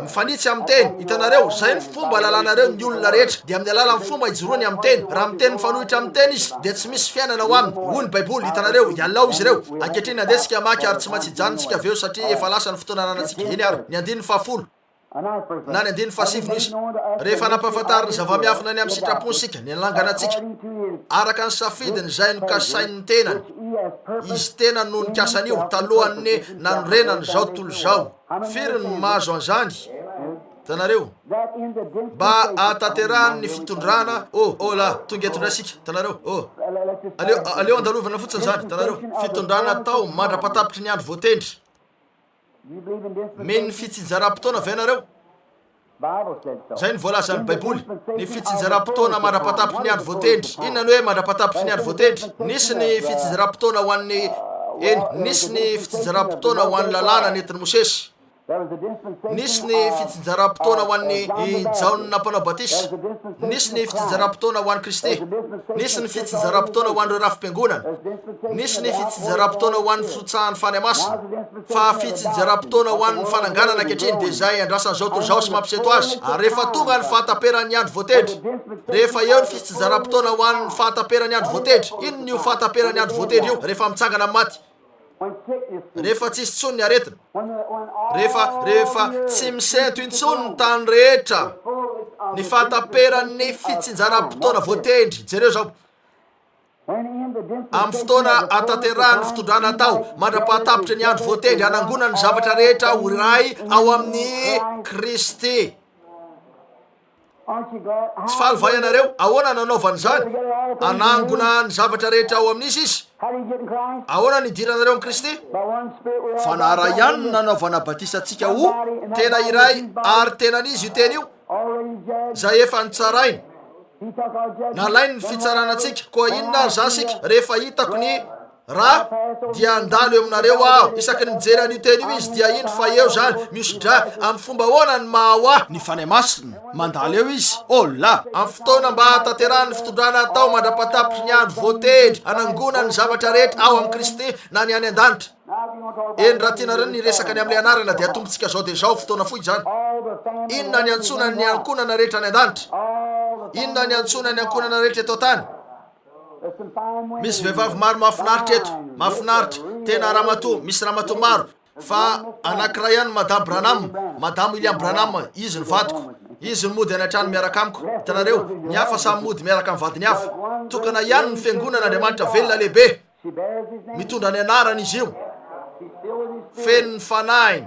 Mifanitsy amin'ny teny. Hitanareo, zay ny fomba lalanareo ny olona rehetra, dia amin'ny alalan'ny fomba hijoroany amin'ny teny. Raha miteny mifanohitra amin'ny teny izy, dia tsy misy fiainana ao aminy. Hoy ny Baiboly, hitanareo, ialao izy ireo. Ankehitriny andesika maky ary tsy maintsy hijanontsika avy eo satria efa lasa ny fotoana anantsika. Eny ary, ny 110 na ny 107 izy. Rehefa nampahafantariny zava-miafina ny amin'ny sitraponsika, ny langanantsika, araka ny safidiny zay nokasainy ny tenany. Izy tena no nikasany io talohan'ny nanorenany zao tontolo zao. Firy ny mahazo an'izany? Tanareo, mba ahatanterahany ny fitondrana. La tonga eto ndrasika. Tanareo, aleo andalovana fotsiny zany. Tanareo, fitondrana tao mandrapatapitry ny andro voatendry. Meny ny fitsinjaram-potoana ve nareo? Zay ny voalazan'ny Baiboly. Ny fitsinjaram-potoana mandrapatapitry ny andro voatendry. Inona ny hoe mandrapatapitry ny andro voatendry? Nisy ny fitsinjaram-potoana ho an'ny nisy ny fitsinjaram-potoana ho an'ny lalàna nentin'i Mosesy. Nisy ny fitsinjaram-potoana ho an'ny Jaona mpanao batisa. Nisy ny fitsinjaram-potoana ho an'ny Kristy. Nisy ny fitsinjaram-potoana ho an'ireo rafim-piangonana. Nisy ny fitsinjaram-potoana ho an'ny fitsahan'ny fany masina. Fa fitsinjaram-potoana ho an'ny fananganana ankehitriny dia izay andrasany zao toy izao sy mampiseto azy. Ary rehefa tonga ny fahataperan'ny andro voatendry, rehefa eo ny fitsinjaram-potoana ho an'ny fahataperan'ny andro voatendry. Inona io fahataperan'ny andro voatendry io? Rehefa mitsangana amin'ny maty. Rehefa tsisy tsony ny aretina. Rehefa tsy misento intsony ny tany rehetra. Ny fahataperan'ny fitsinjaram-potoana voatendry. Jereo zao. Amin'ny fotoana atanterahany fitondrana tao mandrapahatapitra ny andro voatendry, anangona ny zavatra rehetra ho iray ao amin'ny Kristy. Tsy fahalovay ianareo? Ahoana nanaovany zany? Anangona ny zavatra rehetra ao amin'izy izy. Ahoana ny idiranareo amin'ny Kristy? Fanara ihany no nanaovana batisantsika ho tena iray ary tenan'izy io tena io, zay efa nitsarainy. Nalainy ny fitsaranantsika, koa inona zasika rehefa hitako ny raha dia andalo eo aminareo aho. Isaky ny mijery an'io teny io izy dia ino fa eo zany miosodra amin'ny fomba ahoana ny maha ahy ny fanahy masina mandalo eo izy. La amin'ny fotoana mba hatanterahany fitondrana atao mandrapatapitry ny andro voatendry, anangona ny zavatra rehetra ao amin'ny Kristy na ny any an-danitra. Eny raha tianareo ny resaka ny amin'ny anarana dia atombotsika zao dia zao fotoana fohy zany. Inona ny antsona ny ankonana rehetra ny an-danitra? Inona ny antsona ny ankonana rehetra eto tany? Misy vehivavy maro mahafinaritra eto, mahafinaritra, tena ramatoa, misy ramatoa maro. Fa anankiray ihany Madame Branham, Madame William Branham, izy ny vadiko. Izy ny mody any an-trano miaraka amiko. Hitanareo, ny hafa samy mody miaraka amin'ny vadiny hafa. Tokana ihany ny fiangonan'Andriamanitra velona lehibe. Mitondra ny anarany izy io. Feno ny fanahiny.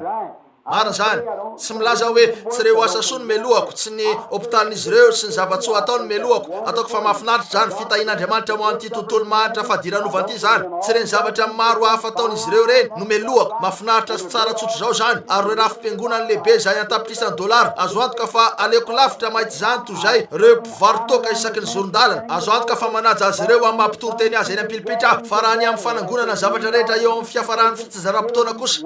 marina zany tsy milaza hoe tsy reo asa soa no melohako, tsy ny hôpitalin'izy ireo sy ny zava-tsoa ataony melohako, ataoko fa mahafinaritra zany fitahin'Andriamanitra mo an'ity tontolo manitra fadiranovan'ity zany, tsy reny zavatra maro hafa ataon'izy ireo reny no melohako, mahafinaritra sy tsara tsotro zao zany. Ary reo rafi-piangonany lehibe zay antapitrisany dollara, azo antoka fa aleoko lavitra mahitsy zany toy zay reo mpivarotoka isaky ny zoron-dalana, azo antoka fa manaja azy ireo amin'ny mampitory-teny azy eny am-pilipitra, fa raha ny amin'ny fanangonana zavatra rehetra eo amin'ny fiafarany fitsinjaram-potoana kosa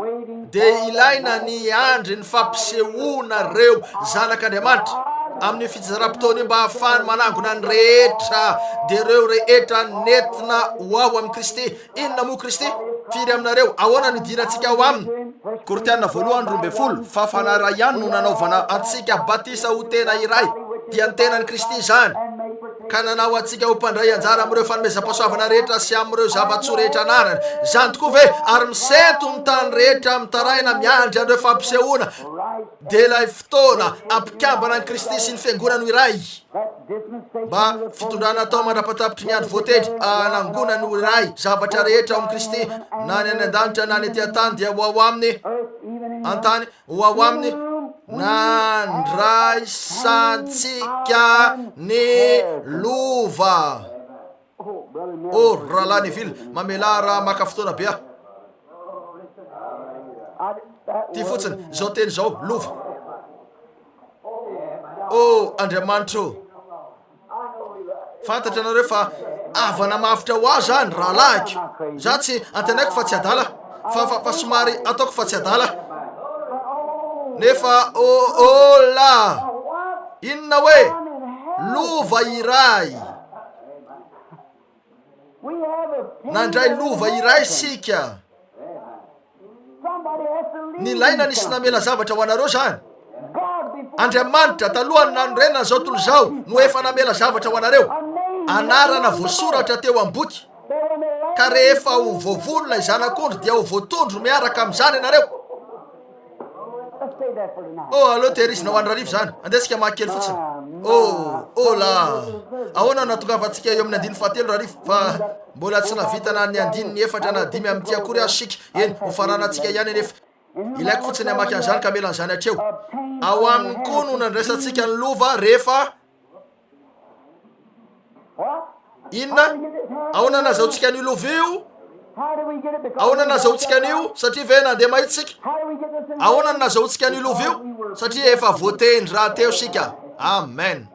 dia ilaina ny andry ny fampisehoana reo zanak'Andriamanitra amin'ny fitsinjaram-potoana io mba ahafahany manangona ny rehetra dia reo rehetra nentina ho ao amin'ny Kristy. Inona moa Kristy? Firy aminareo ahoana ny idirantsika ao aminy? Kortiana 2:12 fa fanaray ihany no nanaovana antsika batisa ho tena iray, dia ny tenan'ny Kristy zany, ka nanao antsika ho mpandray anjara amin'ireo fanomezam-pahasoavana rehetra sy amin'ireo zava-tsoa rehetra anarany. Zany tokoa ve ary misento ny tany rehetra mitaraina miandry an'ireo fampisehoana dia ilay fotoana ampikambana ny Kristy sy ny fiangonana iray mba fitondrana atao mandrapatapitry ny andro voatendry anangonany iray zavatra rehetra ao amin'ny Kristy, na ny any an-danitra na ny etỳ an-tany dia ho ao aminy an-tany, ho ao aminy nandraisantsika ny lova. Rahalahy Neville mamela raha maka fotoana be aho ty fotsiny zao teny zao lova. Andriamanitra fantatra anareo fa avana mafitra ho azy zany rahalahiko, za tsy antanaiko fa tsy adala, fa somary ataoko fa tsy adala, nefa la inona hoe lova iray, nandray lova iray sika. Ny laina nisy namela zavatra ho anareo zany. Andriamanitra talohany nanorenana zao tolo zao no efa namela zavatra ho anareo, anarana voasoratra teo am-boky, ka rehefa ho voavolo ilay zanak'ondry dia ho voatondro miaraka amin'izany ianareo. Aleo tehirizina ho andrarivo zany, andesika mahakely fotsiny. La ahoana natongavantsika eo amin'ny 9:7 rarivo, fa mbola tsy navitana ny 9:4 na 5 amin'ity akory azo sika, eny ho faranantsika ihany nefa ilaiko fotsiny hamaky an'izany ka melan'izany hatreo. Ao aminy koa no nandraisantsika ny lova rehefa inona? Ahoana nazahoantsika ny lova io? Ahoana nazahoantsika an'io? Satria ve nandeha mahitsika? Ahoana nazahoantsika ny lova io? Satria efa voatendry raha teo sika. Amen.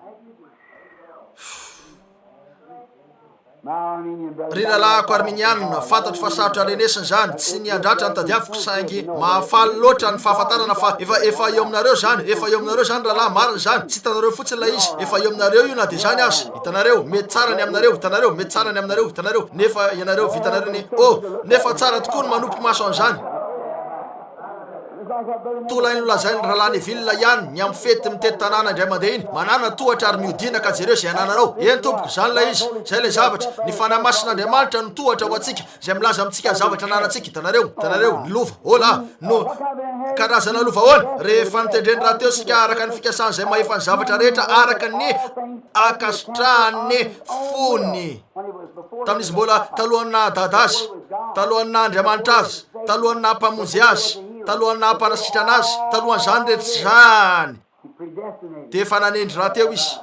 Ry lalako arminianina fantatro fa sarotra renesiny zany, tsy ny andratra ny tadiaviko saingy mahafaly loatra ny fahafantarana fa efa eo aminareo zany, efa eo aminareo zany rahalahy marina zany, tsy hitanareo fotsiny la izy, efa eo aminareo io na dia zany azy, hitanareo mety tsara ny aminareo, hitanareo mety tsara ny aminareo, hitanareo nefa ianareo vitanareo ny nefa tsara tokoa ny manompo maso an'izany. Tola iny lazainy rahalahy Neville ihany ny amin'ny fety mitety tanàna indray mandeha iny, manana tohatra ary miodina ka jereo zay ananareo. Eny tompoko zany la izy, zay le zavatra, ny fanahy masin'Andriamanitra no tohatra ho antsika, zay milaza amintsika zavatra ananantsika. Hitanareo ny lova, no karazana lova hoana rehefa nitendreny raha teo sika araka ny fikasana zay mahefa ny zavatra rehetra araka ny akasitrahany fony tamin'izy mbola talohana dada azy, talohana Andriamanitra azy, talohana mpamonjy azy, talohany nampanasitrana azy, talohan'izany rehetra zany dia efa nanendry raha teo izy,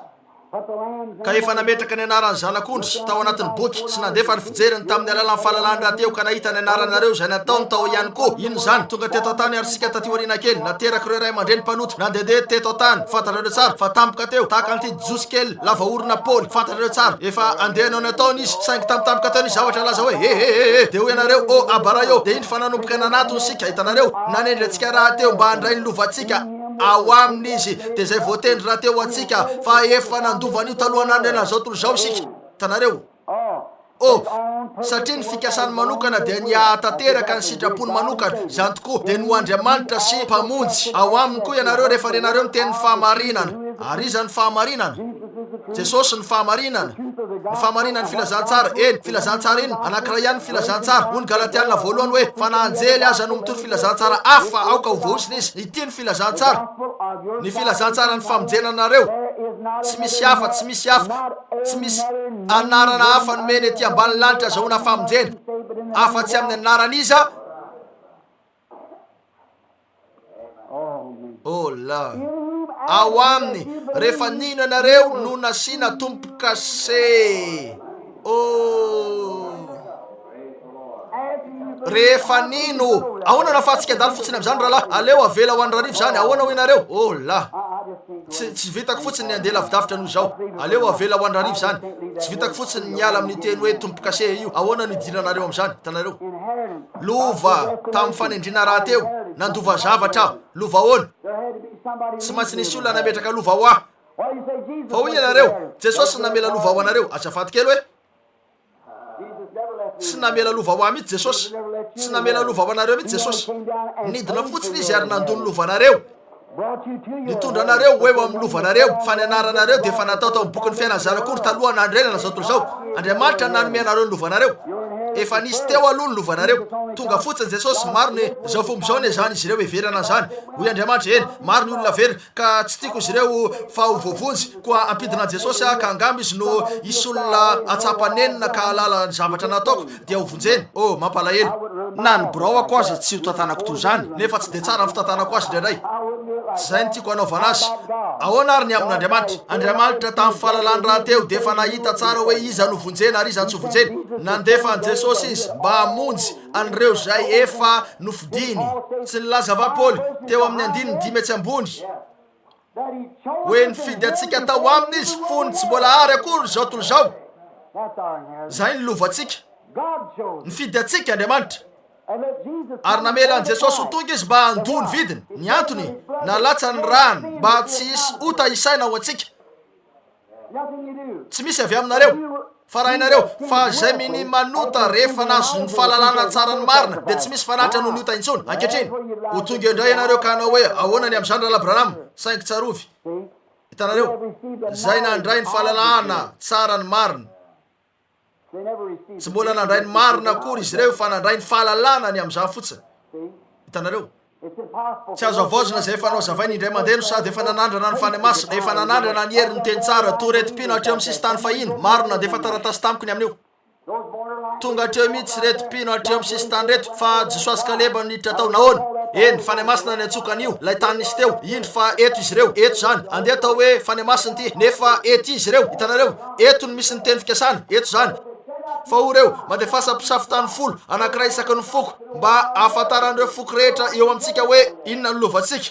ka efa nametraka ny anarany zanak'ondry tao anatin'ny boky sy nandefa ny fijeriny tamin'ny alalan'ny fahalalany raha teo ka nahita ny anaranareo zay nataony tao ihany koa. Ino zany? Tonga teto an-tany ary sika taty aoriana kely nateraka ireo ray aman-dreny mpanota nandehandeha teto an-tany, fantatrareo tsara fa tampoka teo tahaka an'ity josy kely lava orona Paoly, fantatrareo tsara efa andehanao ny ataony izy saingy tampotampoka ataony izy zavatra laza hoe dia ho ianareo abara eo dia iny fa nanomboka nanatony sika. Hitanareo nanendry antsika raha teo mba handray ny lovantsika ao aminy izy, dia zay voatendry raha teo antsika fa efa nandovan'io talohan'andrena zao tolo zao sika. Hitanareo satria ny fikasany manokana dia ny ahatateraka ny sitrapony manokana zany tokoa dia no Andriamanitra sy mpamonjy. Ao aminy koa ianareo rehefa renareo miteny fahamarinana, ary iza ny fahamarinana? Jesosy ny fahamarinana, ny fahamarinana filazantsara. Eny filazantsara iny anankiray ihany filazantsara. Hoy ny Galatiana 1 hoe fa nanjely aza no mitory filazantsara hafa aoka ho vohosiny izy. Ity ny filazantsara, ny filazantsara ny famonjenanareo. Tsy misy hafa, tsy misy hafa, tsy misy anarana hafa nomeny ety ambany lanitra azahoana famonjena afa-tsy amin'ny anaran'iza. la ao aminy rehefa nino ianareo no nasiana tompo-kase. Rehefa nino ahoana nafahatsika adalo fotsiny am'izany rahalahy, aleo avela ho andrarivo zany. Ahoana ho inareo? La tsy vitako fotsiny ny andeha lavidavitra noho zao. Aleo avela ho andrarivo zany. Tsy vitako fotsiny miala amin'ny teny hoe tompo-kase io. Ahoana nidiranareo am'izany? Hitanareo lova tamin'ny fanendrina raha teo nandova zavatra. Lova ahoana? Tsy maintsy nisy olona nametraka lova ho aho. Fa hoy ianareo Jesosy namela lova ho anareo. Azafady kely hoe tsy namela lova ho ahy mihitsy Jesosy. Tsy namela lova ho anareo mihitsy Jesosy. Nidina fotsiny izy ary nandony lova anareo. Nitondra anareo hoe ho amin'ny lova anareo. Fa ny anaranareo dia efa natao tao amin'ny bokin'ny fiainana zanakory taloha nandrenana zao tontolo zao. Andriamanitra nanome anareo ny lova anareo. Efa nisy teo aloha ny lova anareo. Tonga fotsiny Jesosy maro ny zao fomba zao ny zany izy ireo everana zany. Hoy Andriamanitra eny maro ny olona very ka tsy tiako izy ireo fa ho voavonjy koa ampidina Jesosy ka angamba izy no isy olona atsapanenina ka alala ny zavatra nataoko dia ho vonjeny. Mampalahelo na ny braoko aza tsy ho tantanako toy zany nefa tsy de tsara ny fitantanako azy indraindray. Tsy zay ny tiako hanaovana azy. Ahoana ary ny amin'Andriamanitra? Andriamanitra tamin'ny fahalalany raha teo dia efa nahita tsara hoe iza no vonjena ary iza tsy ho vonjeny. Nandefa Jesosy izy mba hamonjy an'ireo zay efa nofidiny. Tsy nilaza va Paoly teo amin'ny 5:5 hoe nifidy atsika tao aminy izy fony tsy mbola ary akory zao tontolo zao. Zay ny lovantsika. Nifidy atsika Andriamanitra ary namela an Jesosy ho tonga izy mba handony vidiny. Ny antony nalatsa ny rano mba tsy hisy ota isaina ho antsika. Tsy misy avy aminareo fa raha inareo fa zay mini manota rehefa nazo ny fahalalana tsara ny marina dia tsy misy fanatra noho ny ota intsony. Ankehitriny ho tonga indray ianareo ka hanao hoe ahoana ny amin'izany Rahalahy Branham saingy tsarovy. Hitanareo zay nandray ny fahalalana tsara ny marina. Tsy mbola nandray ny marina akory izy ireo fa nandray ny fahalalana ny amin'izany fotsiny. Hitanareo tsy azo avozona zay efa nao zavainy indray mandeha no sady efa nanandrana ny fany masina, efa nanandrana ny heri ny teny tsara toretim-pino hatreo amin'ny sisy tany fahiny. Marina dia efa taratasy tamiko ny amin'io. Tonga hatreo mihitsy retim-pino hatreo amin'ny sisy tany reto fa Jesosy Kaleba niditra tao nahoana. Eny fany masina ny antsokan'io lay tany nisy teo. Indro fa eto izy ireo, eto zany. Andeha tao hoe fany masina ty nefa eto izy ireo. Hitanareo eto no misy ny teny fikasana, eto zany. Fa ho reo mandefasa mpisafitany folo anankiray isaky ny foko mba ahafantaran'ireo foko rehetra eo amintsika hoe inona ny lovantsika.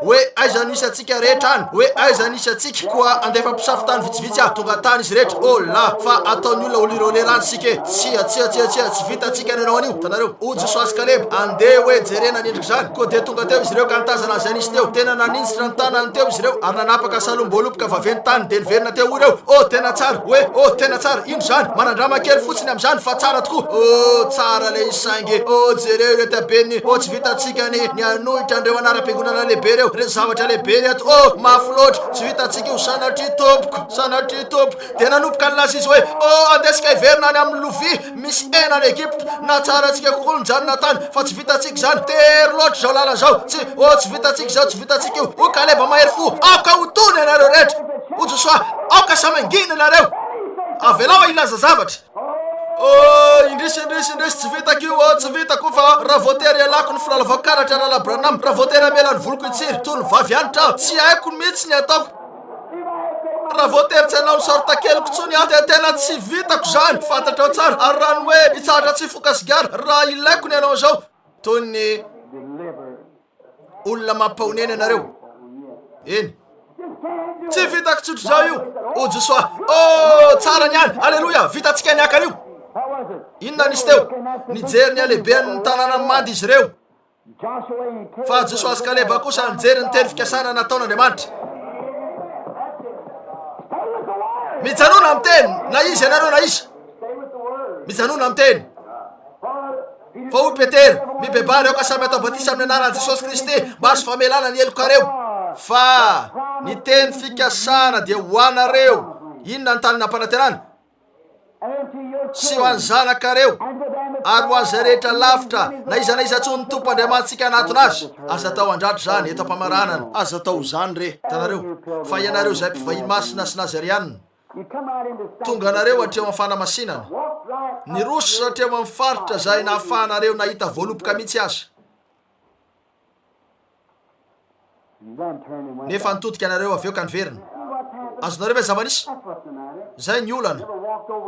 Hoe aiza nisy atsika rehetra any, hoe aiza nisy atsika koa andefa mpisafitany vitsivitsy tonga tany izy rehetra. La fa ataony olona olirolerany sika tsia tsy vita atsika nanao an'io. Tanareo o Jesosy Kaleba andeha hoe jerena ny endrika zany koa dia tonga teo izy ireo ka nitazana zay nisy teo. Tena nanintsitra ny tanany teo izy ireo ary nanapaka salom-boalopoka vaveny tany dia niverina teo ho ireo. Tena tsara hoe tena tsara indro zany manandrama kely fotsiny amin'izany fa tsara tokoa. Tsara le izy saingy jereo rety abeny tsy vita atsika ny anohitra andreo anara-piangonana lehibe reo re zavatra lehibe reto. Mafy loatra tsy vita atsika io sanatry tompoko dia nanomboka nilaza izy hoe andesika hiverina any amin'ny lovia misy hena any Egypta na tsara atsika kokoa nijanona tany fa tsy vita atsika zany. Tery loatra zao lala zao tsy vita atsika zao tsy vita atsika io. Kaleba mahery fo aoka hotony ianareo rehetra. Josoa aoka samangina ianareo avelao ilaza zavatra. Indrisy tsy vitako io tsy vitako fa raha voatery alako ny filalavako karatra Rahalahy Branham, raha voatery amela ny voloko itsiry toy ny vavy anitra tsy haiko mihitsy ny ataoko. Raha voatery tsy hanao ny sorta keliko tsony aho dia tena tsy vitako zany. Fantatra tsara ary raha ny hoe hitsahatra tsy fokasigara raha ilaiko ny anao zao toy ny olona mampaonena ianareo. Eny tsy vitako tsotro zao io. Josoa tsara ny any. Alleloia vitatsika ny akan'io. Inona nisy teo? Nijery ny alehiben'ny tanàna mandy izy ireo. Fa Jesosy Kaleba kosa nijery ny teny fikasana nataon'Andriamanitra. Mijanona amin'ny teny na izy ianareo na iza. Mijanona amin'ny teny. Fa hoy Petera mibebary aoka samy atao batisa amin'ny anaran'i Jesosy Kristy mba azo famelana ny helokareo. Fa ny teny fikasana dia ho anareo. Inona ny tany nampanantenana? Sy ho an'ny zanakareo ary ho an'izay rehetra lavitra na iza tsony ny tompo Andriamantsika anatona azy. Aza tao andratro zany eto am-pamaranana. Aza tao zany re. Tanareo fa ianareo zay mpivahiny masina sy nazarianina tonga anareo hatreo amin'ny fanamasinana. Ny roso hatreo amin'ny faritra zay nahafahanareo nahita voalopoka mihitsy azy. nefa nitodika anareo aveo ka niverina. Azonareo ve zava-nisy zay ny olana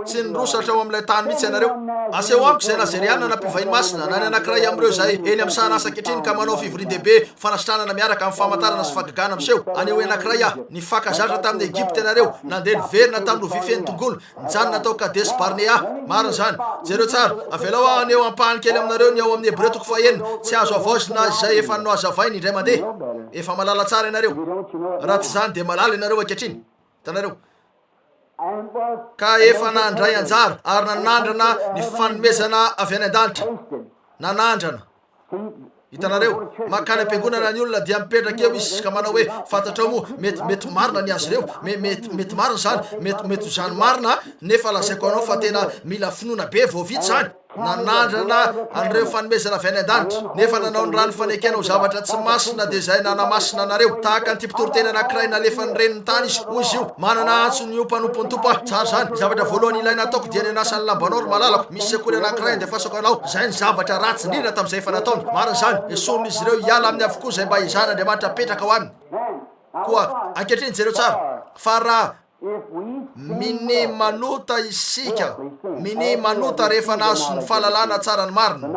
tsy nirosatra ao amin'ilay tany mihitsy ianareo. Aseo amiko zay nazerianina na mpivahiny masina na ny anankiray amin'ireo zay eny amin'ny sahanasa ankehitriny ka manao fivorian-dehibe fanasitranana miaraka amin'ny famantarana sy fagagana amin'seho. Aneo anankiray ny fakazatra tamin'ny Egypte ianareo nandeha niverina tamin'ny lovia feno tongolo nijanona tao Kades Barnea. Marina zany jereo tsara avelao aneo ampahany kely aminareo ny ao amin'ny Hebreo toko fahaenina tsy azo avaozina zay efa no azavainy indray mandeha. Efa malala tsara ianareo raha tsy zany de malala ianareo ankehitriny tanareo. Ka efa nandray anjara ary nanandrana ny fanomezana avy any an-danitra nanandrana. Hitanareo makany am-piangonana ny olona dia mipetraka eo izy ka manao hoe fantatrao moa mety marina ny azy ireo mety marina zany mety zany marina nefa lazaiko anao fa tena mila finoana be vao vita zany. Nanandrana an'ireo fanomezana avy any an-danitra nefa nanao ny rano fanekena ho zavatra tsy masina de zay nanamasina anareo tahaka ny tipitorotena anankiray nalefa ny reniny tany izy hoy izy io manana antso ny ompanompo tompo ah. Tsara zany zavatra voalohany ilaina ataoko dia ny anasany lambanao ry malalako misy sekoly anankiray de fasako anao zay ny zavatra ratsy indrindra tamin'izay efa nataony. Marina zany esoriny izy ireo hiala amin'ny avokoa zay mba izan'Andriamanitra petraka ao aminy koa ankehitriny jereo tsara fa raha mini manota isika mini manota rehefa nazo ny fahalalana tsara ny marina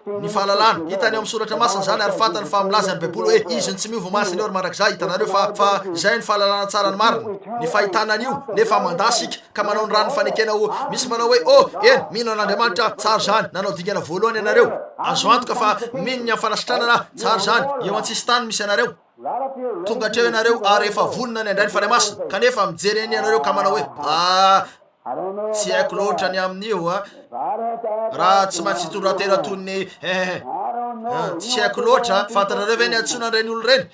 ny fahalalana hitany eo amin'ny soratra masina zany ary fantany fa milaza ny baiboly hoe izy ny tsy miova masina eo ry mandrakizay. Hitanareo fa zay ny fahalalana tsara ny marina ny fahitanan'io nefa mandasika ka manao ny rano fanekena ho misy manao hoe oh eny mino an'Andriamanitra tsara zany nanao dingana voalohany ianareo azo antoka fa mino ny fanasitranana tsara zany eo an-tsisy tany misy ianareo tonga hatreo ianareo ary efa vonona ny andray ny fanamasina kanefa mijery eny ianareo ka manao hoe tsy haiko loatra ny amin'io raha tsy maintsy tondrantena toy ny tsy haiko loatra fantanareo ve ny antsoina ireny olo reny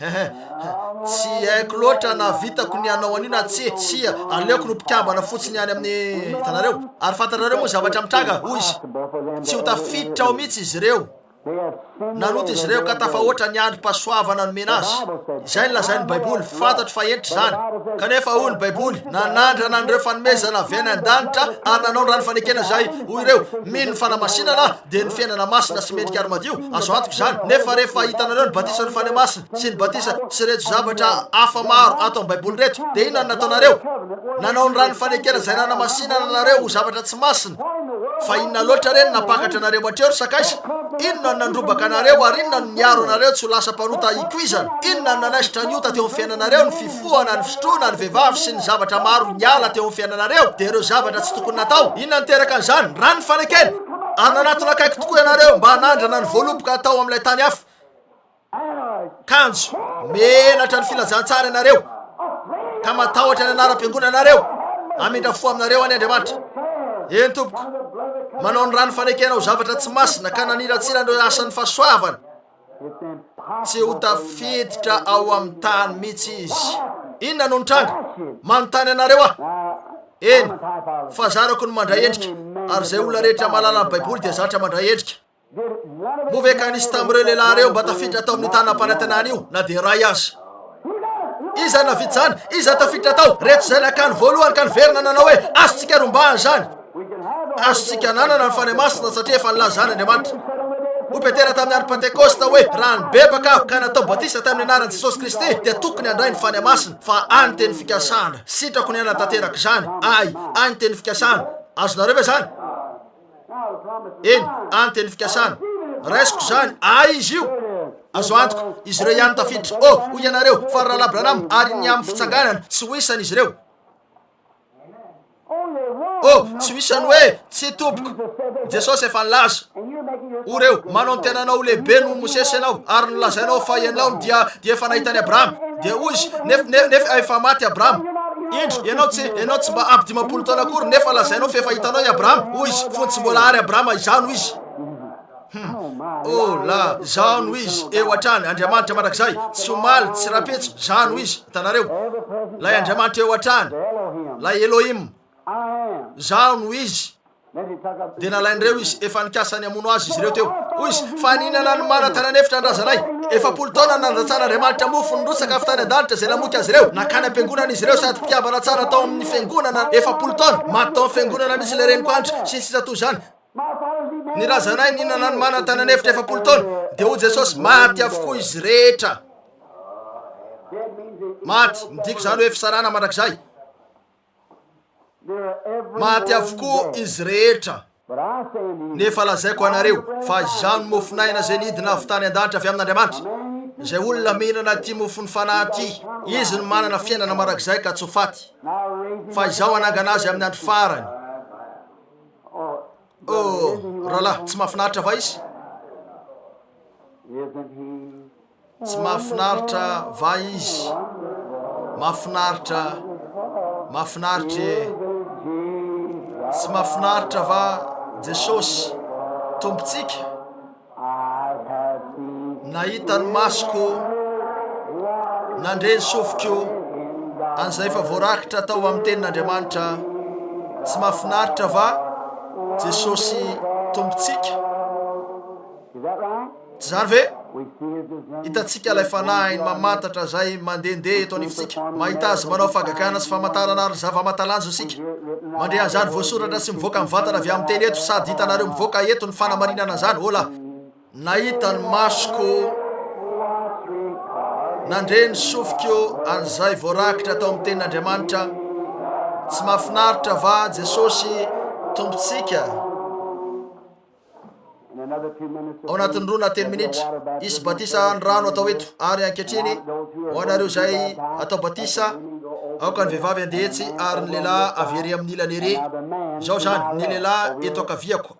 tsy haiko loatra na vitako ny anao an'io na tsy aleoko no mpikambana fotsiny any amin'ny hitanareo. Ary fantanareo moa zavatra mitranga hoy izy tsy ho tafiditra ao mihitsy izy ireo nanota izy ireo ka tafahoatra ny androm-pahasoavana nomena azy. Izay ny lazain'ny baiboly fantatro fa entry zany kanefa hoy ny baiboly nanandrana an'ireo fanomezana avy any an-danitra ary nanao ny rano fanekena zay hoy ireo mino ny fanamasinana de ny fiainana masina sy mendrika ary-madio azo antoko zany. Nefa rehefa hitanareo ny batisa ny fanamasina sy ny batisa sy reto zavatra hafa maro atao amin'ny baiboly reto de inona ny nataonareo nanao ny rano fanekena zay nanamasinana anareo ho zavatra tsy masina fa inona loatra reny napakatra anareo hatreo ry sakaiza. Inona nandrobaka anareo ary inona no niaro anareo tsy ho lasa mpanota ikoizana. Inona no nanaisitra ny ota teo amin'ny fiainanareo ny fifohana ny fisotroana ny vehivavy sy ny zavatra maro niala teo amin'ny fiainanareo de ireo zavatra tsy tokony natao. Inona niteraka an'izany rano fanekena ary nanatona akaiky tokoa ianareo mba hanandrana ny voaloboka atao amin'ilay tany hafa kanjo menatra ny filazantsara ianareo ka matahotra ny anaram-piangonana anareo amindra fo aminareo any Andriamanitra. Eny tompoko manao ny rano fanekena ho zavatra tsy masina ka naniratsirandreo asan'ny fahasoavana tsy ho tafiditra ao amin'ny tany mihitsy izy. Inona no nitranga manontany anareo eny fa zarako no mandray endrika ary zay olona rehetra malala ny baiboly dia zatra mandray endrika. Move ka nisy tamin'ireo lehilahy reo mba tafiditra tao amin'ny tany nampanantenana io na de ray azy iza navidy zany iza tafiditra tao reto zay nakany voalohany ka niverina nanao hoe azotsika rombahany zany azotsika nanana ny fanamasina satria efa nilazany Andriamanitra. Ho petera tamin'ny andro Pentekosta hoe raha nibebaka ka natao batisa tamin'ny anaran'i Jesosy Kristy dia tokony handray ny fanamasina fa any teny fikasana sitrako ny anatanteraka zany any teny fikasana azonareo ve zany eny any teny fikasana raisiko zany izy io azo antoko izy ireo ihany tafiditra hoy ianareo fa raha Abranamo ary ny amin'ny fitsanganana tsy ho isany izy ireo tsy isany hoe tsy tompoko Jesosy efa nilaza o reo manao ny tenanao lehibe no Mosesy ianao ary nolazainao fa ianao dia efa nahitany Abrahama de hoy izy nefa efa maty Abrahama indro ianao tsy mba ampy 10 taona akory nefa lazainao fa efa hitanao i Abrahama hoy izy fony tsy mbola ary Abrahama izano izy la zano izy eo atrany Andriamanitra mandrakizay tsy omaly tsy rapetso zano izy hitanareo lay Andriamanitra eo atrany lay Elohim zano izy de nalain'ireo izy efa nikasany amono azy izy ireo teo hoy izy fa ninana ny manatananefitra andrazanay 70 taona nandatsara Andriamanitra mofo nirosaka avy tany an-danitra zay namoky azy ireo nakany am-piangonana izy ireo sady mpiambana tsara tao amin'ny fiangonana 70 taona maty tao amin'ny fiangonana misy le renikoanitra sy sisa toy zany ny razanay ninana ny manantananefitra 70 taona de ho Jesosy maty avokoa izy rehetra maty midiko zany hoe fisarana mandrakizay maty avokoa izy rehetra. Nefa lazaiko anareo fa zany mofinaina zay nidina avy tany an-danitra avy amin'Andriamanitra, zay olona mihinana ty mofony fanahy ty, izy no manana fiainana marak'izay ka tsy ho faty. Fa izaho anangana azy amin'ny andro farany. Rahalahy, tsy mahafinaritra va izy? Tsy mahafinaritra va izy? Mahafinaritra, mahafinaritra. Tsy mahafinaritra va Jesosy tompontsika? Nahita ny masoko, nandre ny sofiko an'izay efa voarakitra tao amin'ny tenin'Andriamanitra. Tsy mahafinaritra va Jesosy tompontsika? Tsy zany ve? Hitantsika ilay fanahiny mamantatra zay mandehandeha eto anifontsika, mahita azy manao fagakana sy famantarana ary zava-matalanjo isika. Mandre an'izany voasoratra sy mivoaka amin'ny vatana avy amin'ny teny eto, sady hitanareo mivoaka eto ny fanamarinana an'izany. Ola, nahita ny masoko, nandre ny sofiko an'izay voarakitra tao amin'ny tenin'Andriamanitra. Tsy mahafinaritra va Jesosy tompontsika? Ao anatin'ny 2 na 3 minitra isy batisa ny rano atao eto, ary ankehitriny ho anareo zay atao batisa, aoka ny vehivavy andehetsy ary ny lehilahy avy ery amin'ny ilany ery. Zao zany ny lehilahy eto ankaviako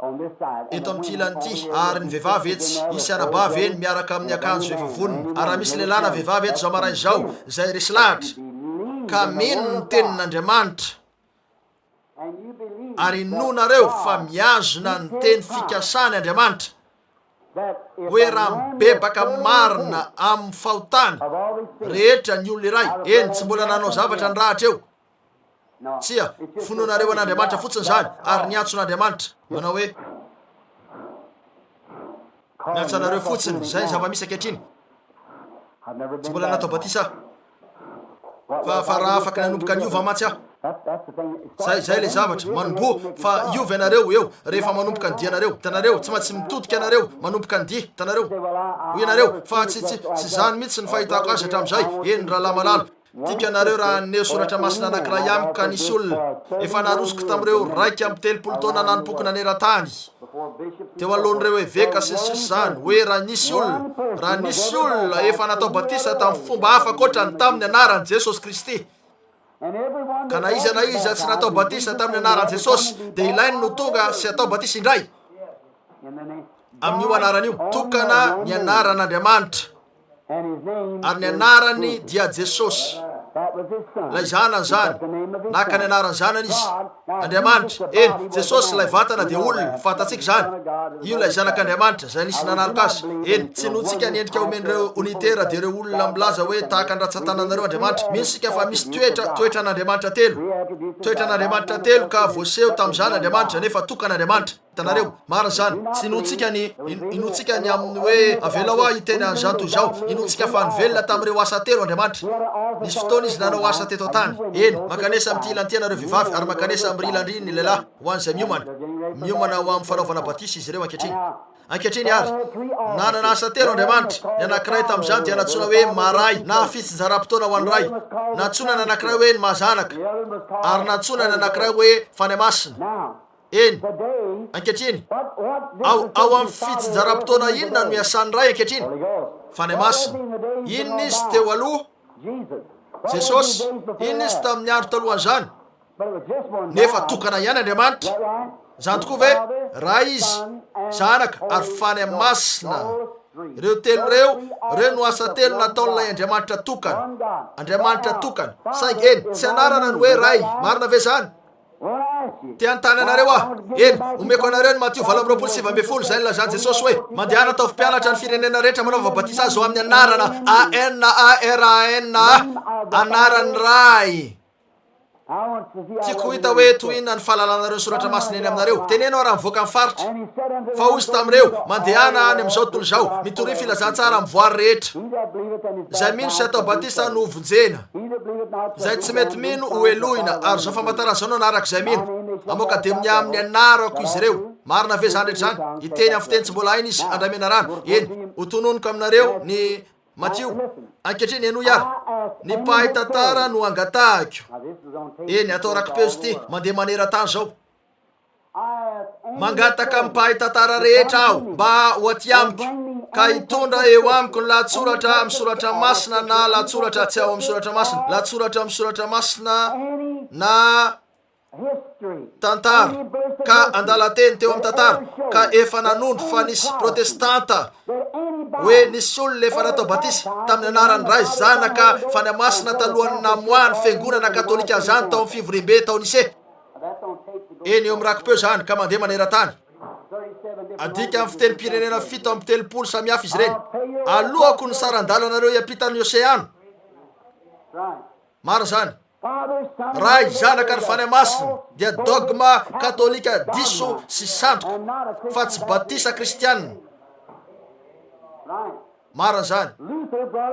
eto amin'ny ilany ity, ary ny vehivavy etsy isy anabavy eny miaraka amin'ny akanjo efa vonona. Ary misy lehilahy na vehivavy eto zao marainy zao zay resy lahatra ka mino ny tenin'Andriamanitra, ary nonareo fa miazona ny teny fikasany Andriamanitra hoe raha mibebaka marina amin'ny fahotany rehetra ny olona iray. Eny, tsy mbola nanao zavatra ny rahatra eo, tsia finoanareo an'Andriamanitra fotsiny zany, ary niantson'Andriamanitra manao hoe niantsonareo fotsiny. Zay ny zava-misy ankehitriny. Tsy mbola natao batisa fa raha afaka nanomboka niova mantsy aho. Zay le zavatra manombo fa iova ianareo eo rehefa manomboka ny dianareo. Hitanareo, tsy maintsy mitodika ianareo manomboka ny dia. Hitanareo hoy ianareo fa tsy zany mihitsy ny fahitako azy hatramin'izay. Eny rahalahy malalo, tika ianareo raha neo soratra masina anankiray amiko ka nisy olona efa narosiko tamin'ireo 2 taona nanompoky naneran-tany teo alohan'ireo eveka sy zany hoe raha nisy olona efa natao batisa tamin'ny fomba hafa koatra ny tamin'ny anaran'i Jesosy Kristy, ka na iza tsy natao batisa tamin'ny anaran'i Jesosy, dia ilainy no tonga sy atao batisa indray amin'io anarany io. Tokana ny anaran'Andriamanitra, ary ny anarany dia Jesosy. Lay zanany zany, naka ny anarany zanany izy Andriamanitra. Eny, Jesosy lay vatana dia olona, fantatsika zany. Io lay zanak'Andriamanitra zay nisy nanalika azy. Eny, tsy notsika niendrika omen'ireo unitera dia ireo olona milaza hoe tahaka ny ratsan-tananareo Andriamanitra. Misy sika fa misy toetran'Andriamanitra telo ka voaseho tamin'izany Andriamanitra, nefa tokan'Andriamanitra. Hitanareo, marina zany. Tsy inotsika ny amin'ny hoe avela hoa hiteny an'izany toy izao. Inotsika fa nivelona tamin'ireo asa telo Andriamanitra. Nisy fotoana izy nanao asa teto tany. Eny, makanesa amin'ny ty ilanty anareo vehivavy, ary makanesa amin'ny rilandriny ny lehilahy ho an'izay miomana ho amin'ny fanaovana batisa izy ireo ankehitriny ary nanana asa telo Andriamanitra. Ny anankiray tamin'izany dia natsona hoe maray na fitsinjaram-potoana ho an'ny ray, natsona ny anankiray hoe ny mahazanaka, ary natsona ny anankiray hoe fany masina. Eny, ankehitriny ao amin'ny fitsinjaram-potoana inona no iasan'ny ray ankehitriny? Fany masina. Inona izy teo aloha? Jesosy. Inona izy tamin'ny andro talohan'izany? Nefa tokana ihany Andriamanitra. Zany tokoa ve? Raha izy, zanaka ary fany masina, ireo telo reo no asa telo nataon'ilay Andriamanitra tokana. Saingy eny, tsy anarana ny hoe ray, marina ve zany? Te antany anareo eny, omeko anareo ny Matthieu 7:20 zay nilazany Jesosy hoe mandehana atao mpianatra ny firenena rehetra manaova batisa azy ao amin'ny anarana ANARANA, anarany ray. Tiako hita hoe tohina ny fahalalanareo ny soratra masina eny aminareo. Tenenao raha mivoaka amin'ny faritra fa ozy tamin'ireo mandehana any amin'izao tontolo izao, mitory filazantsara amin'ny voary rehetra. Zay mino sy atao batisa no vonjena, zay tsy mety mino ho elohina, ary zao famantaran'izao no anaraka izay mino. Amoka dia amin'ny anarako izy ireo. Marina ve zany rehetra zany? Iteny amin'ny fiteny tsy mbola hainy izy andramena rano. Eny, ho tononoko aminareo ny matsio ankehitriny eno iary ny mpahay tantara no angatahiko eny atao rakipeo zy ty mandeha maneran-tany zao mangataka mpahay tantara rehetra aho mba hoaty amiko ka hitondra eo amiko ny latsoratra misoratra masina na latsoratra tsy ao misoratra masina latsoratra misoratra masina na tantara ka andalateny teo amin'ny tantara ka efa nanondro fa nisy protestanta hoe nisy olona efa natao batisy tamin'ny anarany ray zanaka fany masina talohany namoahany fiangonana katolika zany tao amin'ny fivorimbe tao nise eny eo amin'ny rakipeo zany ka mandeha maneran-tany adika amin'ny fitenim-pirenena 7 samihafa izy reny alohako ny saran-dalanareo hiampitany oseano maro zany ray zanaka ny fany masina dia dogma katolika diso sy santoko fa tsy batisa kristianina maran zany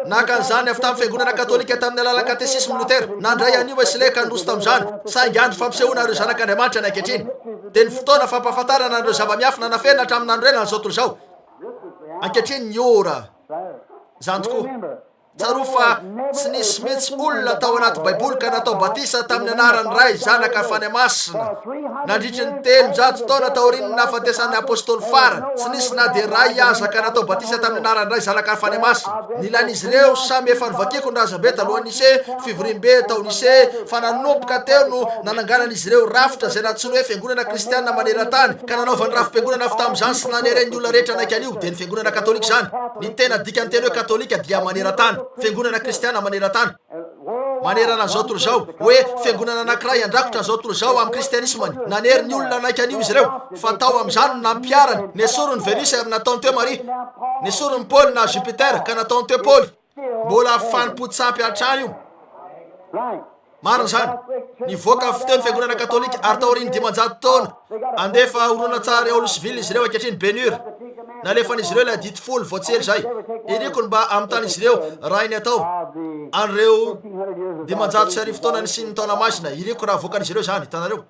nakan'izany avy tamin'ny fiangonana katolika tamin'ny alalan'ny katesisme lutera nandray aniova sy leka androso tamin'izany saingy andro fampisehoana ireo zanak'andriamanitra ny ankehitriny dia ny fotoana fampahafantarana an'ireo zava-miafina nafenina hatramin'ny andro ena n'izao tontolo izao ankehitriny ny ora zany tokoa tsaro fa tsy nisy mihitsy olona tao anaty baiboly ka natao batisa tamin'ny anarany ray zanaka fany masina nandritry ny 300 taona taoriany nahafatesan'ny apôstôly farany tsy nisy na dia ray aza ka natao batisa tamin'ny anarany ray zanaka fany masina nilan'izy ireo samy efa nivakiko ny razabe talohan'ny nise fivorimbe tao nise fa nanomboka teo no nananganan'izy ireo rafitra zay natsony hoe fiangonana kristianina maneran-tany ka nanaovany rafi-piangonana avy tamin'izany sy nanereny olona rehetra anaiky anio dia ny fiangonana katolika zany ny tena dikany teny hoe katolika dia maneran-tany fiangonana kristiana maneran-tany manerana an'izao tontolo zao hoe fiangonana anankiray andrakotra an'izao tontolo zao amin'ny kristianismany nanery ny olona anaiky anio izy ireo fa tao amin'izany nampiarany nesorony venus nataony teo maria nesorony paoly na jupiter ka nataony teo paoly mbola fanim-potsampy hatrany io marina zany nivoaka fiteny fiangonana katolika ary taoriny 500 taona andefa oroana tsara Olosville izy ireo ankehitriny benure nalefan'izy ireo la dity folo voatsely zay iriko ny mba amin'ny tany izy ireo raha ny atao an'ireo 500 taona nisy ny taona masina iriko raha voakan'izy ireo zany hitanareo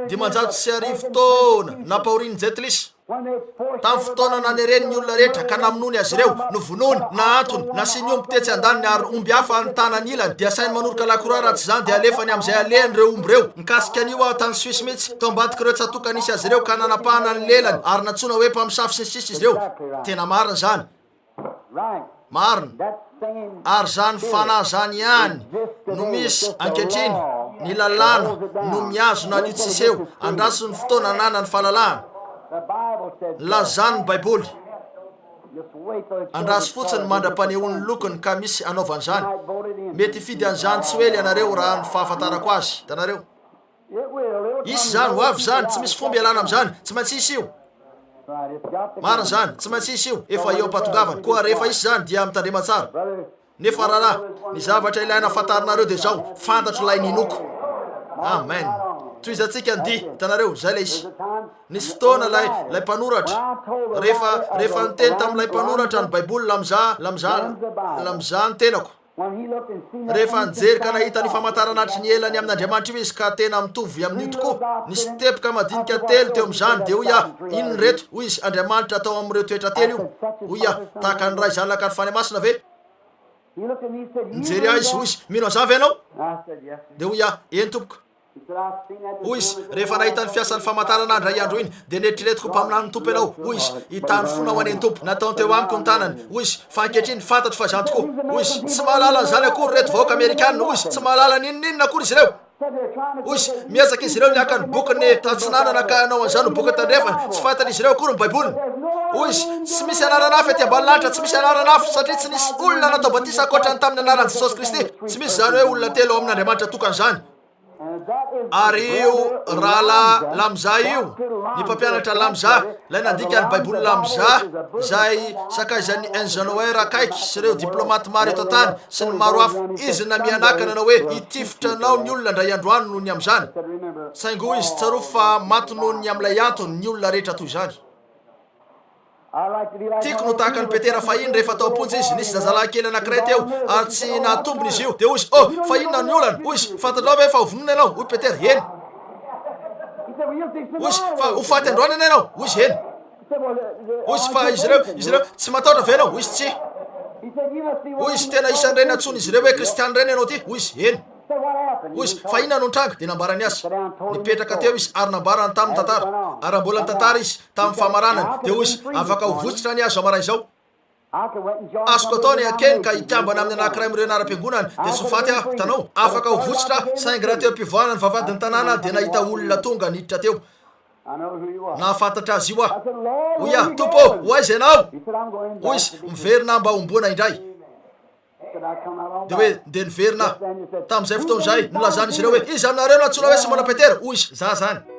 500 taona nampaoriny jetlis tamin'ny fotoana nanereny ny olona rehetra ka naminony azy ireo novonony na antony nasy ny omby tetsy andaniny ary omby hafa ny tanany ilany dia sainy manoroka lakora raha tsy zany dia alefany amin'izay alehan'ireo omby reo mikasika an'io aho tany Suisse mihitsy tao ambadika ireo tsatoka nisy azy ireo ka nanapahana ny lelany ary natsona hoe mpamosafy sy ny sisa izy ireo tena marina zany marina ary zany fanahy zany ihany no misy ankehitriny ny lalàna no miazona an'io tsisy eo andraso ny fotoana nana ny fahalalahana lazany baiboly andraso fotsiny mandra-panehoany lokony ka misy anaovan'izany mety fidy an'izany tsy oely ianareo raha ny fahafantarako azy hitanareo isy zany ho avy zany tsy misy fomba ialana amin'izany tsy maintsy isy io marina zany tsy maintsy isy io efa eo ampatongavana koa rehefa isy zany dia mitandrema tsara nefa rahalahy ny zavatra ilaina fantarinareo dia zao fantatro lay ninoko amen toizantsika ny hitanareo zay lay izy nisy fotoana lay mpanoratra rehefa niteny tamin'ilay mpanoratra ny baiboly lamizah ny tenako rehefa nijery ka nahita ny famantaranatry ny elany amin'Andriamanitra io izy ka tena mitovy amin'io tokoa nisy teboka madinika telo teo amin'izany dia hoy ah inony reto hoy izy Andriamanitra atao amin'ireo toetra telo io hoy ah tahaka ny ray zanaka ny fany masina ve nijery ah izy hoy izy mino an'izany ve ianao dia hoy ah eny tompoko hoy izy rehefa nahita ny fiasan'ny famantaranandro ray andro iny dia neritreretiko mpaminany ny tompo ianao hoy izy hitany fona ho aneny tompo nataony teo amiko ny tanany hoy izy fa ankehitriny fantatro fa zany tokoa hoy izy tsy mahalala an'izany akory reto vahoaka amerikanina hoy izy tsy mahalala ninonina akory izy ireo hoy izy miezaka izy ireo niaka ny bokiny tatsinanana ka anao an'izany boka tandrefany tsy fantany izy ireo akory ny baibolina hoy izy tsy misy anarana hafa ety ambany lanitra tsy misy anarana hafa satria tsy nisy olona natao batisa akoatrany tamin'ny anaran'i Jesosy Kristy tsy misy zany hoe olona telo ao amin'Andriamanitra tokan'izany ary io raha lamizah io ny mpampianatra lamizah lay nandika ny baiboly lamizah zay sakaizan'ny ingénieur akaiky sy ireo diplomate maro eto antany sy ny maro hafa izy na mianakana anao hoe hitifitranao ny olona ndray androany noho ny amin'izany saingo izy tsaro fa matonony amin'ilay antony ny olona rehetra toy izany tiako no tahaka ny petera fahiny rehefa atao amponjy izy nisy zazalahy kely anankiray teo ary tsy nahatombony izy io dia hoy izy oh fa inona ny olana hoy izy fantatrao ve fa hovonona ianao hoy petera eny hoy izy fa ho faty androany ianao hoy izy eny hoy izy fa izy ireo tsy matahotra ve ianao hoy izy tsy hoy izy tena isan'ireny antsony izy ireo hoe kristiany reny ianao ty hoy izy eny hoy izy fa inona no nitranga de nambarany azy nipetraka teo izy ary nambarany tamin'ny tantara ary mbola ny tantara izy tamin'ny famaranany de hoy izy afaka ho votsitra ny azo amaray zao azoko ataony akeny ka ikambana amin'ny anankiray am'ireo anara-piangonany de sofaty ah tanao afaka ho votsitra saingy raha teo am-pivoahana ny vavadiny tanàna de nahita olona tonga niditra teo nahafantatra azy io ah hoy ah tompo ho aiza ianao hoy izy miverina mba homboana indray de hoe de niverina tamin'izay fotoana zay nolazany izy ireo hoe izy aminareo no antsona hoe Simona Petera hoy izy za zany